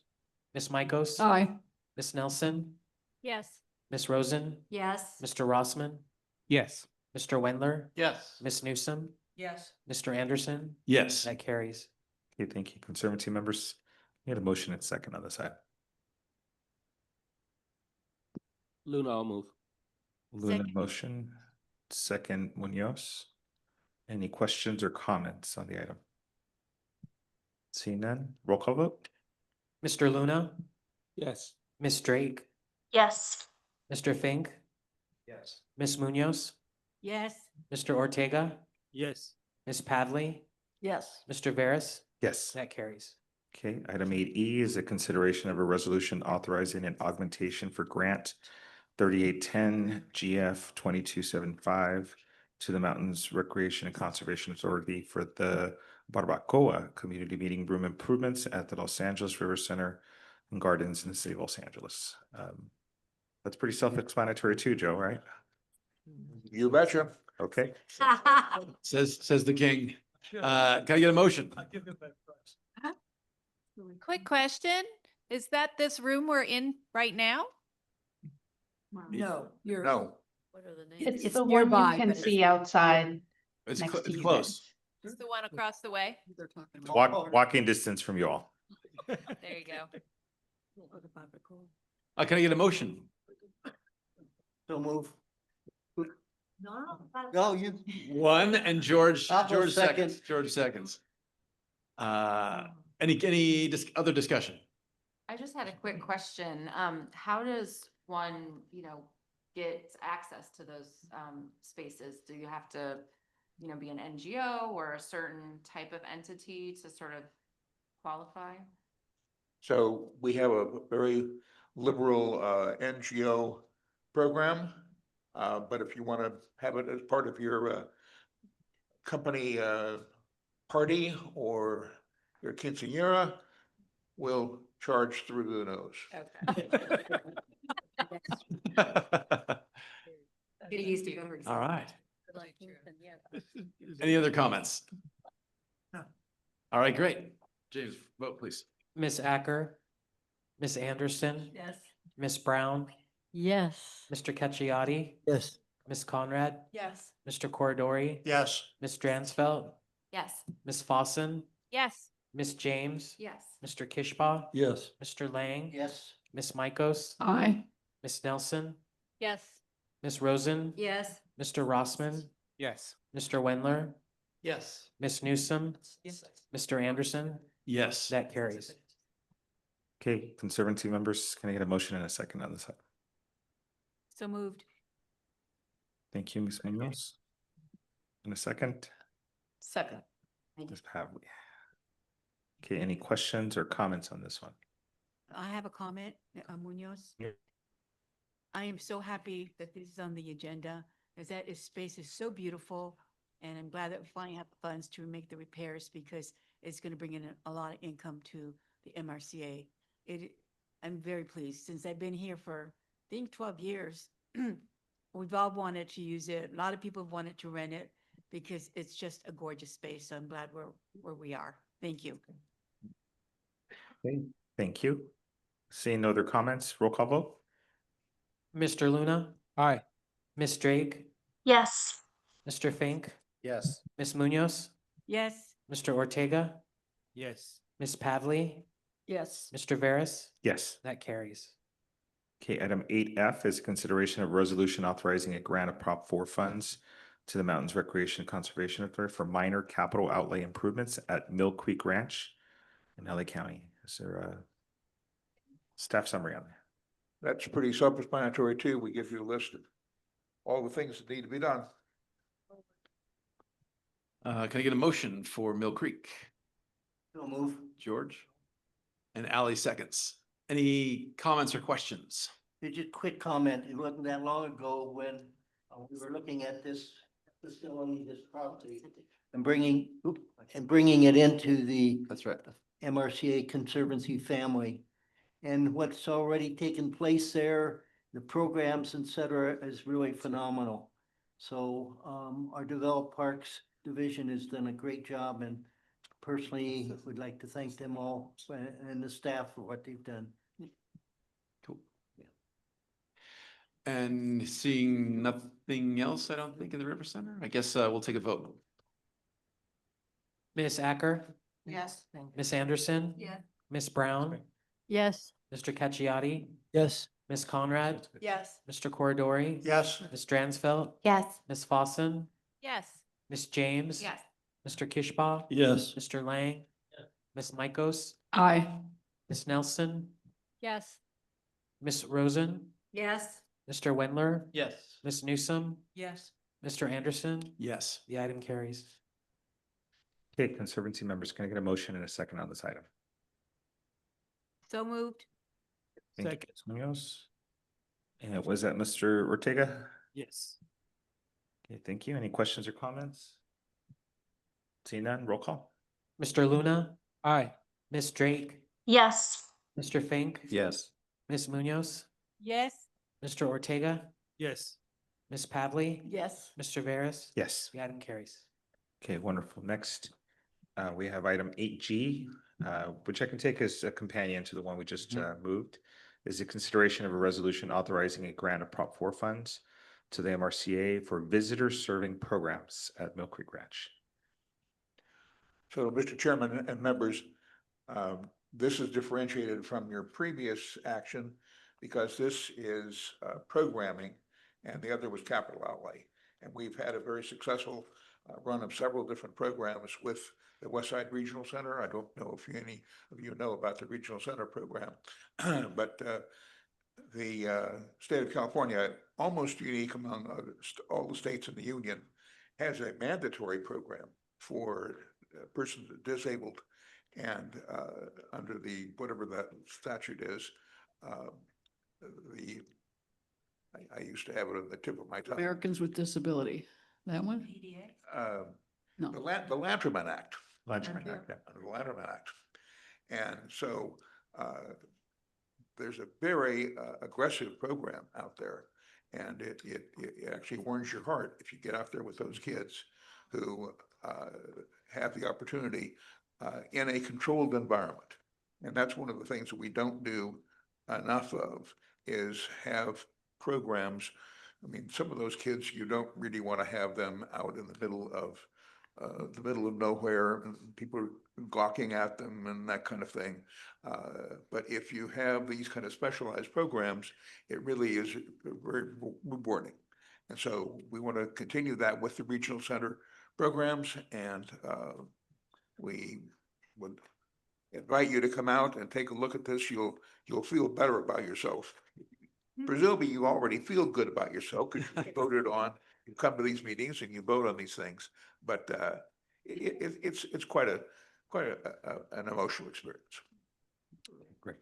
Miss Mikos, Aye. Miss Nelson, Yes. Miss Rosen, Yes. Mr. Rossman, Yes. Mr. Wendler, Yes. Miss Newsom, Yes. Mr. Anderson. Yes. That carries. Okay, thank you. Conservancy members, you had a motion and second on this item. Luna, I'll move. Luna Second. motion, second Munoz. Any questions or comments on the item? Seeing none, roll call vote? Mr. Luna, Yes. Miss Drake, Yes. Mr. Fink, Yes. Miss Munoz, Yes. Mr. Ortega, Yes. Miss Padley, Yes. Mr. Veras. Yes. That carries. Okay, item 8E is a consideration of a resolution authorizing an augmentation for grant 3810 GF 2275 to the Mountains Recreation and Conservation Authority for the Barbacoa Community Meeting Room improvements at the Los Angeles River Center and Gardens in the city of Los Angeles. That's pretty self-explanatory too, Joe, right? You betcha. Okay. Says the king. Can I get a motion? Quick question. Is that this room we're in right now? No, you're. No. What are the names? It's nearby. but it's- outside. It's close. It's the one across the way? They're talking about. Walking distance from you all. There you go. Can I get a motion? So move. No. No, you. One and George, I'll go George second. seconds, George seconds. Any other discussion? I just had a quick question. How does one, get access to those spaces? Do you have to, be an NGO or a certain type of entity to sort of qualify? So we have a very liberal NGO program. But if you want to have it as part of your company party or your quinceañera, we'll charge through the nose. Getting used to it. All right. Any other comments? All right, great. James, vote please. Miss Acker, Miss Anderson, Yes. Miss Brown, Yes. Mr. Cacciati, Yes. Miss Conrad, Yes. Mr. Corridori, Yes. Miss Dransfeld, Yes. Miss Fossen, Yes. Miss James, Yes. Mr. Kishba, Yes. Mr. Lang, Yes. Miss Mikos, Aye. Miss Nelson, Yes. Miss Rosen, Yes. Mr. Rossman, Yes. Mr. Wendler, Yes. Miss Newsom, Yes. Mr. Anderson. Yes. That carries. Okay, Conservancy members, can I get a motion and a second on this item? So moved. Thank you, Ms. Munoz. In a second, Second. Ms. Pavley. Okay, any questions or comments on this one? I have a comment, Munoz. Yeah. I am so happy that this is on the agenda, as that space is so beautiful. And I'm glad that we finally have the funds to make the repairs because it's going to bring in a lot of income to the MRCA. I'm very pleased. Since I've been here for, I think, 12 years, we've all wanted to use it. A lot of people have wanted to rent it because it's just a gorgeous space. So I'm glad we're where we are. Thank you. Okay, thank you. Seeing no other comments, roll call vote? Mr. Luna, Aye. Miss Drake, Yes. Mr. Fink, Yes. Ms. Munoz, Yes. Mr. Ortega, Yes. Ms. Pavley, Yes. Mr. Veras. Yes. That carries. Okay, item 8F is consideration of resolution authorizing a grant of Prop 4 funds to the Mountains Recreation and Conservation Authority for minor capital outlay improvements at Mill Creek Ranch in LA County. Is there a staff summary on that? That's pretty self-explanatory too. We give you a list of all the things that need to be done. Can I get a motion for Mill Creek? So move. George? And Ally seconds. Any comments or questions? Just a quick comment. It wasn't that long ago when we were looking at this facility, this property, and bringing it into the That's right. MRCA Conservancy family. And what's already taken place there, the programs, et cetera, is really phenomenal. So our Developed Parks Division has done a great job, and personally would like to thank them all and the staff for what they've done. Cool. And seeing nothing else, I don't think, in the River Center, I guess we'll take a vote. Ms. Acker, Yes. Ms. Anderson, Yeah. Ms. Brown, Yes. Mr. Cacciati, Yes. Ms. Conrad, Yes. Mr. Corridori. Yes. Ms. Dransfeld, Yes. Ms. Fossen, Yes. Ms. James. Yes. Mr. Kishbaugh. Yes. Mr. Lang, Ms. Mikos, Aye. Ms. Nelson, Yes. Ms. Rosen, Yes. Mr. Wendler, Yes. Ms. Newsom, Yes. Mr. Anderson. Yes. The item carries. Okay, Conservancy members, can I get a motion and a second on this item? So moved. Thank you, Ms. Munoz. And was that Mr. Ortega? Yes. Okay, thank you. Any questions or comments? Seeing none, roll call. Mr. Luna. Aye. Ms. Drake, Yes. Mr. Fink, Yes. Ms. Munoz, Yes. Mr. Ortega, Yes. Ms. Pavley, Yes. Mr. Veras. Yes. The item carries. Okay, wonderful. Next, we have item 8G, which I can take as a companion to the one we just moved, is the consideration of a resolution authorizing a grant of Prop 4 funds to the MRCA for visitor serving programs at Mill Creek Ranch. So, Mr. Chairman and members, this is differentiated from your previous action because this is programming and the other was capital outlay. And we've had a very successful run of several different programs with the West Side Regional Center. I don't know if any of you know about the Regional Center program, but the state of California, almost unique among all the states in the union, has a mandatory program for persons that are disabled, and under the whatever that statute is, I used to have it on the tip of my tongue. Americans with Disability. That one? No. The Lanterman Act. Lanterman Act, yeah. Under the Lanterman Act. And so there's a very aggressive program out there, and it actually warms your heart if you get out there with those kids who have the opportunity in a controlled environment. And that's one of the things that we don't do enough of, is have programs. I mean, some of those kids, you don't really want to have them out in the middle of nowhere, and people gawking at them and that kind of thing. But if you have these kind of specialized programs, it really is very rewarding. And so we want to continue that with the regional center programs, and we would invite you to come out and take a look at this. You'll feel better about yourself. Presumably you already feel good about yourself because you voted on, you come to these meetings and you vote on these things, but it's quite an emotional experience. Great.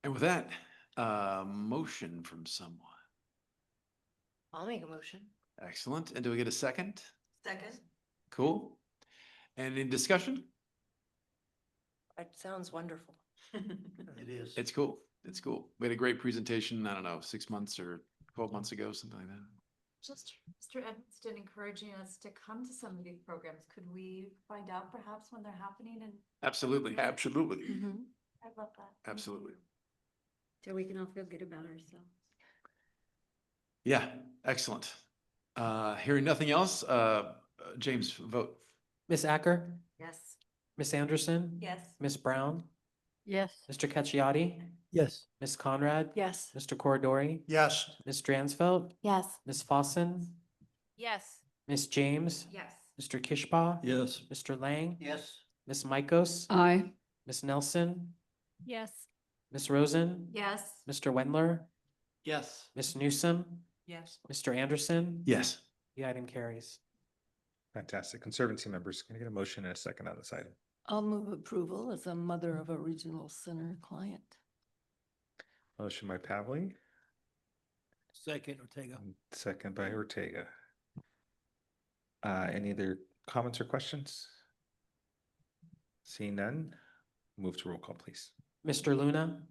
And with that, motion from someone. I'll make a motion. Excellent. And do we get a second? Second. Cool. And in discussion? It sounds wonderful. It is. It's cool. It's cool. We had a great presentation, I don't know, 6 months or 12 months ago, something like that. Just Mr. Evanston encouraging us to come to some of these programs. Could we find out perhaps when they're happening? And Absolutely. Absolutely. I love that. Thank Absolutely. you. So we can all feel good about ourselves. Yeah, excellent. Hearing nothing else, James, vote. Ms. Acker, Yes. Ms. Anderson, Yes. Ms. Brown, Yes. Mr. Cacciati, Yes. Ms. Conrad, Yes. Mr. Corridori, Yes. Ms. Dransfeld, Yes. Ms. Fossen, Yes. Ms. James, Yes. Mr. Kishba, Yes. Mr. Lang, Yes. Ms. Mikos, Aye. Ms. Nelson, Yes. Ms. Rosen, Yes. Mr. Wendler, Yes. Ms. Newsom, Yes. Mr. Anderson. Yes. The item carries. Fantastic. Conservancy members, can I get a motion and a second on this item? I'll move approval as a mother of a regional center client. Motion by Pavley, Second, Ortega. second by Ortega. Any other comments or questions? Seeing none, move to roll call, please. Mr. Luna,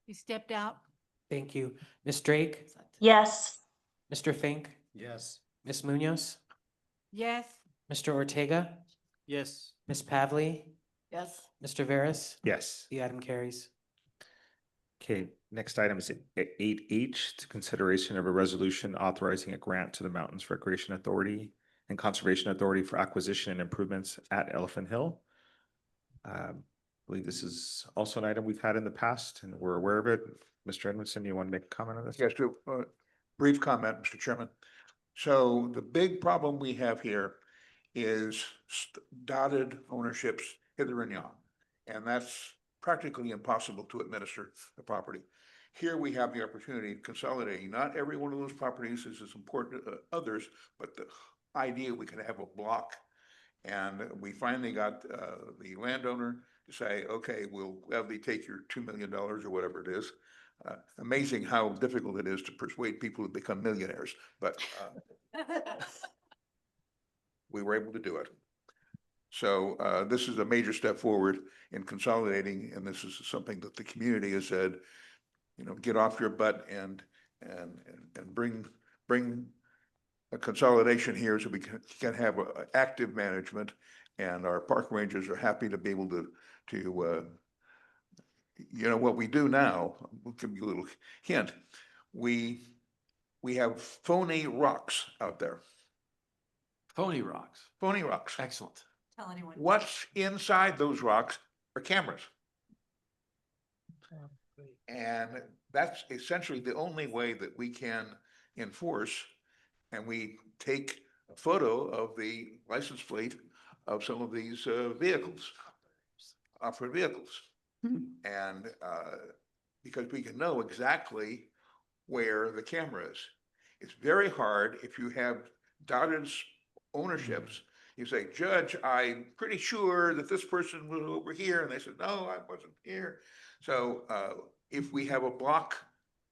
You stepped out? thank you. Ms. Drake, Yes. Mr. Fink, Yes. Ms. Munoz, Yes. Mr. Ortega, Yes. Ms. Pavley, Yes. Mr. Veras. Yes. The item carries. Okay, next item is 8H, to consideration of a resolution authorizing a grant to the Mountains Recreation Authority and Conservation Authority for acquisition and improvements at Elephant Hill. I believe this is also an item we've had in the past and we're aware of it. Mr. Edmondson, you want to make a comment on this? Yes, brief comment, Mr. Chairman. So the big problem we have here is dotted ownerships hither and yon. And that's practically impossible to administer the property. Here we have the opportunity of consolidating. Not every one of those properties is as important as others, but the idea we can have a block. And we finally got the landowner to say, okay, we'll gladly take your $2 million or whatever it is. Amazing how difficult it is to persuade people to become millionaires, but we were able to do it. So this is a major step forward in consolidating, and this is something that the community has said, you know, get off your butt and bring a consolidation here so we can have active management, and our park rangers are happy to be able to you know, what we do now, we'll give you a little hint. We have phony rocks out there. Phony rocks. Phony rocks. Excellent. Tell anyone. What's inside those rocks are cameras. And that's essentially the only way that we can enforce. And we take a photo of the license plate of some of these vehicles, off-road vehicles. And because we can know exactly where the camera is. It's very hard if you have dotted ownerships. You say, Judge, I'm pretty sure that this person was over here. And they said, no, I wasn't here. So if we have a block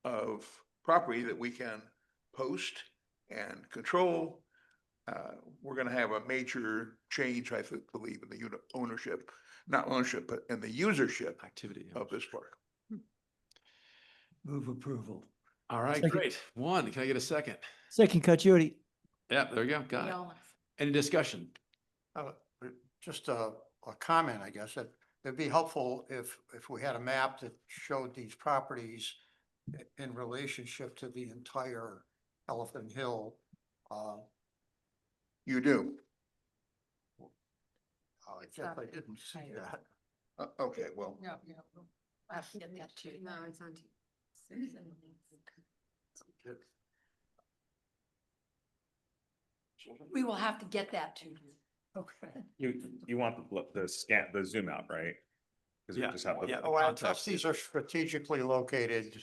of property that we can post and control, we're going to have a major change, I believe, in the ownership, not ownership, but in the usership Activity of this park. Move approval. All right, Second. great. One, can I get a second? Second, Cacciati. Yeah, there you go. Got it. Any discussion? Just a comment, I guess, that it'd be helpful if we had a map that showed these properties in relationship to the entire Elephant Hill. You do. I guess I didn't see that. Okay, well, Yeah, yeah. I have to get that too. No, it's on. We will have to get that to you. Okay. You want the zoom out, right? Because we Yeah, just have the. yeah. Oh, I Context. trust these are strategically located.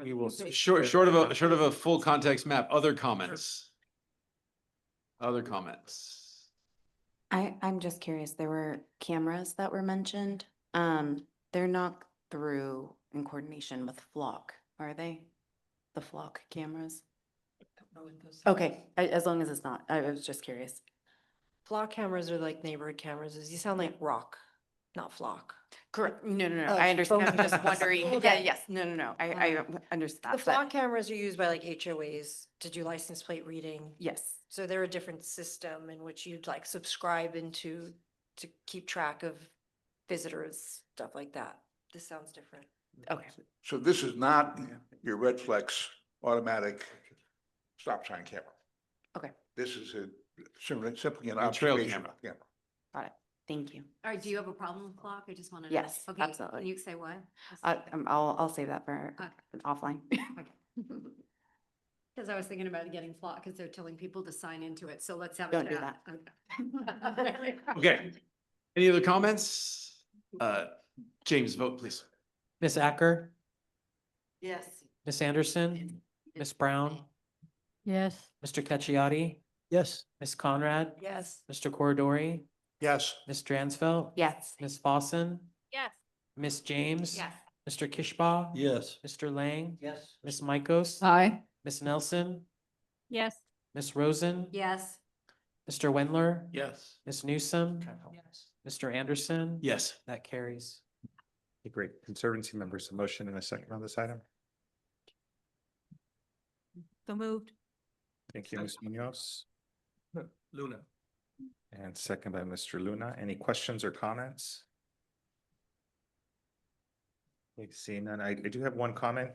We will. Short of a full context map, other comments? Other comments? I'm just curious, there were cameras that were mentioned. They're not through in coordination with Flock, are they? The Flock cameras? Okay, as long as it's not, I was just curious. Flock cameras are like neighborhood cameras. You sound like rock. not flock. Correct. No, no, no. Oh, I understand. I'm both. just wondering. Yeah, Okay. yes. No, no, no. I understand The that. flock cameras are used by like HOAs to do license plate reading. Yes. So they're a different system in which you'd like subscribe into to keep track of visitors, stuff like that. This sounds different. Okay. So this is not your red flex automatic stop sign camera. Okay. This is simply an A trail observation camera. camera. Got it. Thank you. All right, do you have a problem with flock? I just want to. Yes, Okay, absolutely. can you say why? I'll save that for offline. Because I was thinking about getting flock because they're telling people to sign into it. So let's have. Don't a do chat. that. Okay. Okay. Any other comments? James, vote please. Ms. Acker, Yes. Ms. Anderson, Ms. Brown, Yes. Mr. Cacciati, Yes. Ms. Conrad, Yes. Mr. Corridori, Yes. Ms. Dransfeld, Yes. Ms. Fossen, Yes. Ms. James. Yes. Mr. Kishbaugh. Yes. Mr. Lang, Yes. Ms. Micos, Aye. Ms. Nelson, Yes. Ms. Rosen, Yes. Mr. Wendler, Yes. Ms. Newsom, Mr. Anderson. Yes. That carries. Okay, great. Conservancy members, a motion and a second on this item. So moved. Thank you, Ms. Munoz, Luna. and second by Mr. Luna. Any questions or comments? Okay, seeing none, I do have one comment.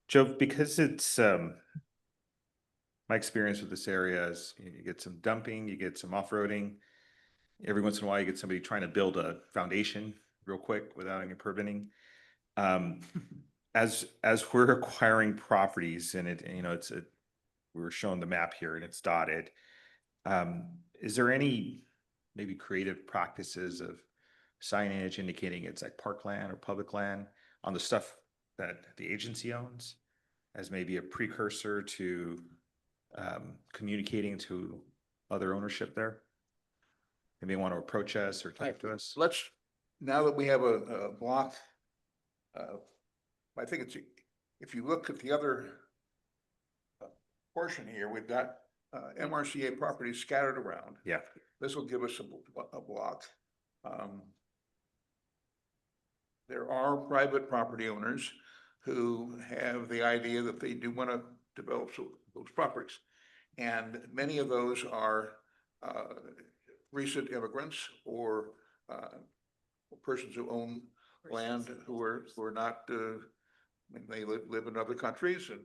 Joe, because it's my experience with this area is you get some dumping, you get some off-roading. Every once in a while, you get somebody trying to build a foundation real quick without any permitting. As we're acquiring properties and we were showing the map here and it's dotted. Is there any maybe creative practices of signage indicating it's like parkland or public land on the stuff that the agency owns as maybe a precursor to communicating to other ownership there? They may want to approach us or talk to us. Let's, now that we have a block, I think it's, if you look at the other portion here, we've got MRCA properties scattered around. Yeah. This will give us a block. There are private property owners who have the idea that they do want to develop those properties. And many of those are recent immigrants or persons who own land who are not, they live in other countries and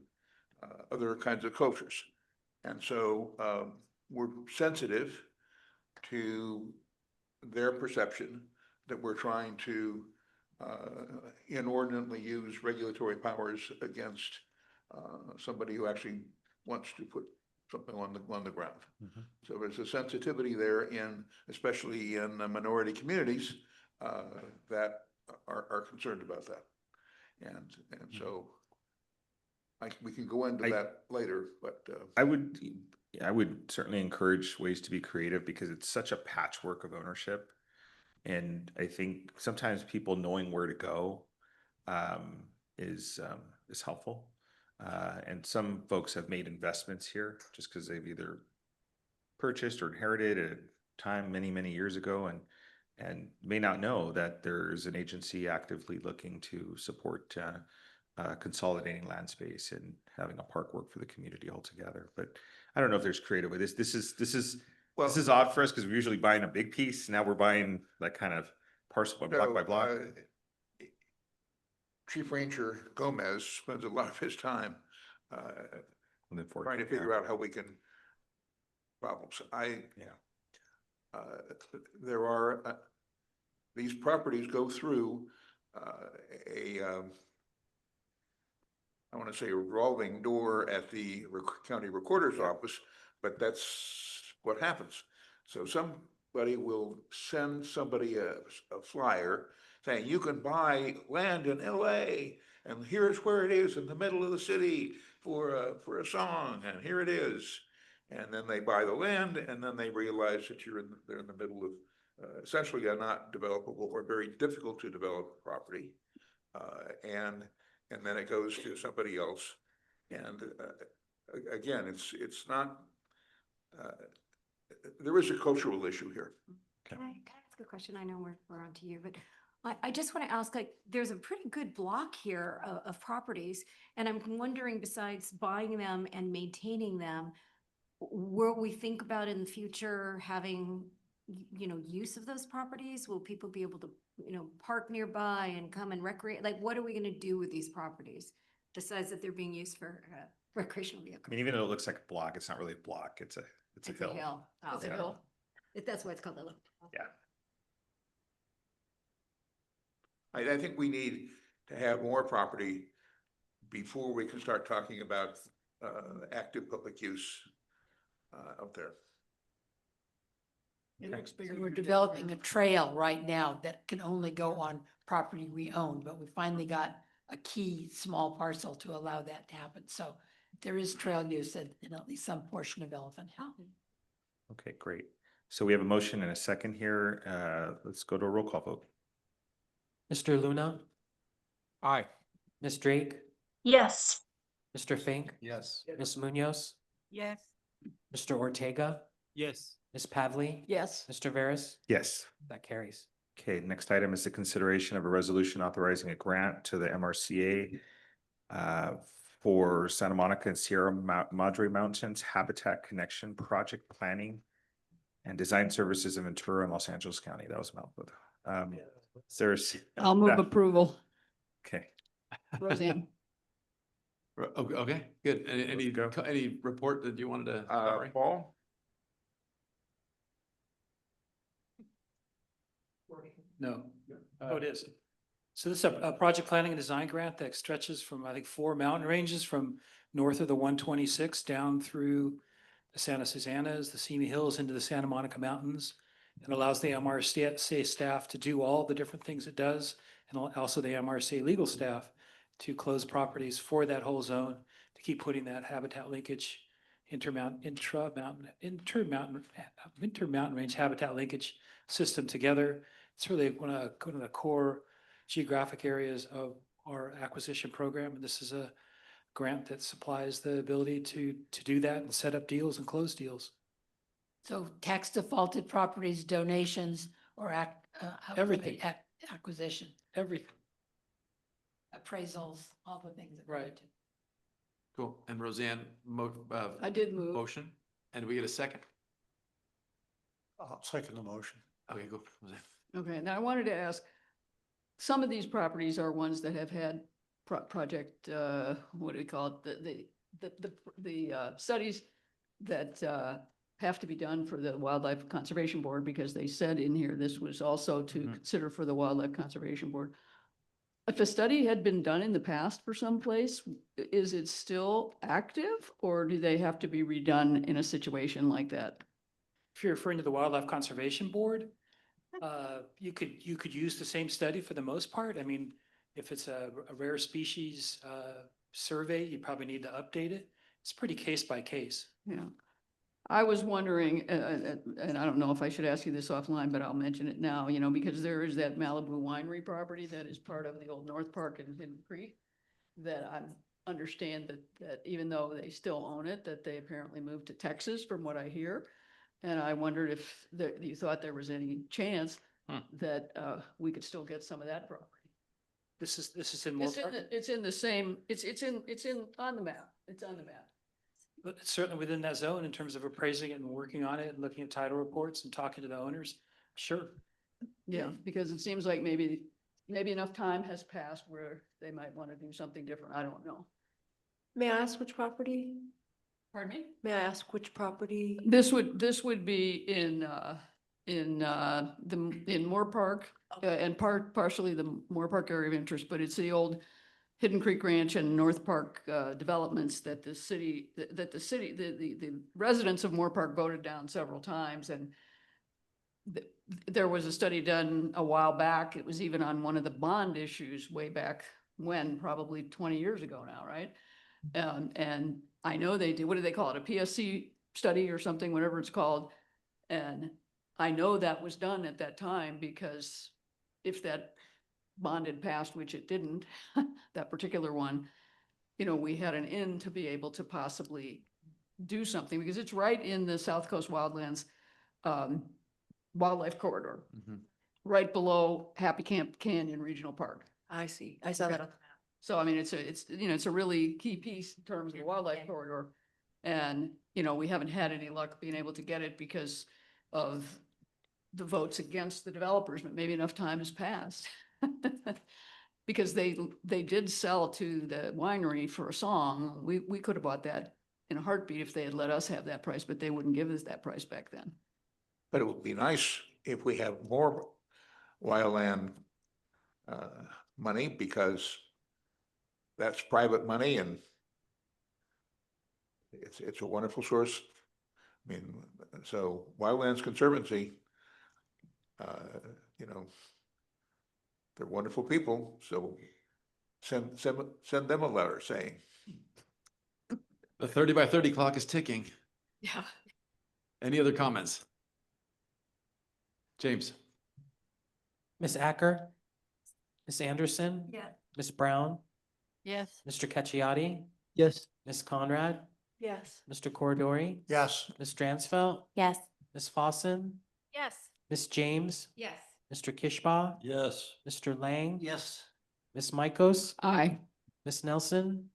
other kinds of cultures. And so we're sensitive to their perception that we're trying to inordinately use regulatory powers against somebody who actually wants to put something on the ground. Mm-hmm. So there's a sensitivity there especially in minority communities that are concerned about that. And so we can go into that later, but I would certainly encourage ways to be creative because it's such a patchwork of ownership. And I think sometimes people knowing where to go is helpful. And some folks have made investments here just because they've either purchased or inherited at a time many years ago and may not know that there's an agency actively looking to support consolidating land space and having a park work for the community altogether. But I don't know if there's creative way. This is odd for us because we're usually buying a big piece. Now we're buying that kind of parcel block by block. Chief Ranger Gomez spends a lot of his time trying to figure out how we can problems. There are these properties go through I want to say a revolving door at the county recorder's office, but that's what happens. So somebody will send somebody a flyer saying you can buy land in LA and here's where it is in the middle of the city for a song and here it is. And then they buy the land and then they realize that they're in the middle of essentially a not developable or very difficult to develop property. And then it goes to somebody else. And again, it's not, there is a cultural issue here. Can I a good question. I know we're on to you, but I just want to ask, like, there's a pretty good block here of properties. And I'm wondering, besides buying them and maintaining them, will we think about in the future having, use of those properties? Will people be able to, park nearby and come and recreate? Like, what are we going to do with these properties besides that they're being used for recreational I vehicles? mean, even though it looks like a block, it's not really a block, it's a hill. Oh, it's a Yeah. hill. That's why it's called the hill. Yeah. I think we need to have more property before we can start talking about active public use out there. It looks bigger. We're developing a trail right now that can only go on property we own, but we finally got a key small parcel to allow that to happen. So there is trail use in at least some portion of Elephant Hill. Okay, great. So we have a motion and a second here. Let's go to a roll call vote. Mr. Luna, Aye. Ms. Drake, Yes. Mr. Fink, Yes. Ms. Munoz, Yes. Mr. Ortega, Yes. Ms. Pavley, Yes. Mr. Veras, Yes. that carries. Okay, next item is the consideration of a resolution authorizing a grant to the MRCA for Santa Monica and Sierra Madre Mountains Habitat Connection Project Planning and Design Services in Ventura and Los Angeles County. That was a mouthful. There's. I'll move approval. Okay. Roseanne. Okay, good. Any report that you wanted to cover? Paul? No. Oh, it is. So this is a project planning and design grant that stretches from, I think, 4 mountain ranges from north of the 126 down through the Santa Susanas, the Simi Hills into the Santa Monica Mountains. And allows the MRCA staff to do all the different things it does, and also the MRCA legal staff to close properties for that whole zone, to keep putting that habitat linkage, inter-mountain range habitat linkage system together. It's really one of the core geographic areas of our acquisition program. And this is a grant that supplies the ability to do that and set up deals and close deals. So tax defaulted properties, donations, or Everything. Acquisition, Everything. appraisals, all the things that. Right. Cool. And Roseanne, I did move. motion, and we get a second? I'll second the motion. Okay, go, Roseanne. Okay, now I wanted to ask, some of these properties are ones that have had project, what do we call it? The studies that have to be done for the Wildlife Conservation Board, because they said in here this was also to consider for the Wildlife Conservation Board. If a study had been done in the past for some place, is it still active, or do they have to be redone in a situation like that? If you're referring to the Wildlife Conservation Board, you could use the same study for the most part. I mean, if it's a rare species survey, you probably need to update it. It's pretty case by case. Yeah. I was wondering, and I don't know if I should ask you this offline, but I'll mention it now, because there is that Malibu winery property that is part of the old North Park and Hidden Creek, that I understand that even though they still own it, that they apparently moved to Texas, from what I hear. And I wondered if you thought there was any chance that we could still get some of that property. This is in more. It's in the same, it's on the map. It's on the map. But it's certainly within that zone in terms of appraising it and working on it and looking at title reports and talking to the owners. Sure. Yeah, because it seems like maybe enough time has passed where they might want to do something different. I don't know. May I ask which property? Pardon me? May I ask which property? This would be in Moore Park, and partially the Moore Park area of interest, but it's the old Hidden Creek Ranch and North Park developments that the residents of Moore Park voted down several times. And there was a study done a while back. It was even on one of the bond issues way back when, probably 20 years ago now, right? And I know they did, what do they call it? A PSC study or something, whatever it's called. And I know that was done at that time, because if that bond had passed, which it didn't, that particular one, we had an in to be able to possibly do something, because it's right in the South Coast Wildlands wildlife corridor, Mhm. right below Happy Camp Canyon Regional Park. I see. I saw that on the map. So I mean, it's a really key piece in terms of the wildlife corridor. And, we haven't had any luck being able to get it because of the votes against the developers, but maybe enough time has passed. Because they did sell to the winery for a song. We could have bought that in a heartbeat if they had let us have that price, but they wouldn't give us that price back then. But it would be nice if we have more wildland money, because that's private money and it's a wonderful source. I mean, so Wildlands Conservancy, you know, they're wonderful people, so send them a letter saying. The 30 by 30 clock is ticking. Yeah. Any other comments? James? Ms. Acker? Ms. Anderson? Yeah. Ms. Brown? Yes. Mr. Cacciati? Yes. Ms. Conrad? Yes. Mr. Corridori? Yes. Ms. Dransfeld? Yes. Ms. Fossen? Yes. Ms. James? Yes. Mr. Kishbaugh? Yes. Mr. Lang? Yes. Ms. Micos? Aye. Ms. Nelson?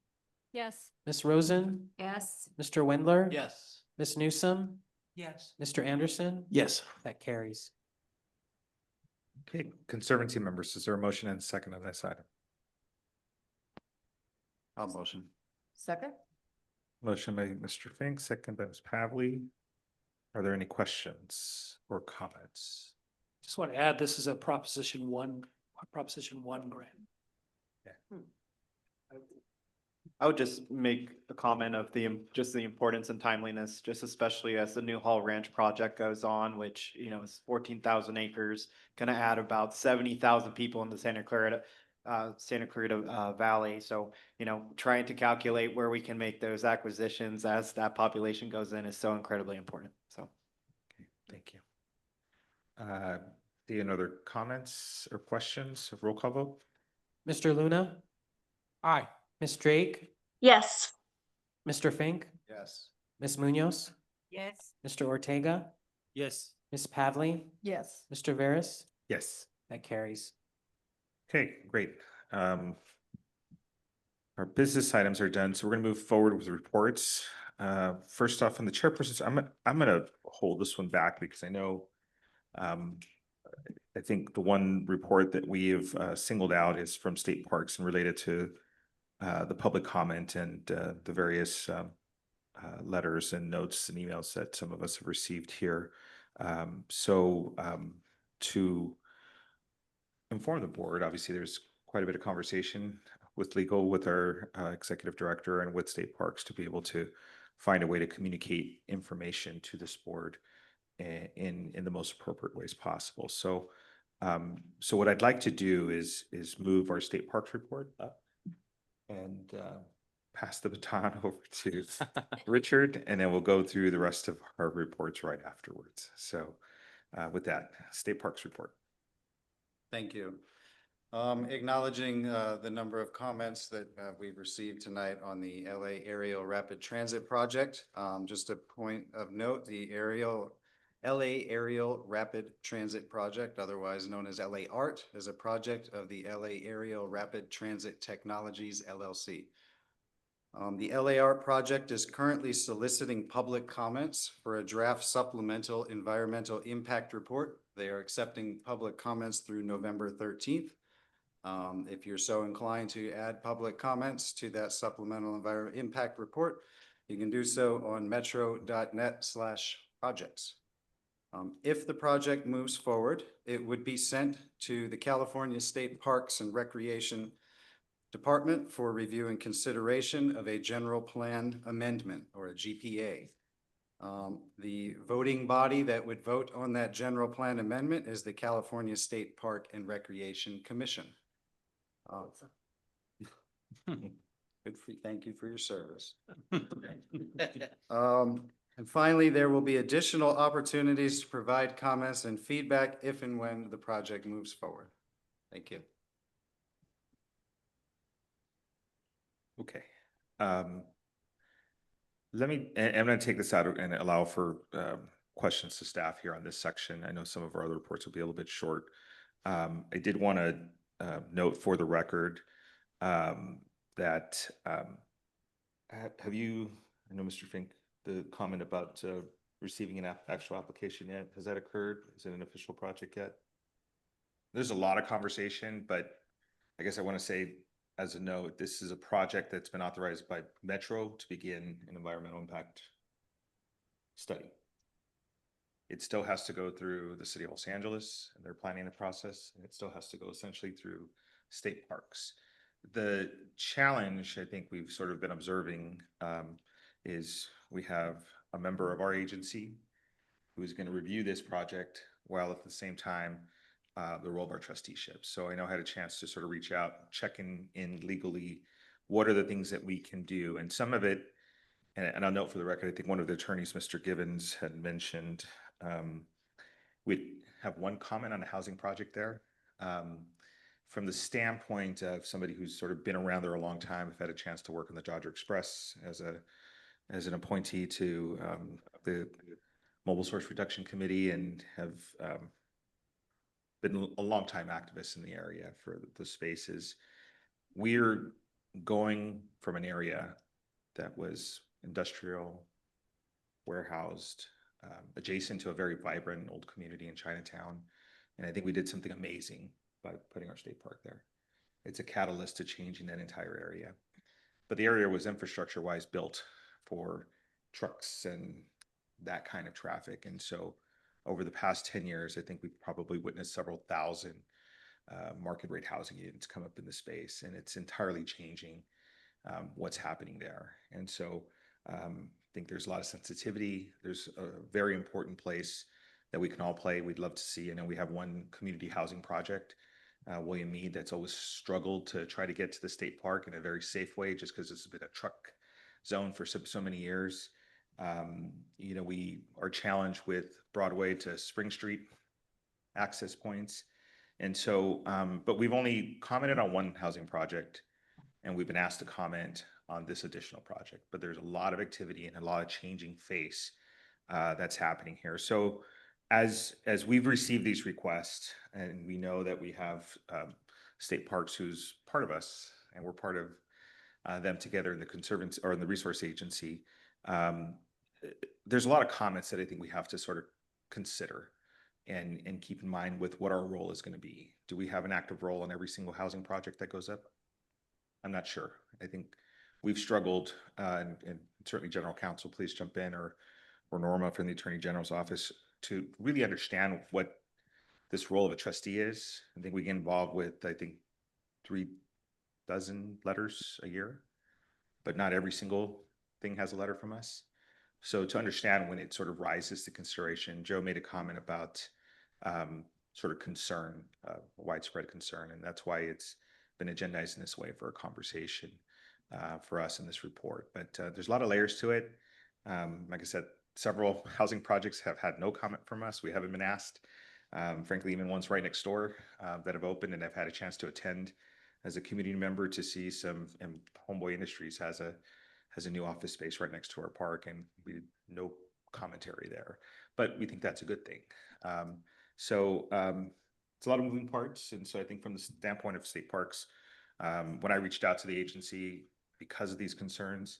Yes. Ms. Rosen? Yes. Mr. Wendler? Yes. Ms. Newsom? Yes. Mr. Anderson? Yes. That carries. Okay, Conservancy members, is there a motion and a second on this item? I'll motion. Second? Motion by Mr. Fink, second by Ms. Pavley. Are there any questions or comments? Just want to add, this is a Proposition 1 grant. I would just make a comment of just the importance and timeliness, just especially as the New Hall Ranch project goes on, which, is 14,000 acres, gonna add about 70,000 people in the Santa Clarita Valley. So, trying to calculate where we can make those acquisitions as that population goes in is so incredibly important. So. Thank you. Any other comments or questions? Roll call vote? Mr. Luna? Aye. Ms. Drake? Yes. Mr. Fink? Yes. Ms. Munoz? Yes. Mr. Ortega? Yes. Ms. Pavley? Yes. Mr. Veras? Yes. That carries. Okay, great. Our business items are done, so we're gonna move forward with reports. First off, on the chairpersons, I'm gonna hold this one back because I know I think the one report that we have singled out is from State Parks and related to the public comment and the various letters and notes and emails that some of us have received here. To inform the board, obviously there's quite a bit of conversation with legal, with our executive director and with State Parks to be able to find a way to communicate information to this board in the most appropriate ways possible. So what I'd like to do is move our State Parks report up and pass the baton over to Richard, and then we'll go through the rest of our reports right afterwards. So with that, State Parks report. Thank you. Acknowledging the number of comments that we've received tonight on the LA Aerial Rapid Transit Project. Just a point of note, the LA Aerial Rapid Transit Project, otherwise known as LA ART, is a project of the LA Aerial Rapid Transit Technologies, LLC. The LA ART project is currently soliciting public comments for a draft supplemental environmental impact report. They are accepting public comments through November 13th. If you're so inclined to add public comments to that supplemental environmental impact report, you can do so on metro.net/projects. If the project moves forward, it would be sent to the California State Parks and Recreation Department for review and consideration of a general plan amendment, or a GPA. The voting body that would vote on that general plan amendment is the California State Park and Recreation Commission. Thank you for your service. And finally, there will be additional opportunities to provide comments and feedback if and when the project moves forward. Thank you. Okay. I'm going to take this out and allow for questions to staff here on this section. I know some of our other reports will be a little bit short. I did want to note for the record that have you, I know Mr. Fink, the comment about receiving an actual application yet, has that occurred? Is it an official project yet? There's a lot of conversation, but I guess I want to say as a note, this is a project that's been authorized by Metro to begin an environmental impact study. It still has to go through the city of Los Angeles and their planning the process, and it still has to go essentially through state parks. The challenge I think we've sort of been observing is we have a member of our agency who is going to review this project while at the same time the role of our trusteeship. So I know I had a chance to sort of reach out, check in legally, what are the things that we can do? And some of it, and I'll note for the record, I think one of the attorneys, Mr. Gibbons, had mentioned we have one comment on a housing project there. From the standpoint of somebody who's sort of been around there a long time, I've had a chance to work on the Dodger Express as an appointee to the Mobile Source Reduction Committee, and have been a long time activist in the area for the spaces. We're going from an area that was industrial, warehoused, adjacent to a very vibrant old community in Chinatown. And I think we did something amazing by putting our state park there. It's a catalyst to changing that entire area. But the area was infrastructure-wise built for trucks and that kind of traffic. And so over the past 10 years, I think we've probably witnessed several thousand market rate housing units come up in the space, and it's entirely changing what's happening there. And so I think there's a lot of sensitivity. There's a very important place that we can all play. We'd love to see. I know we have one community housing project, William Mead, that's always struggled to try to get to the state park in a very safe way, just because it's been a truck zone for so many years. You know, we are challenged with Broadway to Spring Street access points. And so, but we've only commented on one housing project, and we've been asked to comment on this additional project. But there's a lot of activity and a lot of changing face that's happening here. So as we've received these requests, and we know that we have state parks who's part of us, and we're part of them together in the conservancy or in the resource agency, there's a lot of comments that I think we have to sort of consider and keep in mind with what our role is going to be. Do we have an active role in every single housing project that goes up? I'm not sure. I think we've struggled, and certainly General Counsel, please jump in, or Norma from the Attorney General's office, to really understand what this role of a trustee is. I think we get involved with, I think, 3 dozen letters a year, but not every single thing has a letter from us. So to understand when it sort of rises to consideration, Joe made a comment about sort of concern, widespread concern, and that's why it's been agendized in this way for a conversation for us in this report. But there's a lot of layers to it. Like I said, several housing projects have had no comment from us. We haven't been asked. Frankly, even ones right next door that have opened, and I've had a chance to attend as a community member to see some, and Homeboy Industries has a new office space right next to our park, and we did no commentary there, but we think that's a good thing. So it's a lot of moving parts. And so I think from the standpoint of state parks, when I reached out to the agency because of these concerns,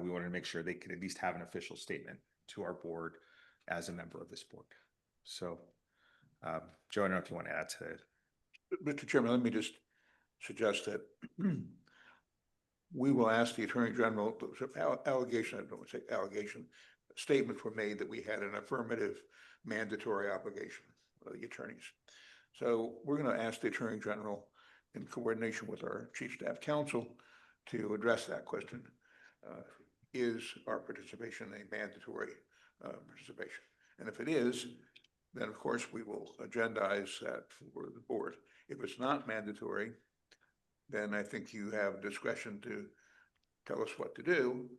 we wanted to make sure they could at least have an official statement to our board as a member of this board. So Joe, I don't know if you want to add to that. Mr. Chairman, let me just suggest that we will ask the Attorney General, allegation, I don't want to say allegation, statements were made that we had an affirmative mandatory obligation of the attorneys. So we're going to ask the Attorney General, in coordination with our Chief Staff Counsel, to address that question. Is our participation a mandatory participation? And if it is, then of course we will agendize that for the board. If it's not mandatory, then I think you have discretion to tell us what to do.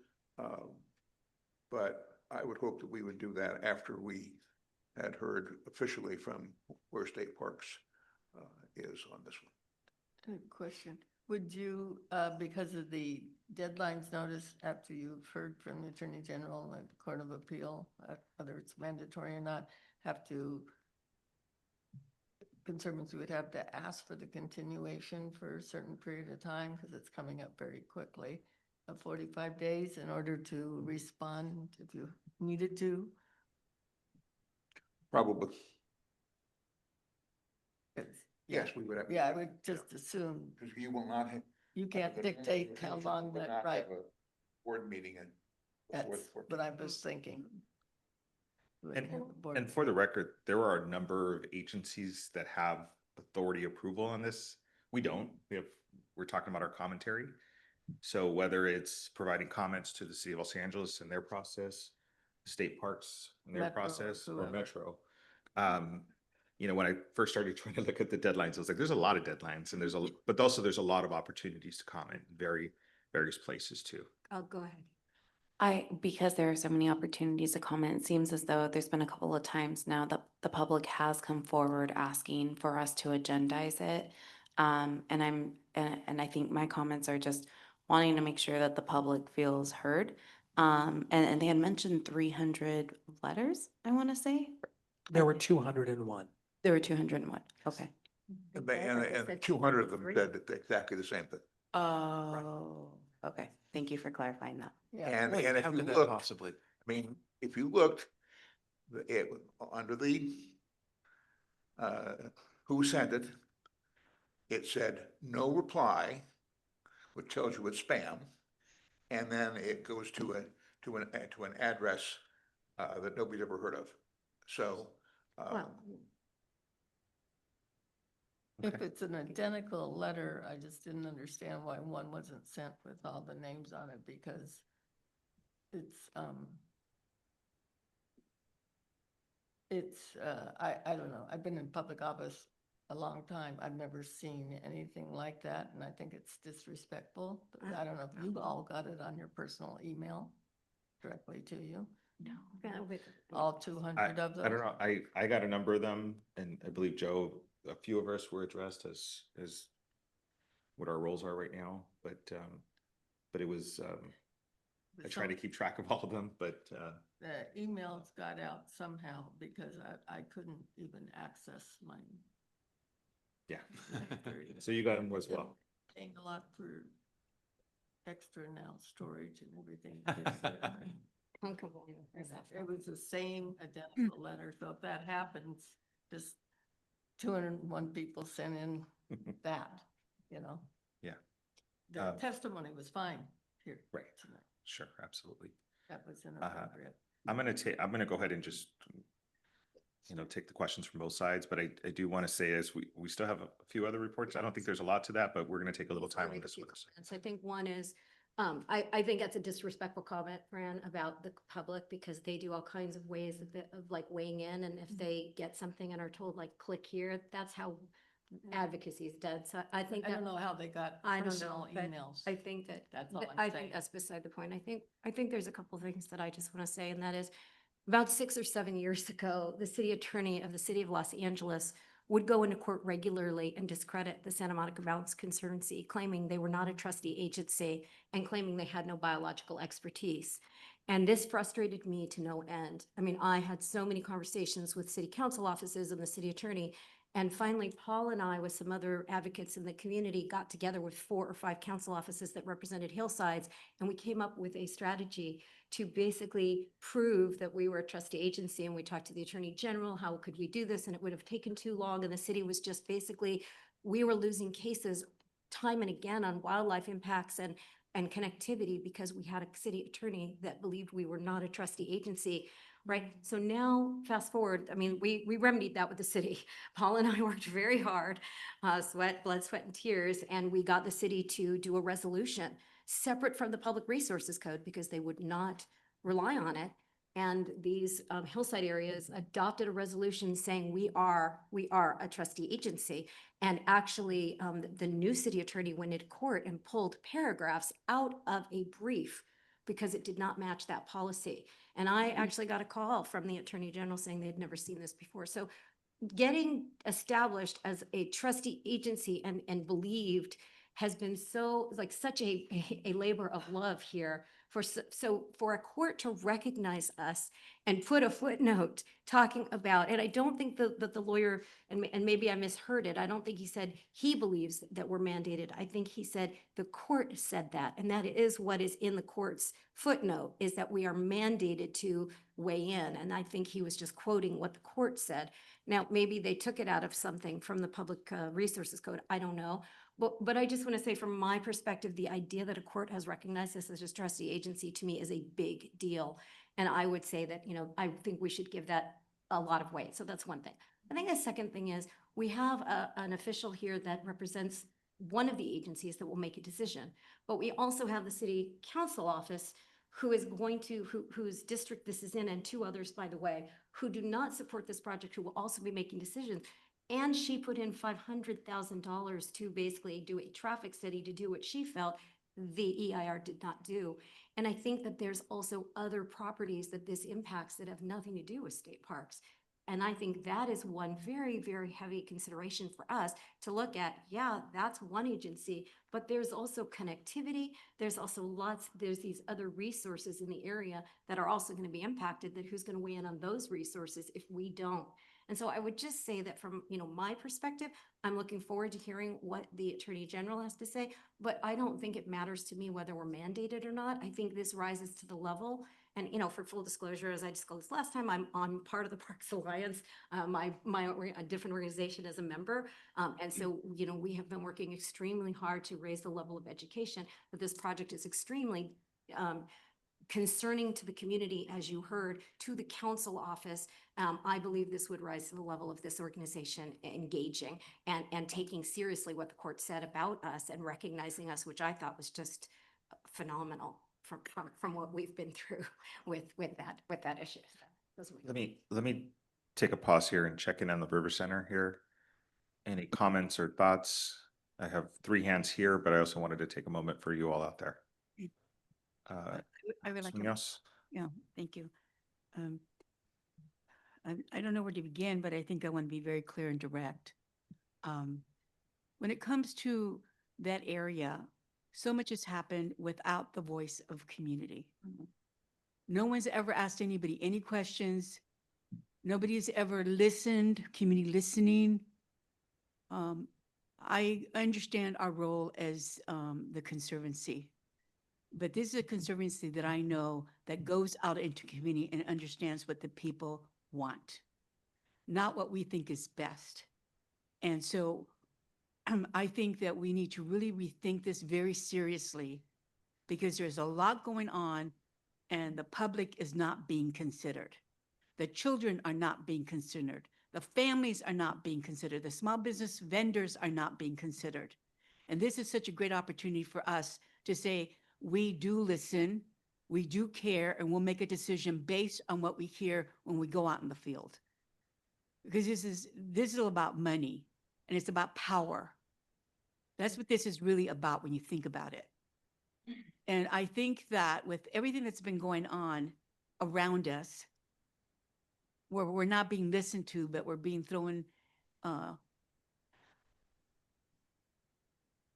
But I would hope that we would do that after we had heard officially from where State Parks is on this one. Good question. Would you, because of the deadlines notice after you've heard from the Attorney General and the Court of Appeal, whether it's mandatory or not, have to, Conservancy would have to ask for the continuation for a certain period of time because it's coming up very quickly, of 45 days in order to respond if you needed to. Probably. It's- Yes, we would have. Yeah, I would just assume Because you will not have. you can't dictate how long You will that, not right? have a Board meeting and. before That's the what I 14th. was thinking. We wouldn't have a board And for the record, there are a number of agencies that have authority approval on this. We don't. We're talking about our commentary. So whether it's providing comments to the city of Los Angeles and their process, state parks and their Metro or process, or whoever. Metro. When I first started trying to look at the deadlines, I was like, there's a lot of deadlines and but also there's a lot of opportunities to comment in various places too. Oh, go ahead. Because there are so many opportunities to comment, it seems as though there's been a couple of times now that the public has come forward asking for us to agendize it. And I think my comments are just wanting to make sure that the public feels heard. And they had mentioned 300 letters, I want to say. There were 201. There were 201. Okay. And 200 of them said exactly the same thing. Oh, okay. Thank you for clarifying that. And Wait, if how you could that look, possibly? I mean, if you looked, under the, who sent it, it said no reply, which tells you it's spam. And then it goes to an address, that nobody's ever heard of. So, If it's an identical letter, I just didn't understand why one wasn't sent with all the names on it because I don't know. I've been in public office a long time. I've never seen anything like that. And I think it's disrespectful. I don't know if you all got it on your personal email directly to you. No. All 200 of them. I don't know. I got a number of them and I believe Joe, a few of us were addressed as what our roles are right now, but it was, I try to keep track of all of them, but The emails got out somehow because I couldn't even access mine. yeah. So you got them as well. Paying a lot for extra now storage and everything. It was the same identical letter. So if that happens, just 201 people sent in that, Yeah. The testimony was fine here. Right. Tonight. Sure, absolutely. That was inappropriate. I'm gonna go ahead and just, take the questions from both sides, but I do want to say as we still have a few other reports. I don't think there's a lot to that, but we're going to take a little time on this one. So I think one is, I think that's a disrespectful comment, Fran, about the public because they do all kinds of ways of like weighing in. And if they get something and are told like, click here, that's how advocacy is done. So I think I don't know how they got I don't personal know, but emails. I think that That's all I'm I saying. think that's beside the point. I think there's a couple of things that I just want to say, and that is about 6 or 7 years ago, the city attorney of the city of Los Angeles would go into court regularly and discredit the Santa Monica Mountains Conservancy, claiming they were not a trustee agency and claiming they had no biological expertise. And this frustrated me to no end. I mean, I had so many conversations with city council offices and the city attorney. And finally, Paul and I, with some other advocates in the community, got together with 4 or 5 council offices that represented hillsides, and we came up with a strategy to basically prove that we were a trustee agency. And we talked to the attorney general, how could we do this? And it would have taken too long. And the city was just basically, we were losing cases time and again on wildlife impacts and connectivity because we had a city attorney that believed we were not a trustee agency. Right. So now fast forward, I mean, we remedied that with the city. Paul and I worked very hard, blood, sweat and tears. And we got the city to do a resolution separate from the Public Resources Code because they would not rely on it. And these hillside areas adopted a resolution saying we are a trustee agency. And actually, the new city attorney went into court and pulled paragraphs out of a brief because it did not match that policy. And I actually got a call from the attorney general saying they'd never seen this before. So getting established as a trustee agency and believed has been so, like, such a labor of love here so for a court to recognize us and put a footnote talking about, and I don't think that the lawyer, and maybe I misheard it, I don't think he said he believes that we're mandated. I think he said the court said that, and that is what is in the court's footnote, is that we are mandated to weigh in. And I think he was just quoting what the court said. Now, maybe they took it out of something from the Public Resources Code. I don't know. But I just want to say, from my perspective, the idea that a court has recognized this as a trustee agency to me is a big deal. And I would say that, I think we should give that a lot of weight. So that's one thing. I think the second thing is we have an official here that represents one of the agencies that will make a decision. But we also have the city council office who is going to, whose district this is in, and two others, by the way, who do not support this project, who will also be making decisions. And she put in $500,000 to basically do a traffic study to do what she felt the EIR did not do. And I think that there's also other properties that this impacts that have nothing to do with state parks. And I think that is one very, very heavy consideration for us to look at. Yeah, that's one agency, but there's also connectivity. There's also there's these other resources in the area that are also going to be impacted, that who's going to weigh in on those resources if we don't. And so I would just say that from, my perspective, I'm looking forward to hearing what the Attorney General has to say, but I don't think it matters to me whether we're mandated or not. I think this rises to the level. And, for full disclosure, as I disclosed last time, I'm part of the Parks Alliance, a different organization as a member. And so, we have been working extremely hard to raise the level of education, but this project is extremely concerning to the community, as you heard, to the council office. I believe this would rise to the level of this organization engaging and taking seriously what the court said about us and recognizing us, which I thought was just phenomenal from what we've been through with that issue. Let me take a pause here and check in on the River Center here. Any comments or thoughts? I have 3 hands here, but I also wanted to take a moment for you all out there. I would like Something to, else? yeah, thank you. I don't know where to begin, but I think I want to be very clear and direct. When it comes to that area, so much has happened without the voice of community. No one's ever asked anybody any questions. Nobody's ever listened, community listening. I understand our role as the Conservancy, but this is a Conservancy that I know that goes out into community and understands what the people want, not what we think is best. And so I think that we need to really rethink this very seriously, because there's a lot going on and the public is not being considered. The children are not being considered. The families are not being considered. The small business vendors are not being considered. And this is such a great opportunity for us to say, we do listen, we do care, and we'll make a decision based on what we hear when we go out in the field. Because this is about money, and it's about power. That's what this is really about when you think about it. And I think that with everything that's been going on around us, where we're not being listened to, but we're being thrown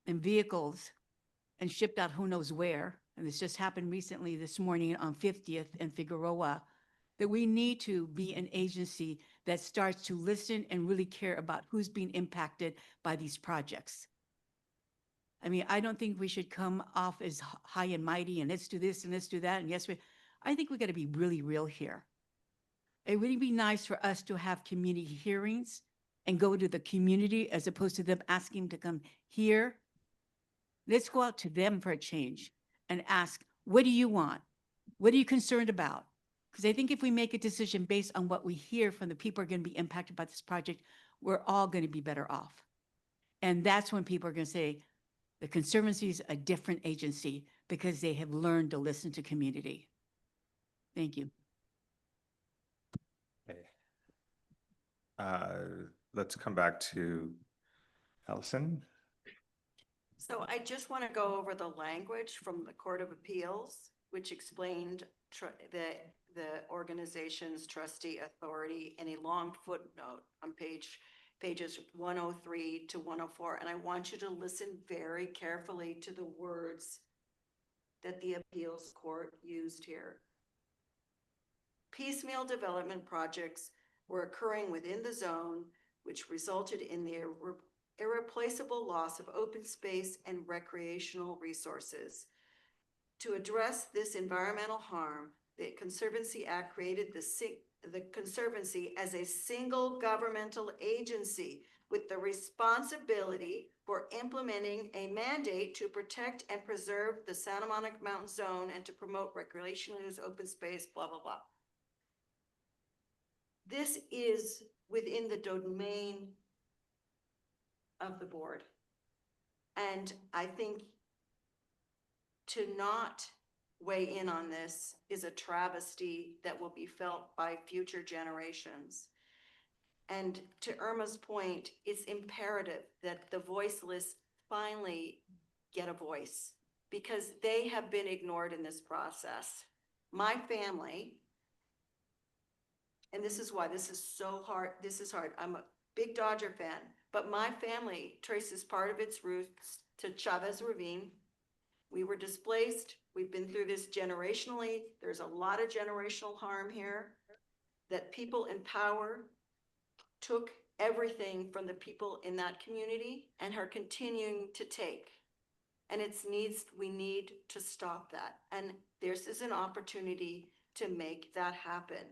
in vehicles and shipped out who knows where, and this just happened recently this morning on 50th and Figueroa, that we need to be an agency that starts to listen and really care about who's being impacted by these projects. I mean, I don't think we should come off as high and mighty and let's do this and let's do that. And yes, I think we got to be really real here. It would be nice for us to have community hearings and go to the community as opposed to them asking to come here. Let's go out to them for a change and ask, what do you want? What are you concerned about? Because I think if we make a decision based on what we hear from the people who are going to be impacted by this project, we're all going to be better off. And that's when people are going to say, the Conservancy is a different agency because they have learned to listen to community. Thank you. Okay. Let's come back to Allison. So I just want to go over the language from the Court of Appeals, which explained the organization's trustee authority in a long footnote on page pages 103 to 104. And I want you to listen very carefully to the words that the appeals court used here. Piecemeal development projects were occurring within the zone, which resulted in the irreplaceable loss of open space and recreational resources. To address this environmental harm, the Conservancy Act created the Conservancy as a single governmental agency with the responsibility for implementing a mandate to protect and preserve the Santa Monica Mountain Zone and to promote recreational use, open space, blah, blah, blah. This is within the domain of the board. And I think to not weigh in on this is a travesty that will be felt by future generations. And to Irma's point, it's imperative that the voiceless finally get a voice because they have been ignored in this process. My family, and this is why this is so hard, this is hard. I'm a big Dodger fan, but my family traces part of its roots to Chavez Ravine. We were displaced. We've been through this generationally. There's a lot of generational harm here that people in power took everything from the people in that community and are continuing to take. And we need to stop that. And this is an opportunity to make that happen.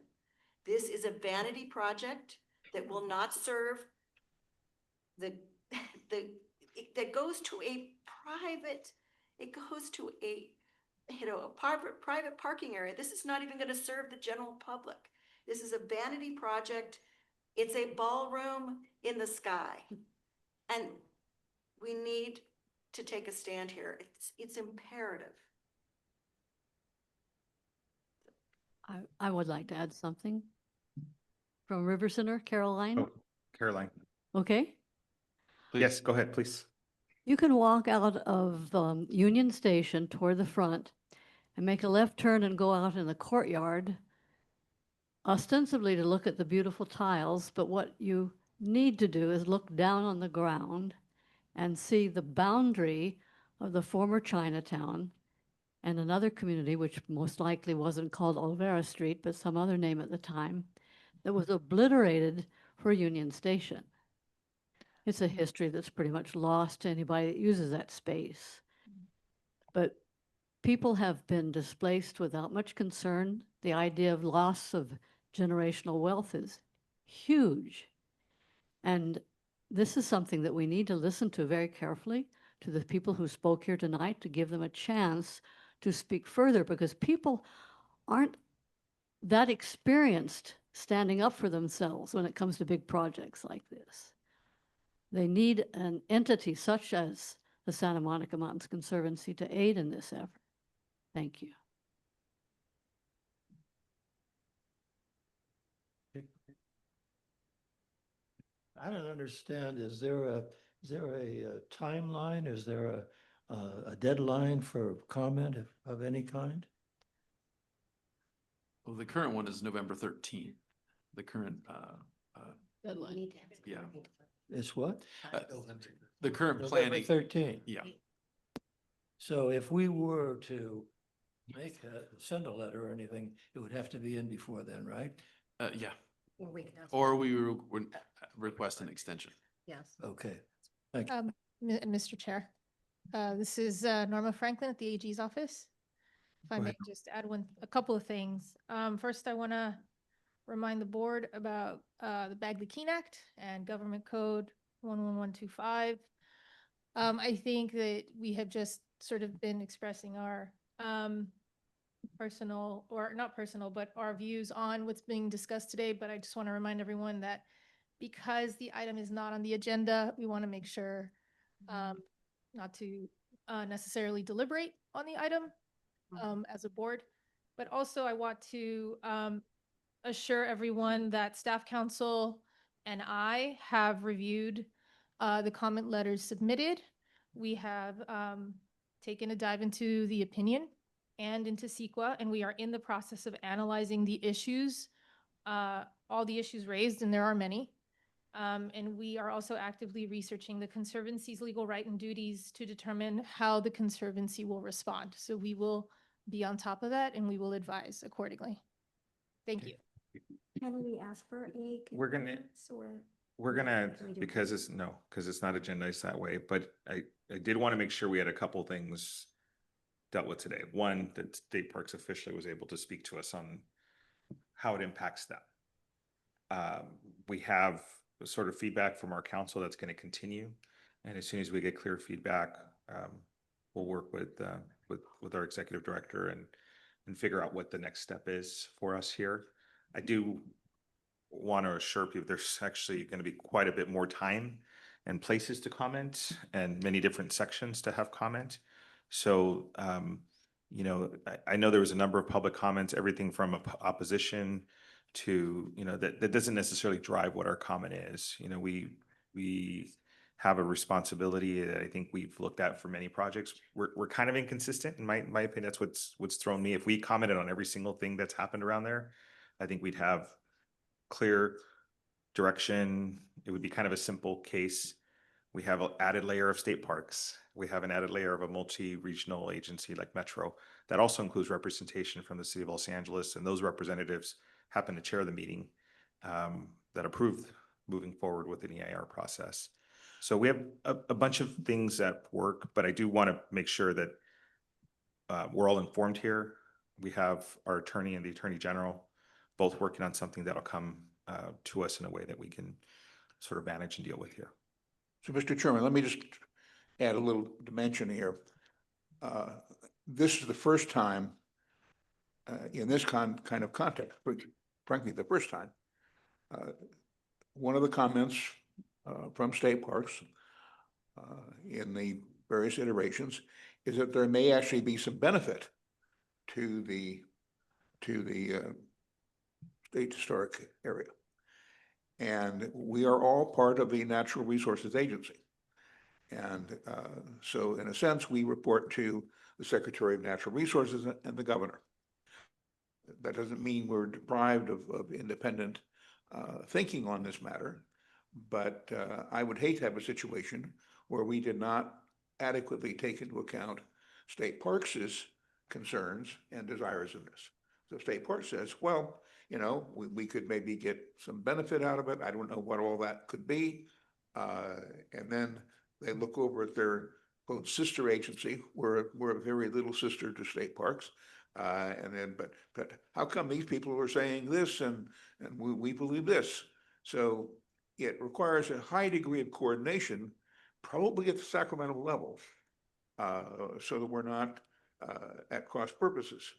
This is a vanity project that will not serve that goes to a private, it goes to a private parking area. This is not even going to serve the general public. This is a vanity project. It's a ballroom in the sky. And we need to take a stand here. It's imperative. I would like to add something. From River Center, Caroline. Oh, Caroline. Okay. Yes, go ahead, please. You can walk out of Union Station toward the front and make a left turn and go out in the courtyard, ostensibly to look at the beautiful tiles, but what you need to do is look down on the ground and see the boundary of the former Chinatown and another community, which most likely wasn't called Olvera Street, but some other name at the time, that was obliterated for Union Station. It's a history that's pretty much lost to anybody that uses that space. But people have been displaced without much concern. The idea of loss of generational wealth is huge. And this is something that we need to listen to very carefully, to the people who spoke here tonight, to give them a chance to speak further, because people aren't that experienced standing up for themselves when it comes to big projects like this. They need an entity such as the Santa Monica Mountains Conservancy to aid in this effort. Thank you. I don't understand, is there a timeline? Is there a deadline for comment of any kind? Well, the current one is November 13th. The current, Deadline. yeah. It's what? The current November planning. 13th. Yeah. So if we were to send a letter or anything, it would have to be in before then, right? Yeah. Or Or we would request an extension. Yes. Okay. Thank you. Mr. Chair, this is Norma Franklin at the AG's office. If I Go may ahead. just add a couple of things. First, I want to remind the board about the Bagley-Keene Act and Government Code 11125. I think that we have just sort of been expressing our personal, or not personal, but our views on what's being discussed today. But I just want to remind everyone that because the item is not on the agenda, we want to make sure not to necessarily deliberate on the item as a board. But also I want to assure everyone that Staff Council and I have reviewed the comment letters submitted. We have taken a dive into the opinion and into CEQA, and we are in the process of analyzing the issues, all the issues raised, and there are many. And we are also actively researching the Conservancy's legal right and duties to determine how the Conservancy will respond. So we will be on top of that and we will advise accordingly. Thank you. Can we ask for a? We're gonna- continuance, or? We're gonna, Can we do it? because it's not agendized that way, but I did want to make sure we had a couple things dealt with today. One, that State Parks officially was able to speak to us on how it impacts them. We have sort of feedback from our council that's going to continue. And as soon as we get clear feedback, we'll work with our executive director and figure out what the next step is for us here. I do want to assure people there's actually going to be quite a bit more time and places to comment and many different sections to have comment. So, you know, I know there was a number of public comments, everything from opposition to, you know, that doesn't necessarily drive what our comment is. You know, we have a responsibility that I think we've looked at for many projects. We're kind of inconsistent in my opinion. That's what's thrown me. If we commented on every single thing that's happened around there, I think we'd have clear direction. It would be kind of a simple case. We have an added layer of state parks. We have an added layer of a multi-regional agency like Metro. That also includes representation from the city of Los Angeles, and those representatives happen to chair the meeting that approved moving forward with an EIR process. So we have a bunch of things at work, but I do want to make sure that we're all informed here. We have our attorney and the attorney general both working on something that'll come to us in a way that we can sort of manage and deal with here. So, Mr. Chairman, let me just add a little dimension here. This is the first time in this kind of context, frankly, the first time. One of the comments from state parks in the various iterations is that there may actually be some benefit to the state historic area. And we are all part of the Natural Resources Agency. And so in a sense, we report to the Secretary of Natural Resources and the governor. That doesn't mean we're deprived of independent thinking on this matter, but I would hate to have a situation where we did not adequately take into account state parks' concerns and desires in this. So state park says, well, you know, we could maybe get some benefit out of it. I don't know what all that could be. And then they look over at their quote sister agency. We're a very little sister to state parks. And then, but how come these people are saying this and we believe this? So it requires a high degree of coordination, probably at the Sacramento level, so that we're not at cross purposes.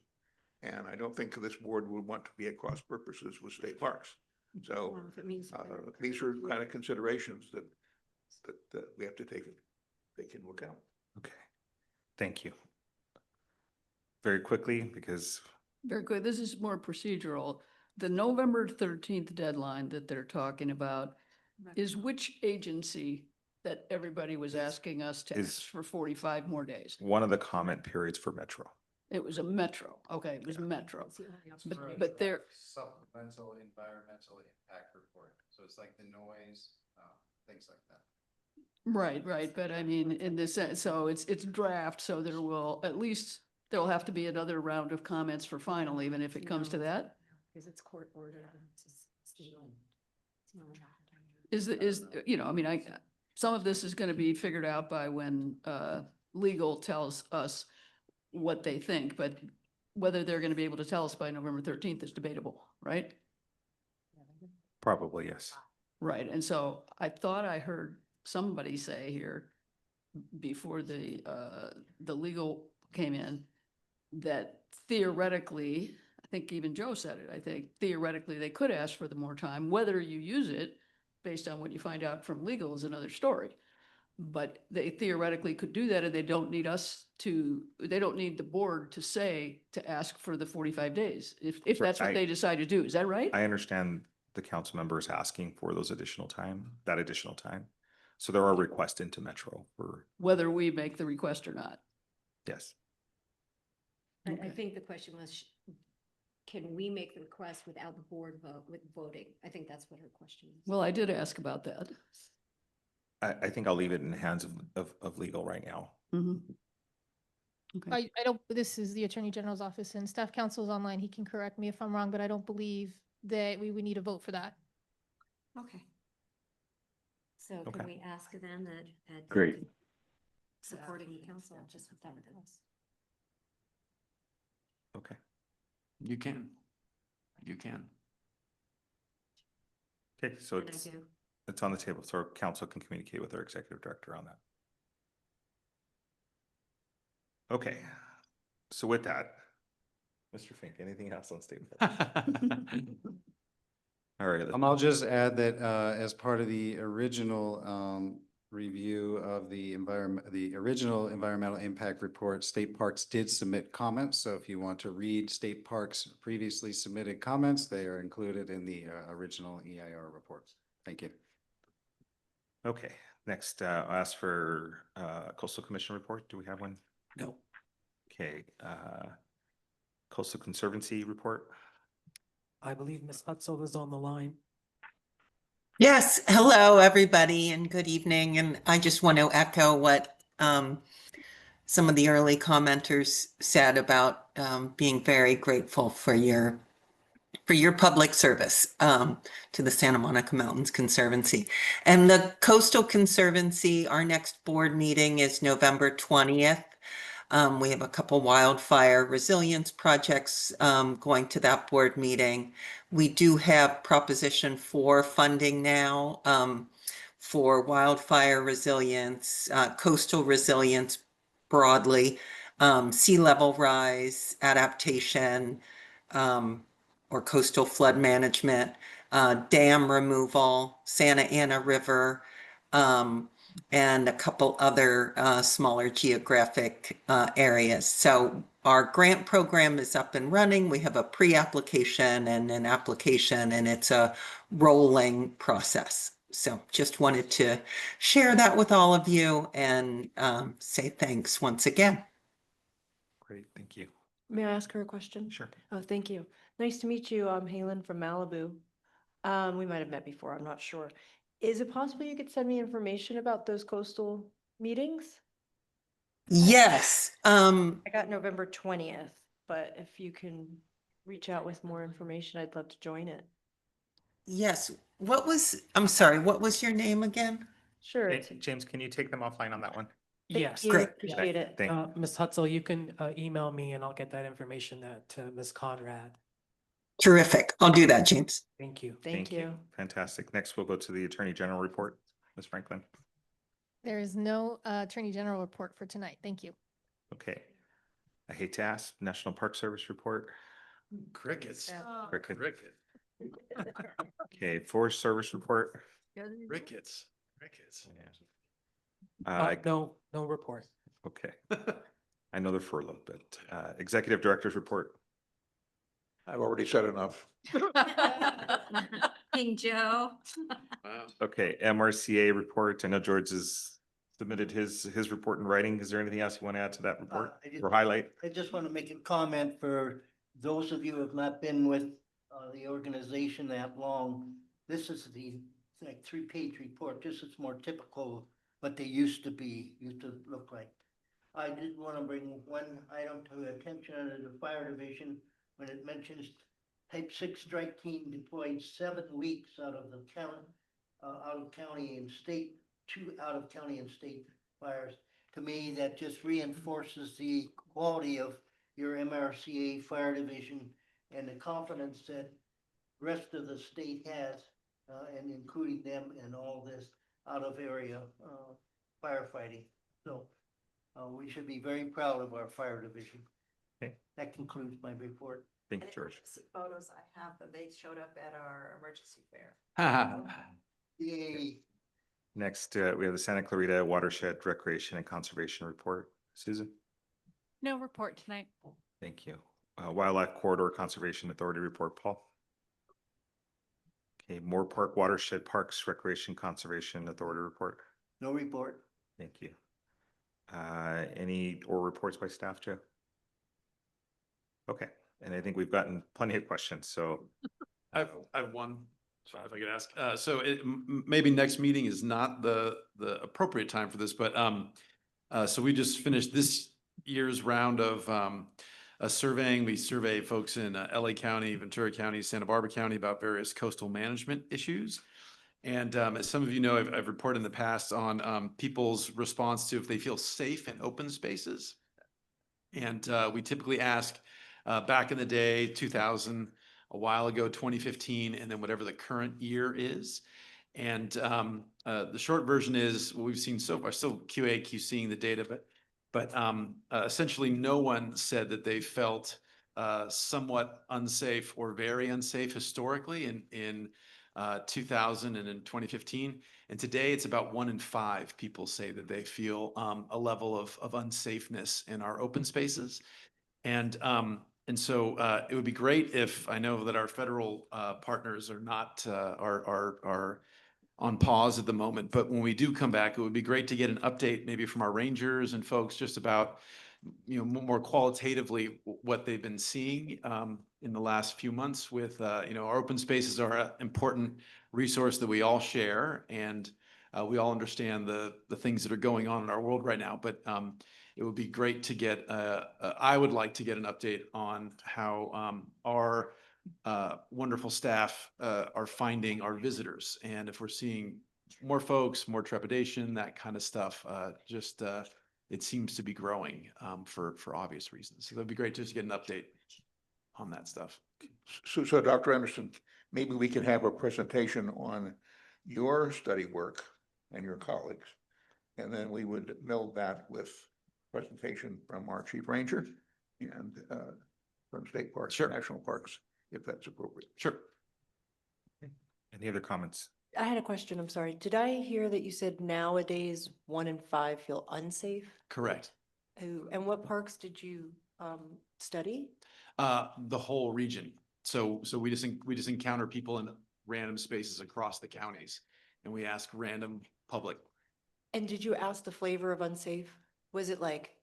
And I don't think this board would want to be at cross purposes with state parks. So these are kind of considerations that we have to take into account. Okay, thank you. Very quickly, because Very good. This is more procedural. The November 13th deadline that they're talking about is which agency that everybody was asking us to ask for 45 more days? one of the comment periods for Metro. It was a Metro. Okay, it was Metro. But they're, Supplemental environmental impact report. So it's like the noise, things like that. right. But I mean, in this, so it's draft, so there will, at least there'll have to be another round of comments for final, even if it comes to that. Because it's court ordered. Is, you know, I mean, some of this is going to be figured out by when legal tells us what they think, but whether they're going to be able to tell us by November 13th is debatable, right? Probably, yes. Right, and so I thought I heard somebody say here before the legal came in that theoretically, I think even Joe said it, I think theoretically they could ask for the more time. Whether you use it based on what you find out from legal is another story. But they theoretically could do that, and they don't need they don't need the board to ask for the 45 days, if that's what they decide to do. Is that right? I understand the council members asking for that additional time. So there are requests into Metro for, Whether we make the request or not. yes. I think the question was, can we make the request without the board voting? I think that's what her question is. Well, I did ask about that. I think I'll leave it in the hands of legal right now. Mhm. Okay. I don't, this is the Attorney General's office and staff council's online. He can correct me if I'm wrong, but I don't believe that we would need a vote for that. Okay. So Okay. can we ask them that? Great. Supporting the council, just with that with us? Okay. You can. You can. Okay, so And I it's, do. it's on the table, so our council can communicate with our executive director on that. Okay, so with that, Mr. Fink, anything else on statement? All right. I'll just add that, as part of the original, review of the original environmental impact report, State Parks did submit comments. So if you want to read State Parks previously submitted comments, they are included in the, original EIR reports. Thank you. Okay, next, I'll ask for Coastal Commission report. Do we have one? No. Okay, Coastal Conservancy report. I believe Ms. Hutzel is on the line. Yes, hello, everybody, and good evening. And I just want to echo what some of the early commenters said about being very grateful for your public service to the Santa Monica Mountains Conservancy. And the Coastal Conservancy, our next board meeting is November 20th. We have a couple wildfire resilience projects going to that board meeting. We do have Proposition 4 funding now for wildfire resilience, coastal resilience broadly, sea level rise, adaptation, or coastal flood management, dam removal, Santa Ana River, and a couple other smaller geographic areas. So our grant program is up and running. We have a pre-application and an application, and it's a rolling process. So just wanted to share that with all of you and say thanks once again. Great, thank you. May I ask her a question? Sure. Oh, thank you. Nice to meet you. I'm Halen from Malibu. We might have met before, I'm not sure. Is it possible you could send me information about those coastal meetings? Yes. I got November 20th, but if you can reach out with more information, I'd love to join it. Yes. I'm sorry, what was your name again? Sure. James, can you take them offline on that one? Yes. you. Great. Appreciate it. Ms. Hutzel, you can email me and I'll get that information to Ms. Conrad. Terrific. I'll do that, James. Thank you. Thank you. Fantastic. Next, we'll go to the Attorney General report. Ms. Franklin. There is no Attorney General report for tonight. Thank you. Okay. I hate to ask, National Park Service report. Crickets. Cricket. Okay, Forest Service report. Crickets. Crickets. No report. Okay. I know they're for a little bit. Executive Director's report. I've already said enough. King Joe. Okay, MRCA report. I know George has submitted his report in writing. Is there anything else you want to add to that report or highlight? I just want to make a comment for those of you who have not been with the organization that long. This is the like 3-page report. This is more typical what they used to look like. I did want to bring one item to attention under the fire division when it mentions type 6 strike team deployed 7 weeks out of county and state, 2 out of county and state fires. To me, that just reinforces the quality of your MRCA fire division and the confidence that the rest of the state has, and including them in all this out of area firefighting. So we should be very proud of our fire division. Okay. That concludes my report. Thank you, George. Photos I have that they showed up at our emergency fair. Yay. Next, we have the Santa Clarita Watershed Recreation and Conservation report. Susan? No report tonight. Thank you. Wildlife Corridor Conservation Authority report, Paul? Okay, Moore Park Watershed Parks Recreation Conservation Authority report. No report. Thank you. Any reports by staff, Joe? Okay, And I think we've gotten plenty of questions, so. I have one, sorry if I could ask. So maybe next meeting is not the appropriate time for this, but so we just finished this year's round of surveying. We survey folks in LA County, Ventura County, Santa Barbara County about various coastal management issues. And as some of you know, I've reported in the past on people's response to if they feel safe in open spaces. And we typically ask back in the day, 2000, a while ago, 2015, and then whatever the current year is. And the short version is what we've seen so far, still QA/QCing the data, but essentially no one said that they felt somewhat unsafe or very unsafe historically in 2000 and in 2015. And today it's about 1 in 5 people say that they feel a level of unsafeness in our open spaces. And so it would be great if, I know that our federal partners are not, are on pause at the moment, but when we do come back, it would be great to get an update maybe from our rangers and folks just about, you know, more qualitatively what they've been seeing in the last few months with, you know, our open spaces are an important resource that we all share, and we all understand the things that are going on in our world right now. But it would be great to get, I would like to get an update on how our wonderful staff are finding our visitors, and if we're seeing more folks, more trepidation, that kind of stuff. It seems to be growing for obvious reasons. So that'd be great just to get an update on that stuff. So Dr. Anderson, maybe we can have a presentation on your study work and your colleagues, and then we would meld that with presentation from our chief ranger and from state parks, national parks, if that's appropriate. Sure. Any other comments? I had a question, I'm sorry. Did I hear that you said nowadays 1 in 5 feel unsafe? Correct. And what parks did you study? The whole region. So we just encounter people in random spaces across the counties, and we ask random public. And did you ask the flavor of unsafe? Was it like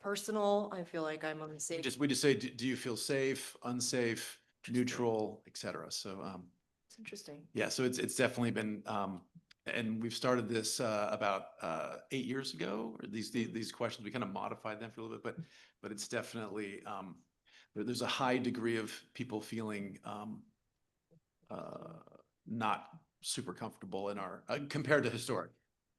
personal? I feel like I'm unsafe. We just say, do you feel safe, unsafe, neutral, et cetera. So It's interesting. yeah, so it's definitely been, and we've started this about 8 years ago. Or these questions, we kind of modified them for a little bit, but it's definitely there's a high degree of people feeling not super comfortable in our compared to historic.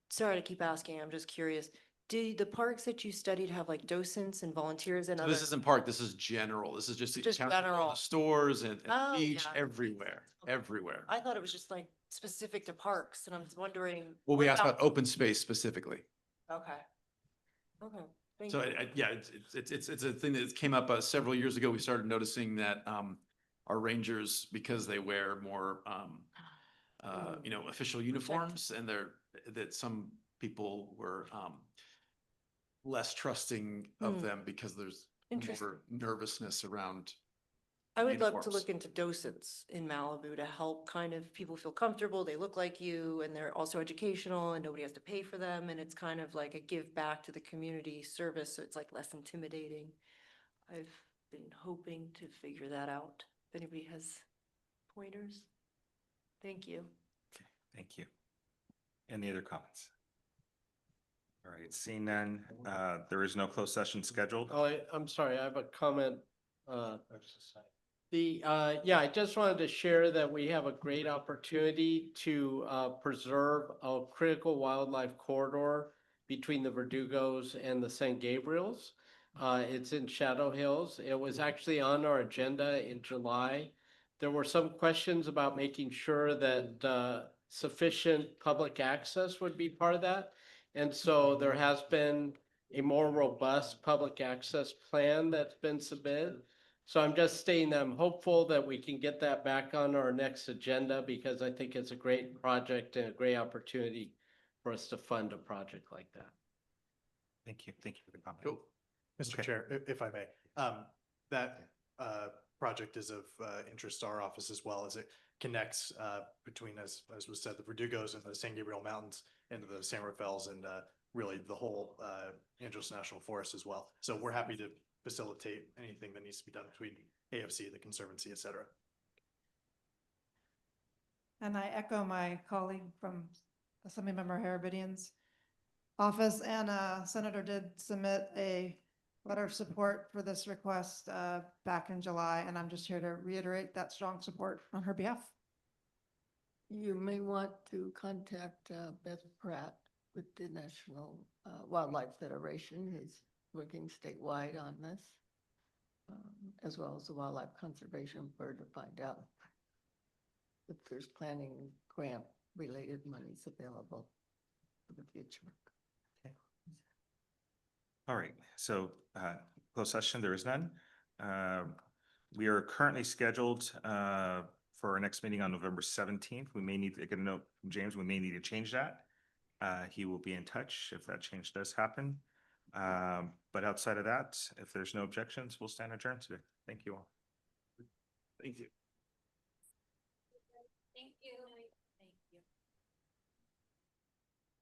Sorry to keep asking, I'm just curious. Do the parks that you studied have like docents and volunteers and So other? this isn't park, this is general. This is just general. the stores and Oh, beach, yeah. everywhere, everywhere. I thought it was just like specific to parks, and I was wondering. Well, we what asked about open space specifically. Okay. Okay, thank So you. yeah, it's a thing that came up several years ago. We started noticing that our rangers, because they wear more you know, official uniforms, and that some people were less trusting of them because there's Interesting. more nervousness around. I would love to uniforms. look into docents in Malibu to help kind of people feel comfortable, they look like you, and they're also educational, and nobody has to pay for them, and it's kind of like a give back to the community service, so it's like less intimidating. I've been hoping to figure that out. If anybody has pointers. Thank you. Thank you. Any other comments? All right, seeing none, there is no closed session scheduled. Oh, I'm sorry, I have a comment. Yeah, I just wanted to share that we have a great opportunity to preserve a critical wildlife corridor between the Verdugos and the San Gabriels. It's in Shadow Hills. It was actually on our agenda in July. There were some questions about making sure that sufficient public access would be part of that. And so there has been a more robust public access plan that's been submitted. So I'm just stating that I'm hopeful that we can get that back on our next agenda, because I think it's a great project and a great opportunity for us to fund a project like that. Thank you. Thank you for the comment. Cool. Mr. Chair, if I may, that project is of interest to our office as well, as it connects between, as was said, the Verdugos and the San Gabriel Mountains into the San Rafaels and really the whole Angeles National Forest as well. So we're happy to facilitate anything that needs to be done between AFC, the Conservancy, et cetera. And I echo my colleague from Assemblymember Harabidian's office, and Senator did submit a letter of support for this request back in July, and I'm just here to reiterate that strong support on her behalf. You may want to contact Beth Pratt with the National Wildlife Federation, who's working statewide on this, as well as the Wildlife Conservation Board, to find out if there's planning grant related monies available for the future. All right, so closed session, there is none. We are currently scheduled for our next meeting on November 17th. We may need to get a note from James. We may need to change that. He will be in touch if that change does happen. But outside of that, if there's no objections, we'll stand adjourned today. Thank you all. Thank you.